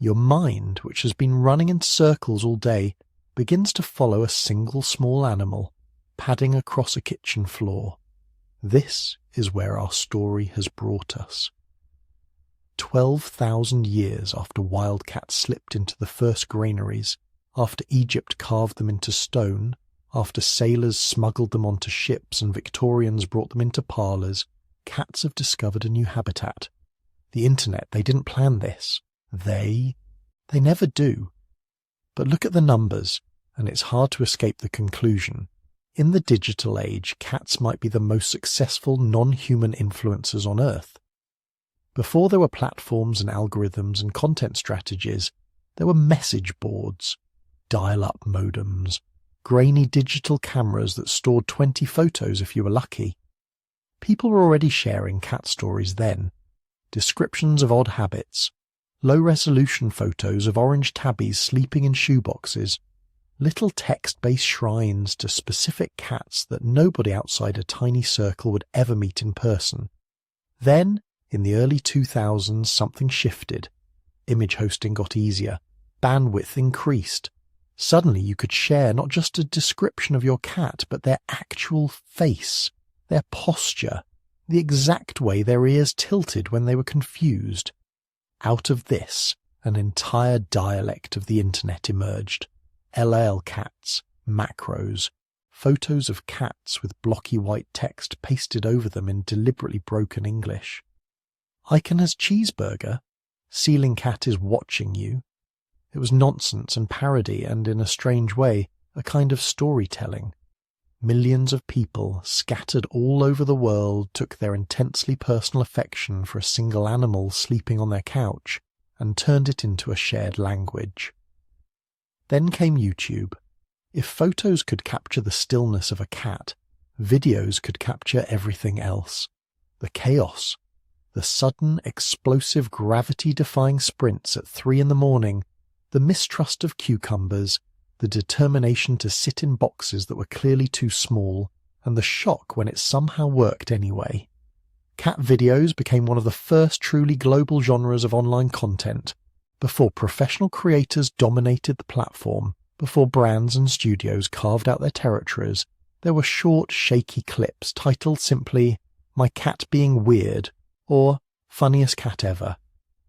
Your mind, which has been running in circles all day, begins to follow a single small animal, padding across a kitchen floor. This is where our story has brought us. 12,000 years after wildcats slipped into the first granaries, after Egypt carved them into stone, After sailors smuggled them onto ships and Victorians brought them into parlors, cats have discovered a new habitat. The internet, they didn't plan this. They never do. But look at the numbers, and it's hard to escape the conclusion. In the digital age, cats might be the most successful non-human influencers on Earth. Before there were platforms and algorithms and content strategies, there were message boards, dial-up modems, grainy digital cameras that stored 20 photos if you were lucky. People were already sharing cat stories then. Descriptions of odd habits, low-resolution photos of orange tabbies sleeping in shoeboxes, little text-based shrines to specific cats that nobody outside a tiny circle would ever meet in person. Then, in the early 2000s, something shifted. Image hosting got easier. Bandwidth increased. Suddenly you could share not just a description of your cat, but their actual face, their posture, the exact way their ears tilted when they were confused. Out of this, an entire dialect of the internet emerged. LL cats, macros, photos of cats with blocky white text pasted over them in deliberately broken English. Icon has cheeseburger. Ceiling cat is watching you. It was nonsense and parody and, in a strange way, a kind of storytelling. Millions of people, scattered all over the world, took their intensely personal affection for a single animal sleeping on their couch and turned it into a shared language. Then came YouTube. If photos could capture the stillness of a cat, videos could capture everything else. The chaos, the sudden, explosive, gravity-defying sprints at 3 a.m, the mistrust of cucumbers, the determination to sit in boxes that were clearly too small, and the shock when it somehow worked anyway. Cat videos became one of the first truly global genres of online content, before professional creators dominated the platform, before brands and studios carved out their territories. There were short, shaky clips titled simply, "My Cat Being Weird," or "Funniest Cat Ever,"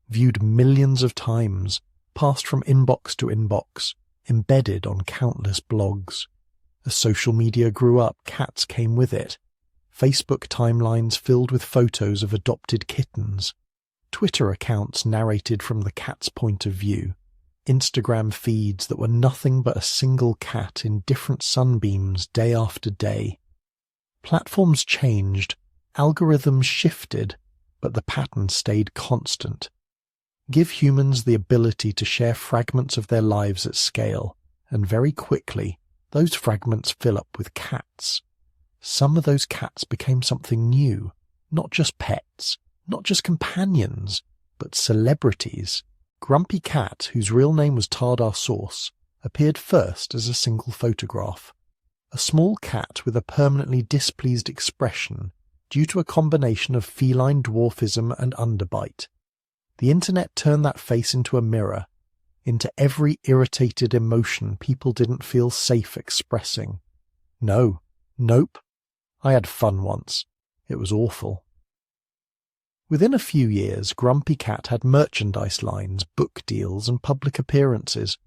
viewed millions of times, passed from inbox to inbox, embedded on countless blogs. As social media grew up, cats came with it. Facebook timelines filled with photos of adopted kittens. Twitter accounts narrated from the cat's point of view. Instagram feeds that were nothing but a single cat in different sunbeams day after day. Platforms changed, algorithms shifted, but the pattern stayed constant. Give humans the ability to share fragments of their lives at scale, and very quickly, those fragments fill up with cats. Some of those cats became something new, not just pets, not just companions, but celebrities. Grumpy Cat, whose real name was Tardar Sauce, appeared first as a single photograph. A small cat with a permanently displeased expression due to a combination of feline dwarfism and underbite. The internet turned that face into a mirror, into every irritated emotion people didn't feel safe expressing. Nope. I had fun once. It was awful. Within a few years, Grumpy Cat had merchandise lines, book deals, and public appearances.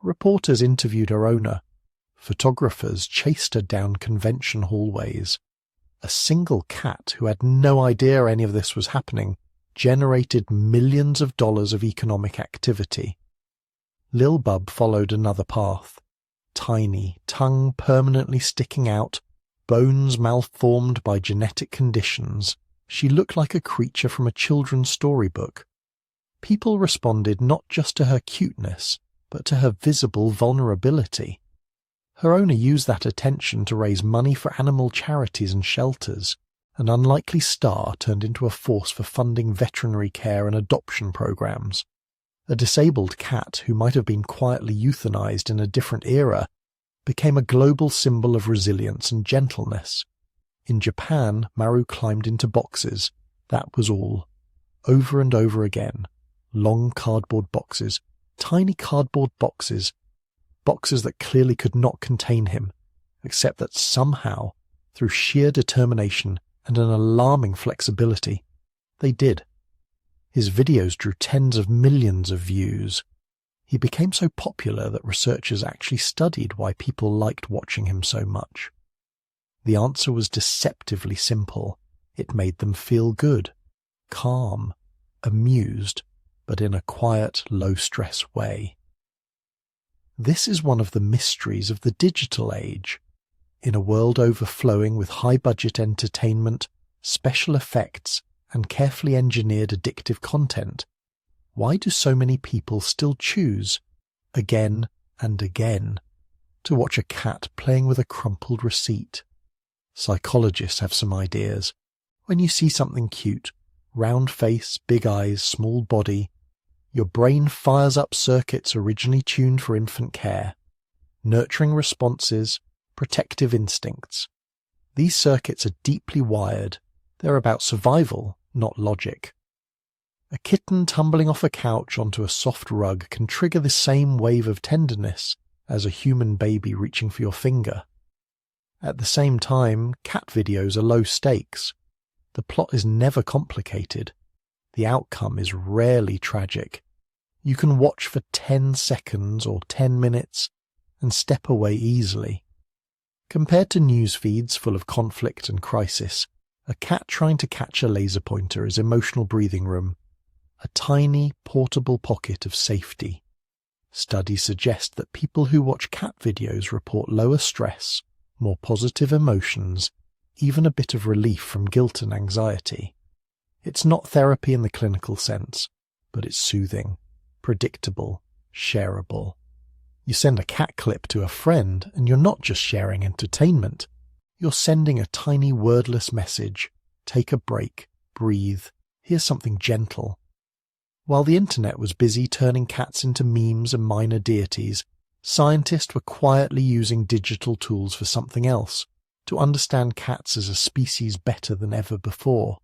Reporters interviewed her owner. Photographers chased her down convention hallways. A single cat who had no idea any of this was happening generated millions of dollars of economic activity. Lil Bub followed another path. Tiny, tongue permanently sticking out, bones malformed by genetic conditions, she looked like a creature from a children's storybook. People responded not just to her cuteness, but to her visible vulnerability. Her owner used that attention to raise money for animal charities and shelters. An unlikely star turned into a force for funding veterinary care and adoption programs. A disabled cat who might have been quietly euthanized in a different era became a global symbol of resilience and gentleness. In Japan, Maru climbed into boxes. That was all. Over and over again. Long cardboard boxes. Tiny cardboard boxes. Boxes that clearly could not contain him, except that somehow, through sheer determination and an alarming flexibility, they did. His videos drew tens of millions of views. He became so popular that researchers actually studied why people liked watching him so much. The answer was deceptively simple. It made them feel good, calm, amused, but in a quiet, low-stress way. This is one of the mysteries of the digital age. In a world overflowing with high-budget entertainment, special effects, and carefully engineered addictive content, why do so many people still choose, again and again, to watch a cat playing with a crumpled receipt? Psychologists have some ideas. When you see something cute, round face, big eyes, small body, your brain fires up circuits originally tuned for infant care, nurturing responses, protective instincts. These circuits are deeply wired. They're about survival, not logic. A kitten tumbling off a couch onto a soft rug can trigger the same wave of tenderness as a human baby reaching for your finger. At the same time, cat videos are low stakes. The plot is never complicated. The outcome is rarely tragic. You can watch for 10 seconds or 10 minutes and step away easily. Compared to news feeds full of conflict and crisis, a cat trying to catch a laser pointer is emotional breathing room, a tiny, portable pocket of safety. Studies suggest that people who watch cat videos report lower stress, more positive emotions, even a bit of relief from guilt and anxiety. It's not therapy in the clinical sense, but it's soothing, predictable, shareable. You send a cat clip to a friend and you're not just sharing entertainment. You're sending a tiny wordless message. Take a break, breathe, here's something gentle. While the internet was busy turning cats into memes and minor deities, scientists were quietly using digital tools for something else, to understand cats as a species better than ever before.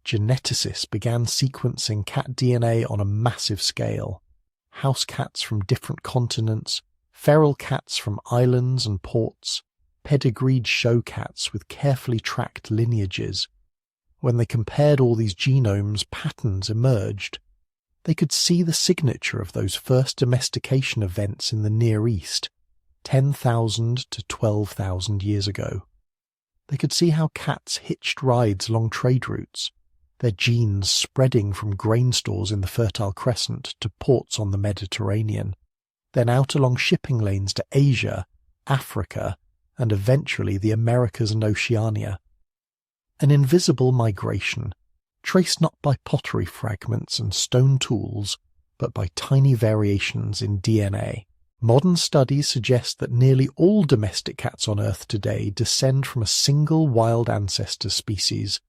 Geneticists began sequencing cat DNA on a massive scale. House cats from different continents, feral cats from islands and ports, pedigreed show cats with carefully tracked lineages. When they compared all these genomes, patterns emerged. They could see the signature of those first domestication events in the Near East, 10,000 to 12,000 years ago. They could see how cats hitched rides along trade routes, their genes spreading from grain stores in the Fertile Crescent to ports on the Mediterranean, then out along shipping lanes to Asia, Africa, and eventually the Americas and Oceania. An invisible migration, traced not by pottery fragments and stone tools, but by tiny variations in DNA. Modern studies suggest that nearly all domestic cats on Earth today descend from a single wild ancestor species,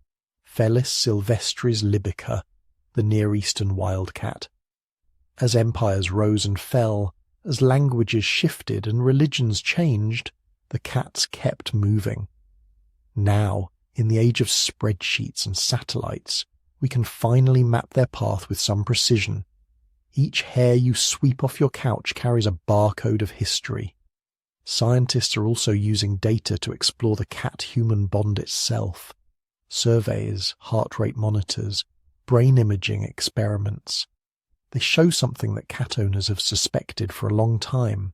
Felis Silvestris libica, the Near Eastern wildcat. As empires rose and fell, as languages shifted and religions changed, the cats kept moving. Now, in the age of spreadsheets and satellites, we can finally map their path with some precision. Each hair you sweep off your couch carries a barcode of history. Scientists are also using data to explore the cat-human bond itself. Surveys, heart rate monitors, brain imaging experiments. They show something that cat owners have suspected for a long time.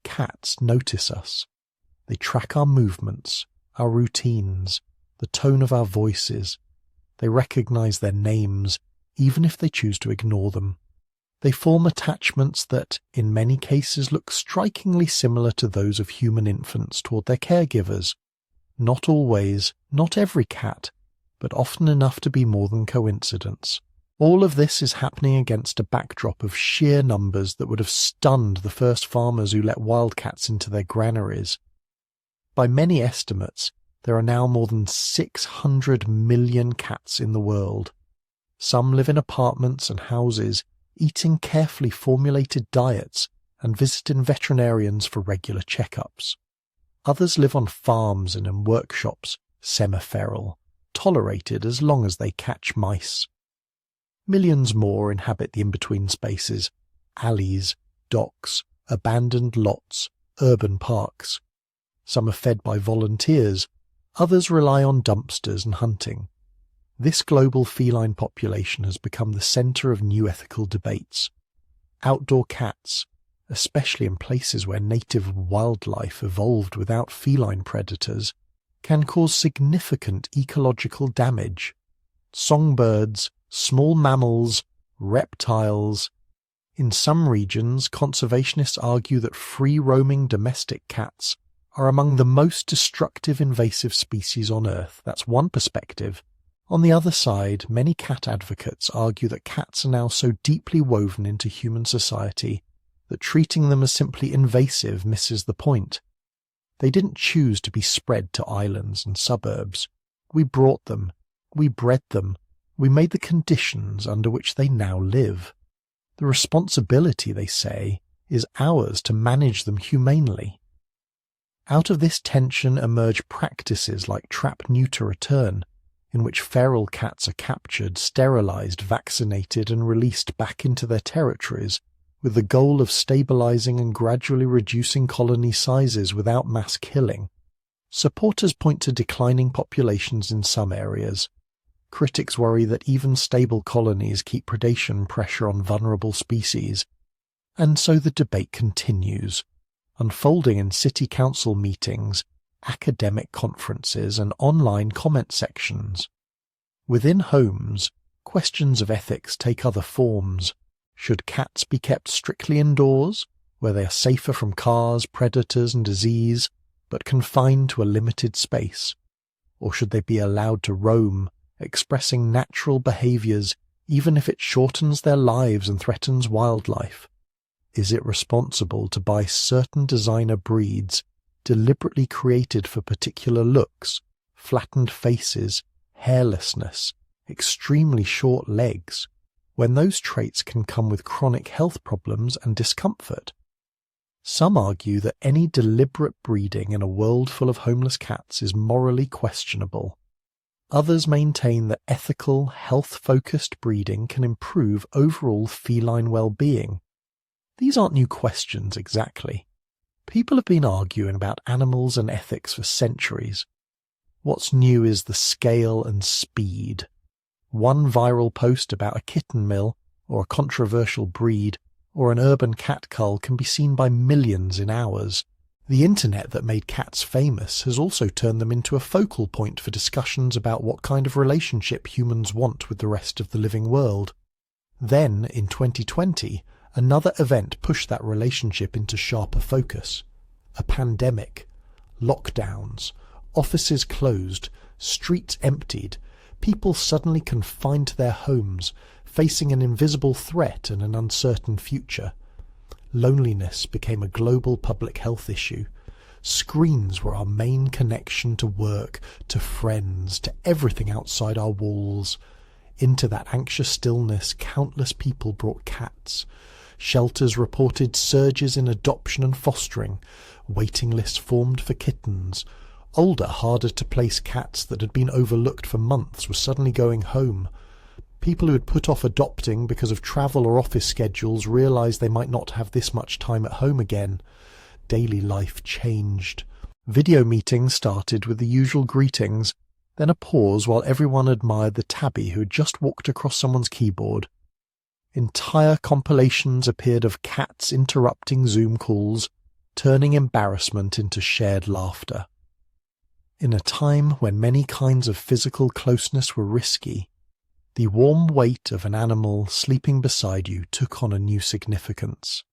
Cats notice us. They track our movements, our routines, the tone of our voices. They recognize their names, even if they choose to ignore them. They form attachments that, in many cases, look strikingly similar to those of human infants toward their caregivers. Not always, not every cat, but often enough to be more than coincidence. All of this is happening against a backdrop of sheer numbers that would have stunned the first farmers who let wildcats into their granaries. By many estimates, there are now more than 600 million cats in the world. Some live in apartments and houses, eating carefully formulated diets and visiting veterinarians for regular checkups. Others live on farms and in workshops, semi-feral, tolerated as long as they catch mice. Millions more inhabit the in-between spaces, alleys, docks, abandoned lots, urban parks. Some are fed by volunteers, others rely on dumpsters and hunting. This global feline population has become the centre of new ethical debates. outdoor cats, especially in places where native wildlife evolved without feline predators, can cause significant ecological damage. Songbirds, small mammals, reptiles. In some regions, conservationists argue that free-roaming domestic cats are among the most destructive invasive species on Earth. That's one perspective. On the other side, many cat advocates argue that cats are now so deeply woven into human society that treating them as simply invasive misses the point. They didn't choose to be spread to islands and suburbs. We brought them. We bred them. We made the conditions under which they now live. The responsibility, they say, is ours to manage them humanely. Out of this tension emerge practices like trap-neuter-return, in which feral cats are captured, sterilized, vaccinated, and released back into their territories, with the goal of stabilizing and gradually reducing colony sizes without mass killing. Supporters point to declining populations in some areas. Critics worry that even stable colonies keep predation pressure on vulnerable species. And so the debate continues, unfolding in city council meetings, academic conferences, and online comment sections. Within homes, questions of ethics take other forms. Should cats be kept strictly indoors, where they are safer from cars, predators, and disease, but confined to a limited space? Or should they be allowed to roam, expressing natural behaviors even if it shortens their lives and threatens wildlife? Is it responsible to buy certain designer breeds deliberately created for particular looks, flattened faces, hairlessness, extremely short legs, when those traits can come with chronic health problems and discomfort? Some argue that any deliberate breeding in a world full of homeless cats is morally questionable. Others maintain that ethical, health-focused breeding can improve overall feline well-being. These aren't new questions exactly. People have been arguing about animals and ethics for centuries. What's new is the scale and speed. One viral post about a kitten mill, or a controversial breed, or an urban cat cull can be seen by millions in hours. The internet that made cats famous has also turned them into a focal point for discussions about what kind of relationship humans want with the rest of the living world. Then, in 2020, another event pushed that relationship into sharper focus. A pandemic, lockdowns, offices closed, streets emptied, people suddenly confined to their homes, facing an invisible threat and an uncertain future. Loneliness became a global public health issue. Screens were our main connection to work, to friends, to everything outside our walls. Into that anxious stillness, countless people brought cats. Shelters reported surges in adoption and fostering. Waiting lists formed for kittens. Older, harder-to-place cats that had been overlooked for months were suddenly going home. People who had put off adopting because of travel or office schedules realized they might not have this much time at home again. Daily life changed. Video meetings started with the usual greetings, then a pause while everyone admired the tabby who had just walked across someone's keyboard. Entire compilations appeared of cats interrupting Zoom calls, turning embarrassment into shared laughter. In a time when many kinds of physical closeness were risky, the warm weight of an animal sleeping beside you took on a new significance.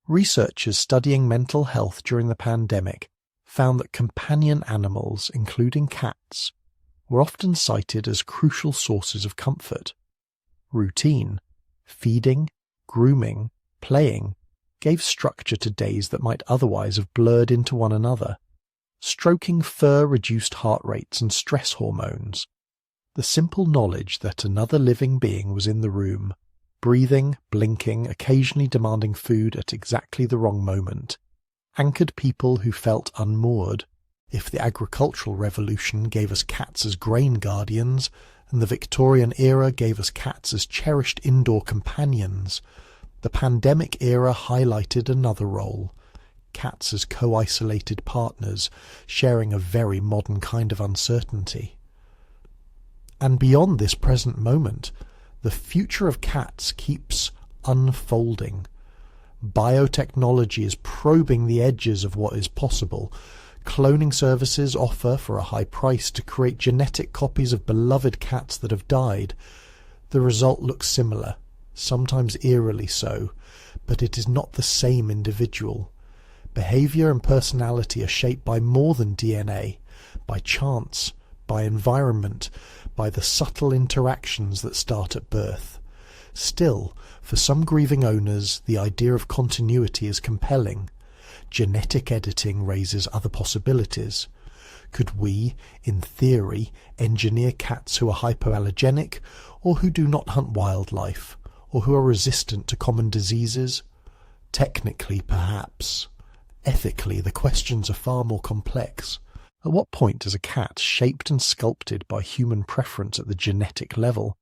Researchers studying mental health during the pandemic found that companion animals, including cats, were often cited as crucial sources of comfort. Routine, feeding, grooming, playing, gave structure to days that might otherwise have blurred into one another. Stroking fur reduced heart rates and stress hormones. The simple knowledge that another living being was in the room, breathing, blinking, occasionally demanding food at exactly the wrong moment, anchored people who felt unmoored. If the agricultural revolution gave us cats as grain guardians, and the Victorian era gave us cats as cherished indoor companions, the pandemic era highlighted another role: cats as co-isolated partners, sharing a very modern kind of uncertainty. And beyond this present moment, the future of cats keeps unfolding. Biotechnology is probing the edges of what is possible. Cloning services offer for a high price to create genetic copies of beloved cats that have died. The result looks similar, sometimes eerily so, but it is not the same individual. Behaviour and personality are shaped by more than DNA, by chance, by environment, by the subtle interactions that start at birth. Still, for some grieving owners, the idea of continuity is compelling. Genetic editing raises other possibilities. Could we, in theory, engineer cats who are hypoallergenic, or who do not hunt wildlife, or who are resistant to common diseases? Technically, perhaps. Ethically, the questions are far more complex. At what point does a cat, shaped and sculpted by human preference at the genetic level,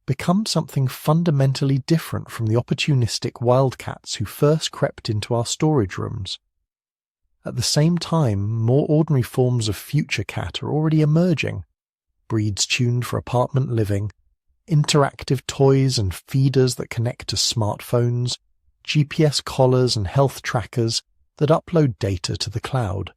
become something fundamentally different from the opportunistic wildcats who first crept into our storage rooms? At the same time, more ordinary forms of future cat are already emerging. Breeds tuned for apartment living, interactive toys and feeders that connect to smartphones, GPS collars and health trackers that upload data to the cloud.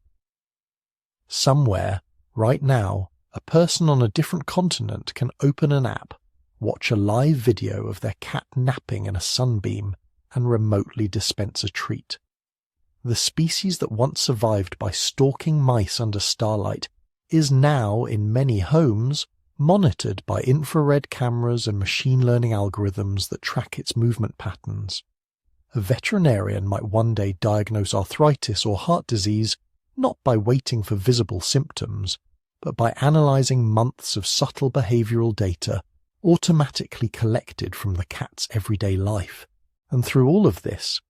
Somewhere, right now, a person on a different continent can open an app, watch a live video of their cat napping in a sunbeam, and remotely dispense a treat. The species that once survived by stalking mice under starlight is now, in many homes, monitored by infrared cameras and machine learning algorithms that track its movement patterns. A veterinarian might one day diagnose arthritis or heart disease not by waiting for visible symptoms, but by analysing months of subtle behavioural data automatically collected from the cat's everyday life. And through all of this,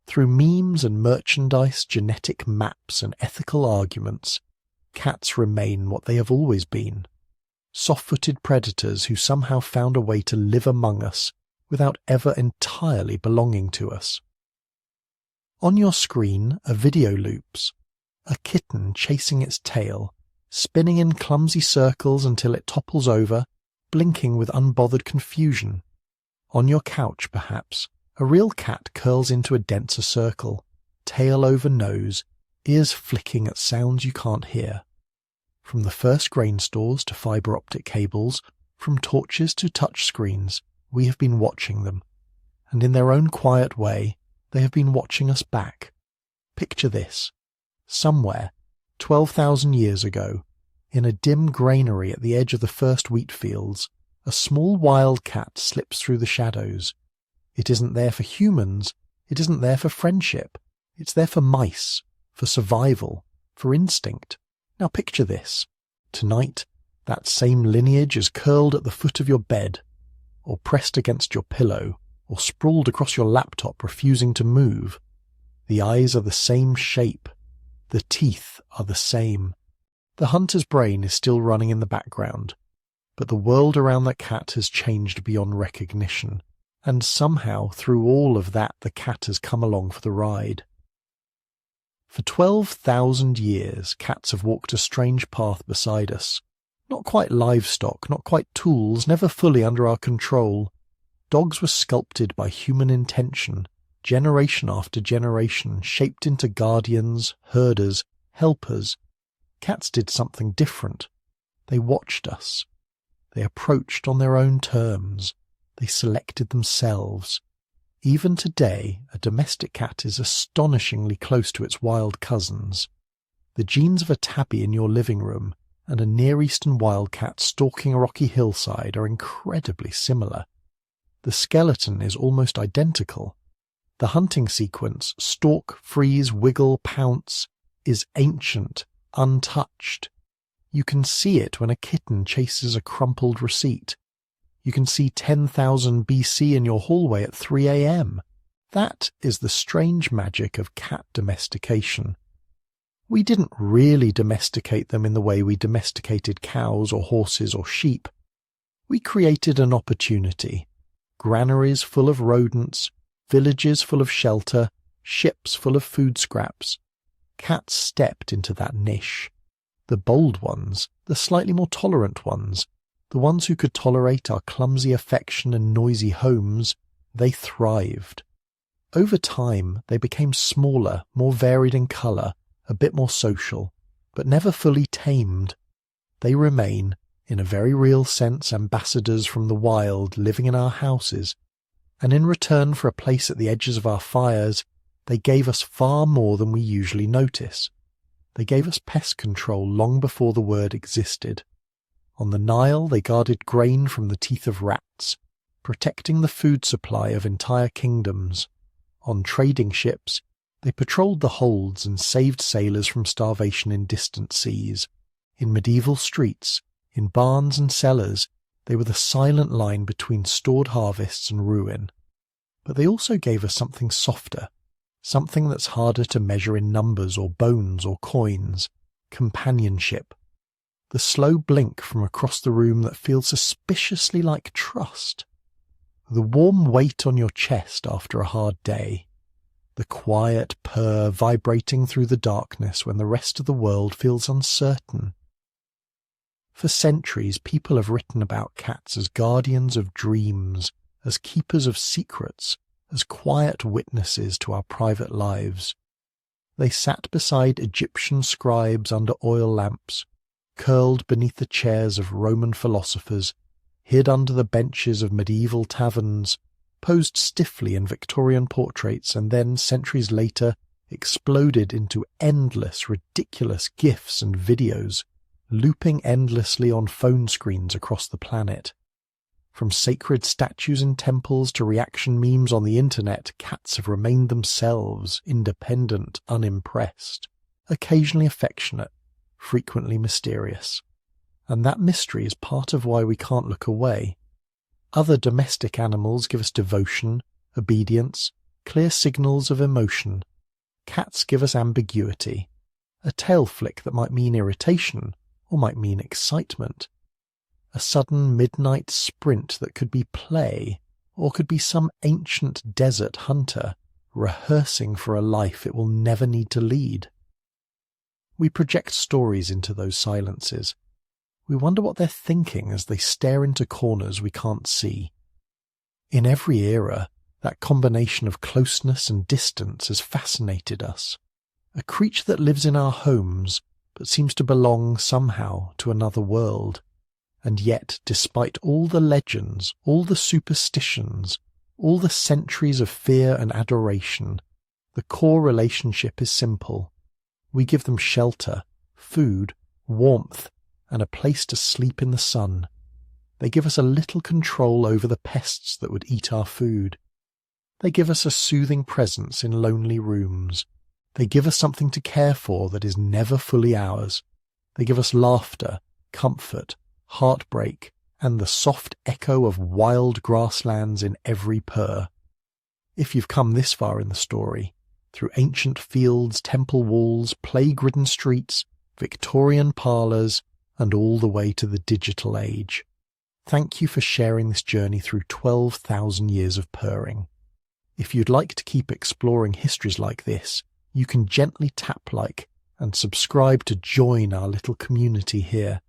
through memes and merchandise, genetic maps and ethical arguments, cats remain what they have always been. Soft-footed predators who somehow found a way to live among us without ever entirely belonging to us. On your screen, a video loops. A kitten chasing its tail, spinning in clumsy circles until it topples over, blinking with unbothered confusion. On your couch, perhaps, a real cat curls into a denser circle, tail over nose, ears flicking at sounds you can't hear. From the first grain stores to fibre optic cables, from torches to touch screens, we have been watching them. And in their own quiet way, they have been watching us back. Picture this. Somewhere, 12,000 years ago, in a dim granary at the edge of the first wheat fields, a small wildcat slips through the shadows. It isn't there for humans, it isn't there for friendship, it's there for mice, for survival, for instinct. Now picture this. Tonight, that same lineage is curled at the foot of your bed, or pressed against your pillow, or sprawled across your laptop refusing to move. The eyes are the same shape. The teeth are the same. The hunter's brain is still running in the background, but the world around that cat has changed beyond recognition, and somehow through all of that the cat has come along for the ride. For 12,000 years cats have walked a strange path beside us. Not quite livestock, not quite tools, never fully under our control. Dogs were sculpted by human intention, generation after generation, shaped into guardians, herders, helpers. Cats did something different. They watched us. They approached on their own terms. They selected themselves. Even today, a domestic cat is astonishingly close to its wild cousins. The genes of a tabby in your living room and a Near Eastern wildcat stalking a rocky hillside are incredibly similar. The skeleton is almost identical. The hunting sequence, stalk, freeze, wiggle, pounce, is ancient, untouched. You can see it when a kitten chases a crumpled receipt. You can see 10,000 BC in your hallway at 3 a.m. That is the strange magic of cat domestication. We didn't really domesticate them in the way we domesticated cows or horses or sheep. We created an opportunity. Granaries full of rodents, villages full of shelter, ships full of food scraps. Cats stepped into that niche. The bold ones, the slightly more tolerant ones, the ones who could tolerate our clumsy affection and noisy homes, They thrived. Over time, they became smaller, more varied in colour, a bit more social, but never fully tamed. They remain, in a very real sense, ambassadors from the wild living in our houses, and in return for a place at the edges of our fires, they gave us far more than we usually notice. They gave us pest control long before the word existed. On the Nile, they guarded grain from the teeth of rats, protecting the food supply of entire kingdoms. On trading ships, they patrolled the holds and saved sailors from starvation in distant seas. In medieval streets, in barns and cellars, they were the silent line between stored harvests and ruin. But they also gave us something softer, something that's harder to measure in numbers or bones or coins: companionship. The slow blink from across the room that feels suspiciously like trust. The warm weight on your chest after a hard day. The quiet purr vibrating through the darkness when the rest of the world feels uncertain. For centuries, people have written about cats as guardians of dreams, as keepers of secrets, as quiet witnesses to our private lives. They sat beside Egyptian scribes under oil lamps, curled beneath the chairs of Roman philosophers, hid under the benches of medieval taverns, posed stiffly in Victorian portraits, and then, centuries later, exploded into endless, ridiculous GIFs and videos, looping endlessly on phone screens across the planet. From sacred statues in temples to reaction memes on the internet, cats have remained themselves, independent, unimpressed, occasionally affectionate, frequently mysterious. And that mystery is part of why we can't look away. Other domestic animals give us devotion, obedience, clear signals of emotion. Cats give us ambiguity, a tail flick that might mean irritation or might mean excitement. A sudden midnight sprint that could be play, or could be some ancient desert hunter rehearsing for a life it will never need to lead. We project stories into those silences. We wonder what they're thinking as they stare into corners we can't see. In every era, that combination of closeness and distance has fascinated us. A creature that lives in our homes, but seems to belong somehow to another world. And yet, despite all the legends, all the superstitions, all the centuries of fear and adoration, the core relationship is simple. We give them shelter, food, warmth, and a place to sleep in the sun. They give us a little control over the pests that would eat our food. They give us a soothing presence in lonely rooms. They give us something to care for that is never fully ours. They give us laughter, comfort, heartbreak, and the soft echo of wild grasslands in every purr. If you've come this far in the story, through ancient fields, temple walls, plague-ridden streets, Victorian parlors, and all the way to the digital age, thank you for sharing this journey through 12,000 years of purring. If you'd like to keep exploring histories like this, you can gently tap like and subscribe to join our little community here.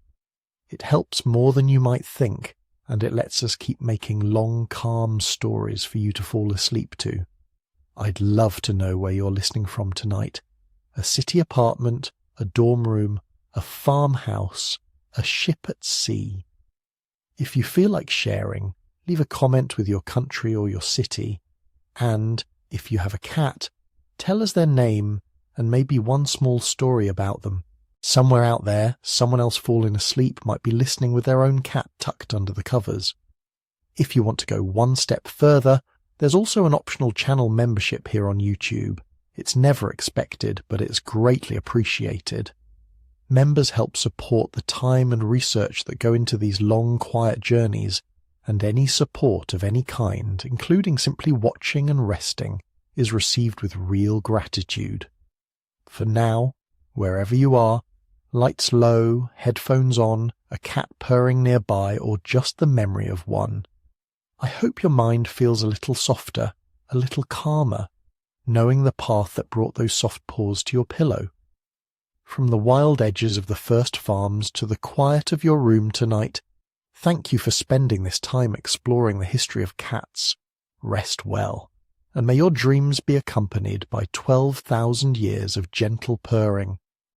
It helps more than you might think, and it lets us keep making long, calm stories for you to fall asleep to. I'd love to know where you're listening from tonight. A city apartment, a dorm room, a farmhouse, a ship at sea. If you feel like sharing, leave a comment with your country or your city. And, if you have a cat, tell us their name and maybe one small story about them. Somewhere out there, someone else falling asleep might be listening with their own cat tucked under the covers. If you want to go one step further, there's also an optional channel membership here on YouTube. It's never expected, but it's greatly appreciated. Members help support the time and research that go into these long, quiet journeys, and any support of any kind, including simply watching and resting, is received with real gratitude. For now, wherever you are, lights low, headphones on, a cat purring nearby, or just the memory of one, I hope your mind feels a little softer, a little calmer, knowing the path that brought those soft paws to your pillow. From the wild edges of the first farms to the quiet of your room tonight, thank you for spending this time exploring the history of cats, rest well, and may your dreams be accompanied by 12,000 years of gentle purring,